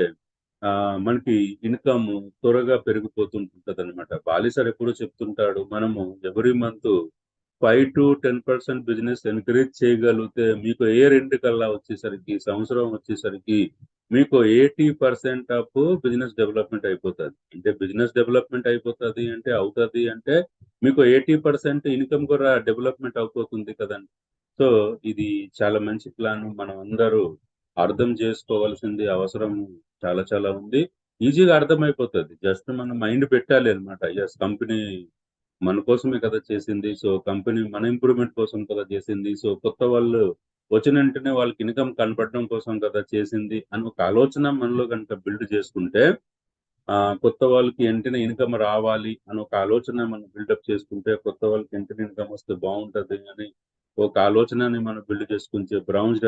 మనకి ఇన్‌కమ్ త్వరగా పెరిగిపోతుంటదనమాట. బాలి సార్ ఎప్పుడూ చెప్తుంటాడు. మనము ఎవ్రీ మంత్ 5-10% బిజినెస్ ఎంకరేజ్ చేయగలిగితే మీకు ఇయర్ ఎండ్ కల్లా వచ్చేసరికి, సంవత్సరం వచ్చేసరికి మీకు 80% ఆఫ్ బిజినెస్ డెవలప్‌మెంట్ అయిపోతది. అంటే బిజినెస్ డెవలప్‌మెంట్ అయిపోతది అంటే అవుతది అంటే మీకు 80% ఇన్‌కమ్ కూడా డెవలప్‌మెంట్ అయిపోతుంది కదండీ! సో, ఇది చాలా మంచి ప్లాన్. మనం అందరూ అర్థం చేసుకోవాల్సింది అవసరం చాలా చాలా ఉంది. ఈజీగా అర్థమైపోతది. జస్ట్ మనం మైండ్ పెట్టాలి అన్నమాట. యెస్ కంపెనీ మన కోసమే కదా చేసింది. సో, కంపెనీ మన ఇంప్రూవ్‌మెంట్ కోసం కదా చేసింది. సో, కొత్త వాళ్ళు వచ్చిన వెంటనే వాళ్ళకి ఇన్‌కమ్ కనపడడం కోసం కదా చేసింది అని ఒక ఆలోచన మనలో గనుక బిల్డ్ చేసుకుంటే కొత్త వాళ్ళకి వెంటనే ఇన్‌కమ్ రావాలి అని ఒక ఆలోచన మనం బిల్డప్ చేసుకుంటే, కొత్త వాళ్ళకి వెంటనే ఇన్‌కమ్ వస్తే బావుంటది అని ఒక ఆలోచనని మనం బిల్డ్ చేసుకుంటే బ్రౌన్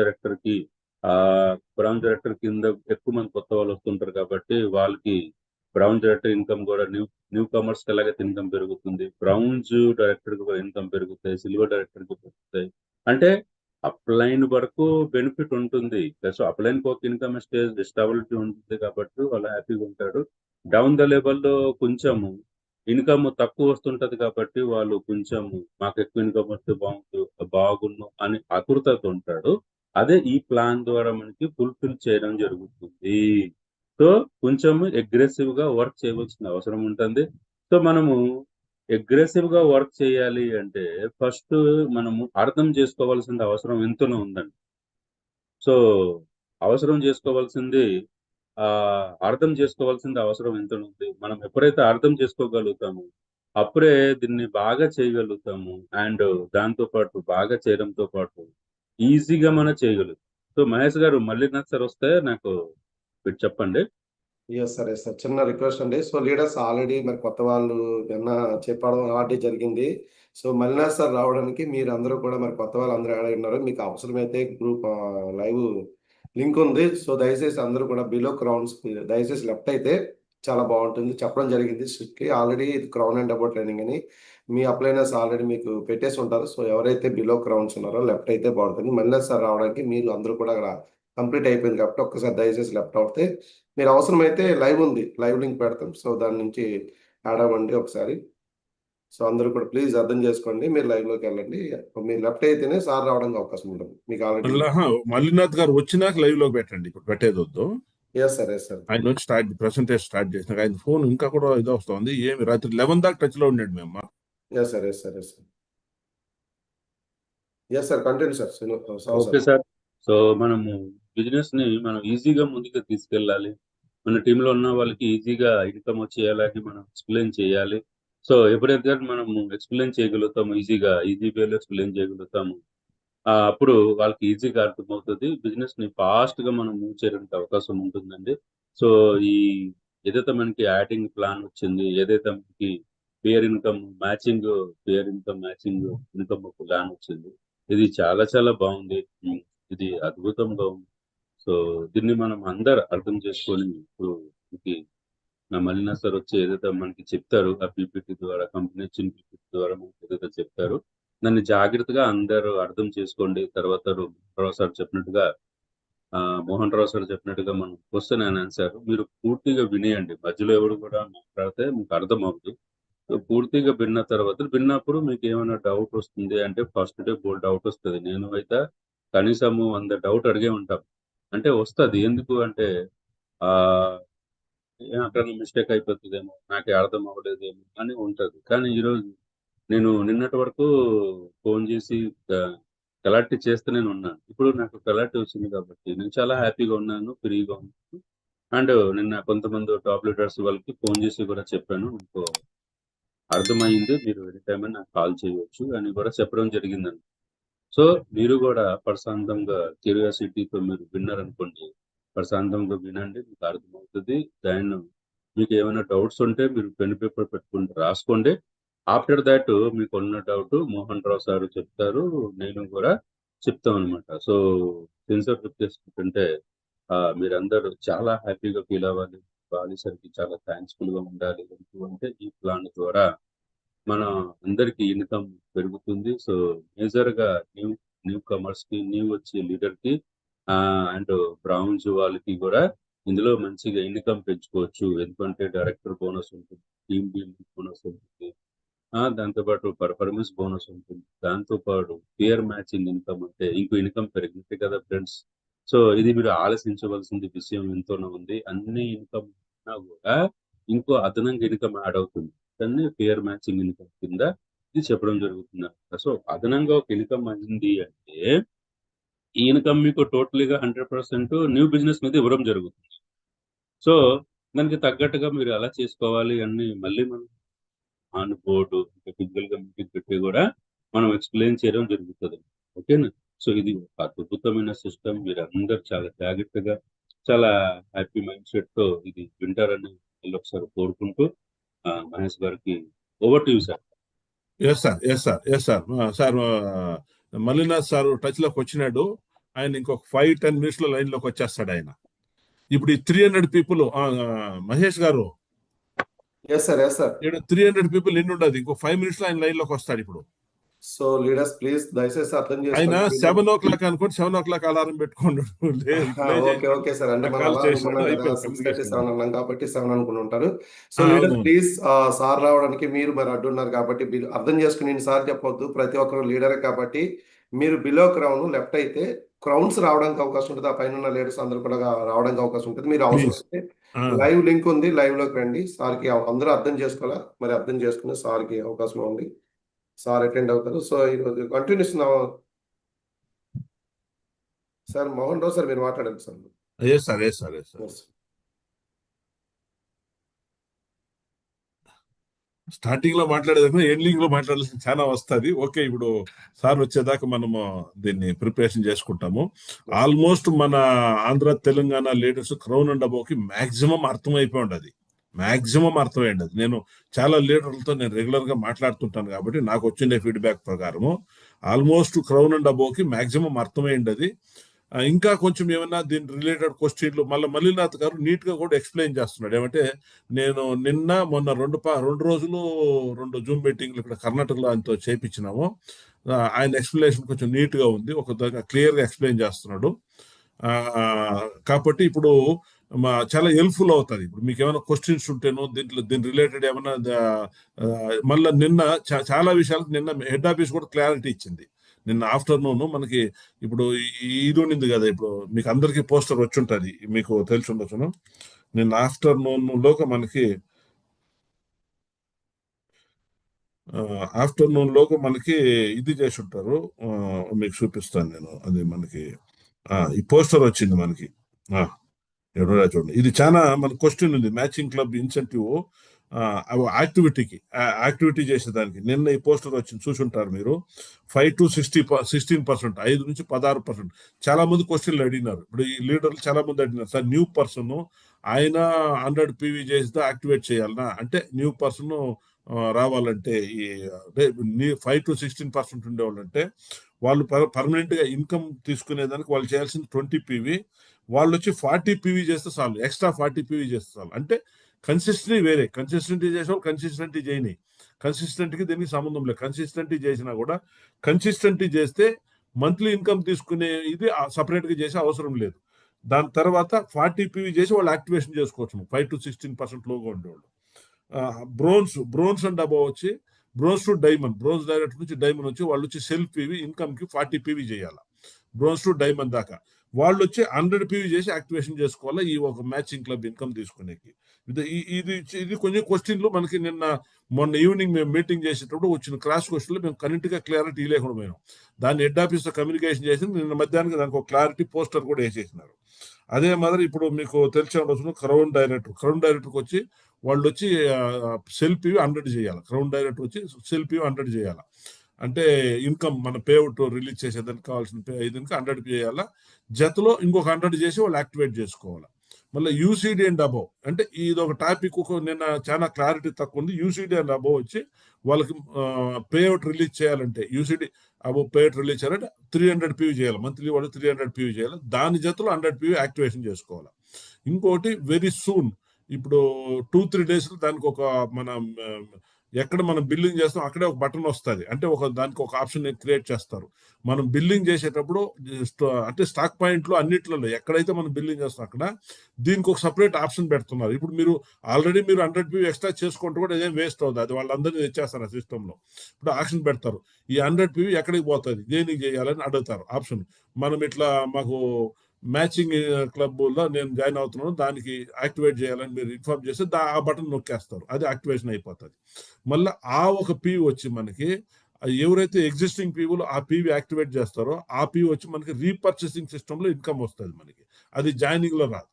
డైరెక్టర్ కింద ఎక్కువ మంది కొత్త వాళ్ళు వస్తుంటారు కాబట్టి వాళ్ళకి బ్రౌన్ డైరెక్టర్ ఇన్‌కమ్ కూడా న్యూ కమర్స్‌కి ఎలాగైతే ఇన్‌కమ్ పెరుగుతుంది. బ్రౌన్స్ డైరెక్టర్‌కి కూడా ఇన్‌కమ్ పెరుగుతాయి. సిల్వర్ డైరెక్టర్‌కి పెరుగుతాయి. అంటే అప్‌లైన్ వరకు బెనిఫిట్ ఉంటుంది. సో, అప్‌లైన్‌కి ఒక ఇన్‌కమ్ స్టెబిలిటీ ఉంటుంది కాబట్టి వాళ్ళు హ్యాపీగా ఉంటాడు. డౌన్ ద లెవెల్‌లో కొంచెము ఇన్‌కమ్ తక్కువ వస్తుంటది కాబట్టి వాళ్ళు కొంచెము మాకెక్కువ ఇన్‌కమ్ వస్తే బాగున్ను అని ఆతృతతో ఉంటాడు. అదే ఈ ప్లాన్ ద్వారా మనకి ఫుల్‌ఫిల్ చేయడం జరుగుతుంది. సో, కొంచెము అగ్రెసివ్‌గా వర్క్ చేయవలసిన అవసరం ఉంటుంది. సో, మనము అగ్రెసివ్‌గా వర్క్ చేయాలి అంటే ఫస్ట్ మనము అర్థం చేసుకోవాల్సిన అవసరం ఎంతనో ఉందండి. సో, అవసరం చేసుకోవాల్సింది అర్థం చేసుకోవాల్సింది అవసరం ఎంతనుంది. మనం ఎప్పుడైతే అర్థం చేసుకోగలుగుతామో, అప్పుడే దీన్ని బాగా చేయగలుగుతాము. అండ్ దాంతో పాటు బాగా చేయడంతో పాటు ఈజీగా మనం చేయగలుగుతాం. సో, మహేష్ గారు మళ్ళీ నాకు సార్ వస్తే నాకు మీరు చెప్పండి. Yes sir. Yes sir. చిన్న రిక్వెస్ట్ అండి. సో, లీడర్స్ ఆల్రెడీ మరి కొత్త వాళ్ళు నిన్న చెప్పడం అలాంటివి జరిగింది. సో, మల్లినాథ్ సార్ రావడానికి మీరందరూ కూడా మరి కొత్త వాళ్ళందరూ యాడ్ అయ్యి ఉన్నారు. మీకు అవసరమైతే గ్రూప్ లైవ్ లింక్ ఉంది. సో, దయచేసి అందరూ కూడా బిలో క్రౌన్స్ దయచేసి లెఫ్ట్ అయితే చాలా బావుంటుంది. చెప్పడం జరిగింది స్ట్రిక్ట్‌లీ. ఆల్రెడీ ఇది క్రౌన్ అండ్ అబౌవ్ ట్రైనింగ్ అని. మీ అప్లైనర్స్ ఆల్రెడీ మీకు పెట్టేసి ఉంటారు. సో, ఎవరైతే బిలో క్రౌన్స్ ఉన్నారో లెఫ్ట్ అయితే బావుంటుంది. మల్లినాథ్ సార్ రావడానికి మీరు అందరూ కూడా కంప్లీట్ అయిపోయింది కాబట్టి ఒక్కసారి దయచేసి లెఫ్ట్ అవుతే మీరు అవసరమైతే లైవ్ ఉంది, లైవ్ లింక్ పెడతాం. సో దాని నుంచి యాడ్ అవ్వండి ఒకసారి. సో అందరూ కూడా ప్లీజ్ అర్థం చేసుకోండి. మీరు లైవ్లోకి వెళ్ళండి. మీరు లెఫ్ట్ అయితేనే సార్ రావడానికి అవకాశం ఉంటుంది. మీకు ఆల్రెడీ మల్లినాథ్ గారు వచ్చినాక లైవ్ లో పెట్టండి, ఇప్పుడు పెట్టేది వద్దు. Yes sir, yes sir. ఆయన నుంచి ప్రెసెంటేషన్ స్టార్ట్ చేసినాక ఆయన ఫోన్ ఇంకా కూడా ఇది వస్తుంది. ఏమి రాత్రి 11 దాకా టచ్ లో ఉన్నాడు మేము. Yes sir, yes sir, yes sir. Yes sir, continue sir. Okay sir. So మనము బిజినెస్ ని మనం ఈజీగా ముందుకు తీసుకెళ్ళాలి. మన టీంలో ఉన్న వాళ్ళకి ఈజీగా ఇన్కమ్ వచ్చేయాలని మనం ఎక్స్ప్లెయిన్ చేయాలి. సో ఎప్పుడైతే మనము ఎక్స్ప్లెయిన్ చేయగలుగుతాము, ఈజీ వేలో ఎక్స్ప్లెయిన్ చేయగలుగుతాము, అప్పుడు వాళ్ళకి ఈజీగా అర్థమవుతుంది. బిజినెస్ ని ఫాస్ట్ గా మనం మూవ్ చేయడానికి అవకాశం ఉంటుందండి. సో ఈ ఏదైతే మనకి యాడింగ్ ప్లాన్ వచ్చింది, ఏదైతే మనకి పేర్ ఇన్కమ్ మ్యాచింగ్ ఇన్కమ్ ప్లాన్ వచ్చింది, ఇది చాలా చాలా బాగుంది. ఇది అద్భుతంగా ఉంది. సో దీన్ని మనం అందరు అర్థం చేసుకొని ఇప్పుడు నా మల్లినా సార్ వచ్చి ఏదైతే మనకి చెప్తారు, ఆ పీపీటీ ద్వారా, కంపెనీ ఇచ్చిన పీపీటీ ద్వారా మనకి ఏదైతే చెప్తారు, దాన్ని జాగ్రత్తగా అందరూ అర్థం చేసుకోండి. తర్వాత మోహన్ రావు సార్ చెప్పినట్టుగా మనం క్వశ్చన్ అండ్ ఆన్సర్ మీరు పూర్తిగా వినేయండి. మధ్యలో ఎవరు కూడా మాట్లాడితే మీకు అర్థం అవుతుంది. సో పూర్తిగా విన్నప్పుడు మీకు ఏమైనా డౌట్ వస్తుంది అంటే ఫస్ట్ డే బోల్డ్ డౌట్ వస్తుంది. నేను అయితే కనీసము 100 డౌట్ అడిగే ఉంటాం. అంటే వస్తుంది. ఎందుకు అంటే ఆ అక్కడ మిస్టేక్ అయిపోతుందేమో, నాకే అర్థం అవ్వలేదేమో అని ఉంటది. కానీ ఈరోజు నేను నిన్నటి వరకు ఫోన్ చేసి కలాటి చేస్తే నేను ఉన్నాను. ఇప్పుడు నాకు కలాటి వచ్చింది కాబట్టి నేను చాలా హ్యాపీగా ఉన్నాను, ఫ్రీగా ఉన్నాను. అండ్ నిన్న కొంతమంది టాప్ లీడర్స్ వాళ్ళకి ఫోన్ చేసి కూడా చెప్పాను, మీకు అర్థమైంది, మీరు ఎనీ టైం నాకు కాల్ చేయవచ్చు అని కూడా చెప్పడం జరిగిందండి. సో మీరు కూడా ప్రశాంతంగా క్యూరియాసిటీతో మీరు విన్నారనుకోండి, ప్రశాంతంగా వినండి, మీకు అర్థమవుతుంది. దాన్ని మీకు ఏమైనా డౌట్స్ ఉంటే మీరు పెన్ పేపర్ పెట్టుకుంటే రాసుకోండి. ఆఫ్టర్ దాట్ మీకు ఉన్న డౌట్ మోహన్ రావు సార్ చెప్తారు, నేను కూడా చెప్తాం అనమాట. సో సిన్సియర్ రిక్వెస్ట్ ఏంటంటే మీరందరూ చాలా హ్యాపీగా ఫీల్ అవ్వాలి. బాలీసర్కి చాలా థ్యాంక్స్ఫుల్ గా ఉండాలి. ఎందుకంటే ఈ ప్లాన్ ద్వారా మన అందరికి ఇన్కమ్ పెరుగుతుంది. సో మేజర్ గా న్యూ కమర్స్ కి, వచ్చే లీడర్ కి అండ్ బ్రౌన్స్ వాళ్ళకి కూడా ఇందులో మంచిగా ఇన్కమ్ పెంచుకోవచ్చు. ఎందుకంటే డైరెక్టర్ బోనస్ ఉంటుంది, టీమ్ బిల్డింగ్ బోనస్ ఉంటుంది, దాంతోపాటు పర్ఫార్మెన్స్ బోనస్ ఉంటుంది, దాంతోపాటు పియర్ మ్యాచింగ్ ఇన్కమ్ అంటే ఇంకో ఇన్కమ్ పెరిగినట్టే కదా ఫ్రెండ్స్. సో ఇది మీరు ఆలోచించవలసింది విషయం ఎంతోనే ఉంది. అన్ని ఇన్కమ్ కూడా ఇంకో అదనంగా ఇన్కమ్ యాడ్ అవుతుంది, దాన్ని పియర్ మ్యాచింగ్ ఇన్కమ్ కింద ఇది చెప్పడం జరుగుతుంది. సో అదనంగా ఒక ఇన్కమ్ అయింది అంటే ఈ ఇన్కమ్ మీకు టోటల్గా 100% న్యూ బిజినెస్ మీద ఇవ్వడం జరుగుతుంది. సో దానికి తగ్గట్టుగా మీరు ఎలా చేసుకోవాలి అని మళ్ళీ మనం ఆన్ బోర్డు ఫిజికల్ గా మీటింగ్ పెట్టి కూడా మనం ఎక్స్ప్లెయిన్ చేయడం జరుగుతుంది. ఓకేనా? సో ఇది ఒక అద్భుతమైన సిస్టమ్. మీరు అందరు చాలా జాగ్రత్తగా, చాలా హ్యాపీ మైండ్ సెట్ తో ఇది వింటారని ఒకసారి కోరుకుంటూ మహేష్ గారికి over to you sir. Yes sir Mallinath sir touch లోకి వచ్చినాడు. ఆయన ఇంకొక 5-10 మినిట్స్ లో లైన్ లోకి వచ్చేస్తాడు ఆయన. ఇప్పుడు ఈ 300 people Mahesh garu, yes sir, yes sir. 300 people ఎన్ని ఉండదు, ఇంకో 5 మినిట్స్ లో ఆయన లైన్ లోకి వస్తాడు ఇప్పుడు. సో లీడర్స్ ప్లీజ్ దయచేసి అర్థం ఆయన చేసుకోండి. 7 o'clock అనుకోండి, 7 o'clock అలారం పెట్టుకోండి. ఓకే సార్, అంటే మనం అలా అనుకున్నాం కదా, 6:37 అన్నాం కాబట్టి 7 అనుకుని ఉంటారు. సో అవును. లీడర్స్ ప్లీజ్ సార్ రావడానికి మీరు మరి అడ్డున్నారు కాబట్టి మీరు అర్థం చేసుకుని నేను సార్ చెప్పొద్దు, ప్రతి ఒక్కరు లీడరే కాబట్టి మీరు బిలో క్రౌన్ లెఫ్ట్ అయితే క్రౌన్స్ రావడానికి అవకాశం ఉంటుంది. ఆ పైన ఉన్న లీడర్స్ అందరూ కూడా రావడానికి అవకాశం ఉంటుంది. మీరు అవసరం అయితే లైవ్ లింక్ ఉంది, లైవ్ లోకి రండి. సార్కి అందరూ అర్థం చేసుకోవాలా, మరి అర్థం చేసుకుని సార్కి అవకాశం ఉంది, సార్ అటెండ్ అవుతారు. సో ఈరోజు continuous sir Mohan Rao sir మీరు మాట్లాడండి సార్. Yes sir. స్టార్టింగ్ లో మాట్లాడేదాకా ఎండింగ్ లో మాట్లాడాల్సిన చాలా వస్తుంది. ఓకే, ఇప్పుడు సార్ వచ్చేదాకా మనము దీన్ని ప్రిపరేషన్ చేసుకుంటాము. ఆల్మోస్ట్ మన Andhra Telangana leaders crown and అబోవ్కి మాక్సిమం అర్థమైపోయి ఉండదు. నేను చాలా లీడర్లతో నేను రెగ్యులర్ గా మాట్లాడుతుంటాను కాబట్టి నాకు వచ్చిన ఫీడ్బ్యాక్ ప్రకారము ఆల్మోస్ట్ క్రౌన్ అండ్ అబోవ్కి మాక్సిమం అర్థమై ఉండదు. ఇంకా కొంచెం ఏమైనా దీని రిలేటెడ్ క్వశ్చన్లు మళ్ళీ మల్లినాథ్ గారు నీట్ గా కూడా ఎక్స్ప్లెయిన్ చేస్తున్నాడు. ఏమంటే నేను మొన్న 2 రోజులు 2 జూమ్ మీటింగ్లు ఇక్కడ కర్ణాటకలో ఆయనతో చేయించినాము. ఆయన ఎక్స్ప్లెనేషన్ కొంచెం నీట్ గా ఉంది, ఒక క్లియర్ గా ఎక్స్ప్లెయిన్ చేస్తున్నాడు. కాబట్టి ఇప్పుడు చాలా హెల్ప్ఫుల్ అవుతుంది. ఇప్పుడు మీకు ఏమైనా క్వశ్చన్స్ ఉంటేనో దీని రిలేటెడ్ ఏమైనా మళ్ళీ నిన్న చాలా విషయాలకు నిన్న హెడ్ ఆఫీస్ కూడా క్లారిటీ ఇచ్చింది. నిన్న ఆఫ్టర్నూన్ మనకి ఇప్పుడు ఇది ఉండింది కదా, ఇప్పుడు మీకు అందరికీ పోస్టర్ వచ్చి ఉంటుంది, మీకు తెలిసి ఉండొచ్చును. నిన్న ఆఫ్టర్నూన్ లోగా మనకి ఇది చేసి ఉంటారు. మీకు చూపిస్తాను నేను. అది మనకి ఈ పోస్టర్ వచ్చింది మనకి. ఎవరైనా చూడండి, ఇది చాలా మన క్వశ్చన్ ఉంది. మ్యాచింగ్ క్లబ్ ఇన్సెంటివ్ యాక్టివిటీ చేసేదానికి నిన్న ఈ పోస్టర్ వచ్చింది, చూసుంటారు మీరు. 5 to 16%, 5 నుంచి 16%. చాలా మంది క్వశ్చన్లు అడిగినారు. ఇప్పుడు ఈ లీడర్లు చాలా మంది అడిగినారు, సార్ న్యూ పర్సన్ ఆయన 100 PV చేస్తే యాక్టివేట్ చేయాలనా అంటే, న్యూ పర్సన్ రావాలంటే ఈ 5 to 16% ఉండేవాళ్ళంటే వాళ్ళు పర్మనెంట్ గా ఇన్కమ్ తీసుకునేదానికి వాళ్ళు చేయాల్సింది 20 PV. వాళ్ళు వచ్చి 40 PV చేస్తే చాలు, ఎక్స్ట్రా 40 PV చేస్తే చాలు. అంటే కన్సిస్టెంటీ వేరే, కన్సిస్టెంటీ చేసేవాళ్ళు కన్సిస్టెంటీ చేయని, కన్సిస్టెంట్కి దీనికి సంబంధం లేదు. కన్సిస్టెంటీ చేసినా కూడా కన్సిస్టెంటీ చేస్తే మంత్లీ ఇన్కమ్ తీసుకునే ఇది సపరేట్గా చేసే అవసరం లేదు. దాని తర్వాత 40 PV చేసి వాళ్ళు యాక్టివేషన్ చేసుకోవచ్చు. 5 to 16% లోగా ఉండేవాళ్ళు. బ్రోన్స్ అండ్ అబౌవ్ వచ్చి bronze to diamond, bronze direct నుంచి డైమండ్ వచ్చి వాళ్ళు వచ్చి సెల్ఫ్ PV ఇన్కమ్ కి 40 PV చేయాలి. బ్రోన్స్ టు డైమండ్ దాకా వాళ్ళు వచ్చి 100 PV చేసి యాక్టివేషన్ చేసుకోవాలి ఈ ఒక మ్యాచింగ్ క్లబ్ ఇన్కమ్ తీసుకునేకి. ఇది కొంచెం క్వశ్చన్లు మనకి మొన్న ఈవినింగ్ మేము మీటింగ్ చేసేటప్పుడు వచ్చిన క్రాస్ క్వశ్చన్లు మేము కరెంట్ గా క్లారిటీ లేకుండా పోయినాం. దాన్ని హెడ్ ఆఫీస్ తో కమ్యూనికేషన్ చేసి నిన్న మధ్యాహ్నం దానికి ఒక క్లారిటీ పోస్టర్ కూడా వేసేసినారు. అదే మాదిరి ఇప్పుడు మీకు తెలిసిన రోజున క్రౌన్ డైరెక్టర్కి వచ్చి వాళ్ళు వచ్చి సెల్ PV 100 చేయాలి. క్రౌన్ డైరెక్టర్ వచ్చి సెల్ PV 100 చేయాలి. అంటే ఇన్కమ్ మన పేఅవుట్ రిలీజ్ చేసేదానికి కావాల్సిన ఇదికి 100 చేయాలా. జతలో ఇంకొక 100 చేసి వాళ్ళు యాక్టివేట్ చేసుకోవాలి. మళ్ళీ యూసీడీ అండ్ అబౌవ్ అంటే ఇది ఒక టాపిక్ నిన్న చాలా క్లారిటీ తక్కువ ఉంది. యూసీడీ అండ్ అబౌవ్ వచ్చి వాళ్ళకి పేఅవుట్ రిలీజ్ చేయాలంటే, యూసీడీ అబౌవ్ పేఅవుట్ రిలీజ్ చేయాలంటే 300 PV చేయాలి. మంత్లీ వాళ్ళు 300 PV చేయాలి. దాని జతలో 100 PV యాక్టివేషన్ చేసుకోవాలి. ఇంకోటి వెరీ సూన్, ఇప్పుడు 2-3 days దానికి ఒక ఎక్కడ మనం బిల్లింగ్ చేస్తాం అక్కడే ఒక బటన్ వస్తుంది. అంటే దానికి ఒక ఆప్షన్ క్రియేట్ చేస్తారు. మనం బిల్లింగ్ చేసేటప్పుడు అంటే స్టాక్ పాయింట్లో అన్నిట్లలో ఎక్కడైతే మనం బిల్లింగ్ చేస్తాం అక్కడ దీనికి ఒక సపరేట్ ఆప్షన్ పెడుతున్నారు. ఇప్పుడు మీరు ఆల్రెడీ 100 PV ఎక్స్ట్రా చేసుకుంటూ కూడా ఏం వేస్ట్ అవుతుంది, అది వాళ్ళందరినీ తెచ్చేస్తారు ఆ సిస్టంలో. ఇప్పుడు ఆప్షన్ పెడతారు, ఈ 100 PV ఎక్కడికి పోతుంది, దేనికి చేయాలని అడుగుతారు ఆప్షన్. మనం ఇట్లా మాకు మ్యాచింగ్ క్లబ్లో నేను జాయిన్ అవుతున్నాను, దానికి యాక్టివేట్ చేయాలని మీరు ఇన్ఫార్మ్ చేస్తే ఆ బటన్ నొక్కేస్తారు, అది యాక్టివేషన్ అయిపోతుంది. మళ్ళీ ఆ ఒక PV వచ్చి మనకి ఎవరైతే ఎగ్జిస్టింగ్ పీవీలు ఆ PV యాక్టివేట్ చేస్తారో ఆ PV వచ్చి మనకి రీపర్చేసింగ్ సిస్టంలో ఇన్కమ్ వస్తుంది మనకి. అది జాయినింగ్ లో రాదు.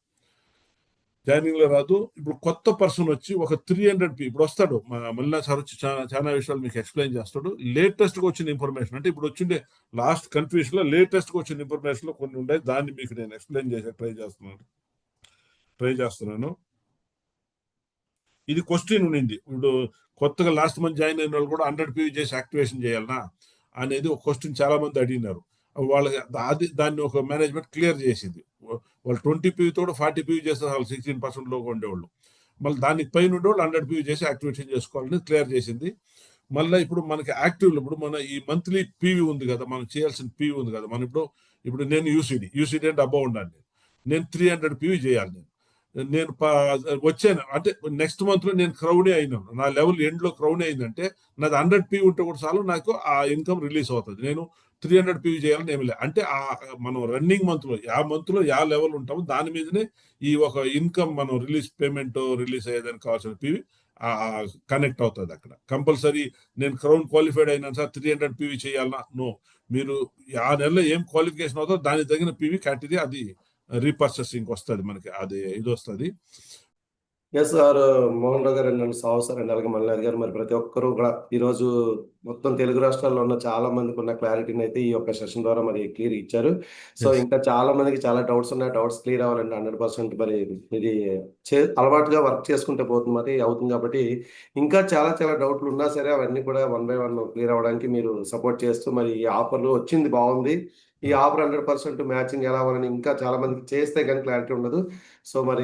ఇప్పుడు కొత్త పర్సన్ వచ్చి ఒక 300 PV ఇప్పుడు వస్తాడు, మళ్ళీ సార్ వచ్చి చాలా విషయాలు మీకు ఎక్స్ప్లెయిన్ చేస్తాడు. లేటెస్ట్ గా వచ్చిన ఇన్ఫర్మేషన్ అంటే ఇప్పుడు వచ్చిండే లాస్ట్ కన్ఫ్యూషన్ లో లేటెస్ట్ గా వచ్చిన ఇన్ఫర్మేషన్ లో కొన్ని ఉండే, దాన్ని మీకు నేను ఎక్స్ప్లెయిన్ చేసే ట్రై చేస్తున్నాను. ఇది క్వశ్చన్ ఉండింది. ఇప్పుడు కొత్తగా లాస్ట్ మంత్ జాయిన్ అయిన వాళ్ళు కూడా 100 PV చేసి యాక్టివేషన్ చేయాలనా అనేది ఒక క్వశ్చన్ చాలా మంది అడిగినారు. వాళ్ళకి దాన్ని ఒక మేనేజ్మెంట్ క్లియర్ చేసింది. వాళ్ళు 20 PV తోడు 40 PV చేస్తే వాళ్ళు 16% లోగా ఉండేవాళ్ళు. మళ్ళీ దానికి పైన ఉండేవాళ్ళు 100 PV చేసి యాక్టివేషన్ చేసుకోవాలని క్లియర్ చేసింది. మళ్ళీ ఇప్పుడు మనకి యాక్టివ్ ఇప్పుడు మన ఈ మంత్లీ PV ఉంది కదా, మనం చేయాల్సిన PV ఉంది కదా. మనం ఇప్పుడు నేను యూసీడీ అంటే అబ్బా ఉండాలి, నేను 300 PV చేయాలి. నేను వచ్చాను అంటే నెక్స్ట్ మంత్ లో నేను క్రౌడే అయినాను, నా లెవెల్ ఎండ్ లో క్రౌడ్ అయిందంటే నాది 100 PV ఉంటే కూడా చాలు, నాకు ఆ ఇన్కమ్ రిలీజ్ అవుతుంది. నేను 300 PV చేయాలని ఏమి లేదు. అంటే మనం రన్నింగ్ మంత్ లో యా లెవెల్ ఉంటామో దాని మీదనే ఈ ఒక ఇన్కమ్ మనం పేమెంట్ రిలీజ్ అయ్యేదానికి కావాల్సిన PV కనెక్ట్ అవుతుంది. అక్కడ కంపల్సరీ నేను క్రౌన్ క్వాలిఫైడ్ అయినా సార్ 300 PV చేయాలన్నా, నో. మీరు ఆ నెలలో ఏం క్వాలిఫికేషన్ అవుతుందో దానికి తగిన PV కేటగిరీ అది రీపర్చేసింగ్ వస్తుంది మనకి, అది ఇది వస్తుంది. ఎస్ సార్, మోహన్ రావు గారు అండ్ సావు సార్ అండ్ అలాగే మల్లినాథ్ గారు, మరి ప్రతి ఒక్కరూ కూడా ఈరోజు మొత్తం తెలుగు రాష్ట్రాల్లో ఉన్న చాలా మందికి ఉన్న క్లారిటీని అయితే ఈ యొక్క సెషన్ ద్వారా మరి క్లియర్ ఇచ్చారు. సో ఇంకా చాలా మందికి చాలా డౌట్స్ ఉన్నాయి, డౌట్స్ క్లియర్ అవ్వాలంటే 100% మరి ఇది అలవాటుగా వర్క్ చేసుకుంటే పోతుంది, మరి అవుతుంది. కాబట్టి ఇంకా చాలా చాలా డౌట్లు ఉన్నా సరే అవన్నీ కూడా 1 by 1 క్లియర్ అవ్వడానికి మీరు సపోర్ట్ చేస్తూ, మరి ఈ ఆఫర్లు వచ్చింది బాగుంది, ఈ ఆఫర్ 100% మ్యాచింగ్ ఎలా అవ్వాలని ఇంకా చాలా మందికి చేస్తే కానీ క్లారిటీ ఉండదు. సో మరి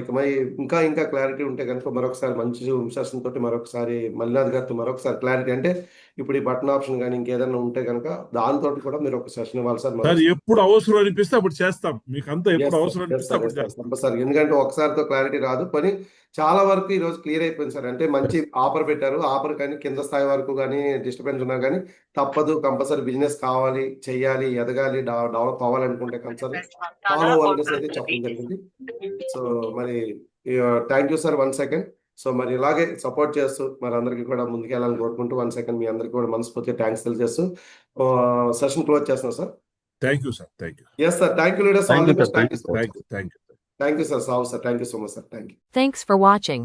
ఇంకా క్లారిటీ ఉంటే కనుక మరొకసారి మంచి సెషన్ తోటి మరొకసారి మల్లినాథ్ గారితో మరొకసారి క్లారిటీ అంటే ఇప్పుడు ఈ బటన్ ఆప్షన్ కానీ ఇంకేదైనా ఉంటే కనుక దాంతో కూడా మీరు ఒక సెషన్ ఇవ్వాలి సార్. సార్ ఎప్పుడు అవసరం అనిపిస్తే అప్పుడు చేస్తాం, మీకు అంతా ఎప్పుడు అవసరం అనిపిస్తే అప్పుడు చేస్తాం. కంపల్సరీ, ఎందుకంటే ఒకసారితో క్లారిటీ రాదు. పని చాలా వరకు ఈ రోజు క్లియర్ అయిపోయింది సార్. అంటే మంచి ఆఫర్ పెట్టారు, ఆఫర్ కానీ కింద స్థాయి వరకు కానీ డిస్టర్బెన్స్ ఉన్నా కానీ తప్పదు, కంపల్సరీ బిజినెస్ కావాలి, చెయ్యాలి, ఎదగాలి, డెవలప్ అవ్వాలనుకుంటే కంపల్సరీ ఫాలో అవ్వాలనేసి అయితే చెప్పడం జరిగింది. సో మరి thank you sir. 1 second. So మరి ఇలాగే సపోర్ట్ చేస్తూ మరి అందరికీ కూడా ముందుకెళ్ళాలని కోరుకుంటూ 1 సెకండ్ మీ అందరికీ కూడా మనస్ఫూర్తిగా థ్యాంక్స్ తెలియజేస్తూ సెషన్ క్లోజ్ చేస్తున్నాం sir. Thank you sir. Thank you. Yes sir, thank you leaders. Thank all you, the sir. Best. Thank you so much. Thank you. Thank you sir. సావు sir, thank you so much sir. Thank you. Thanks for watching.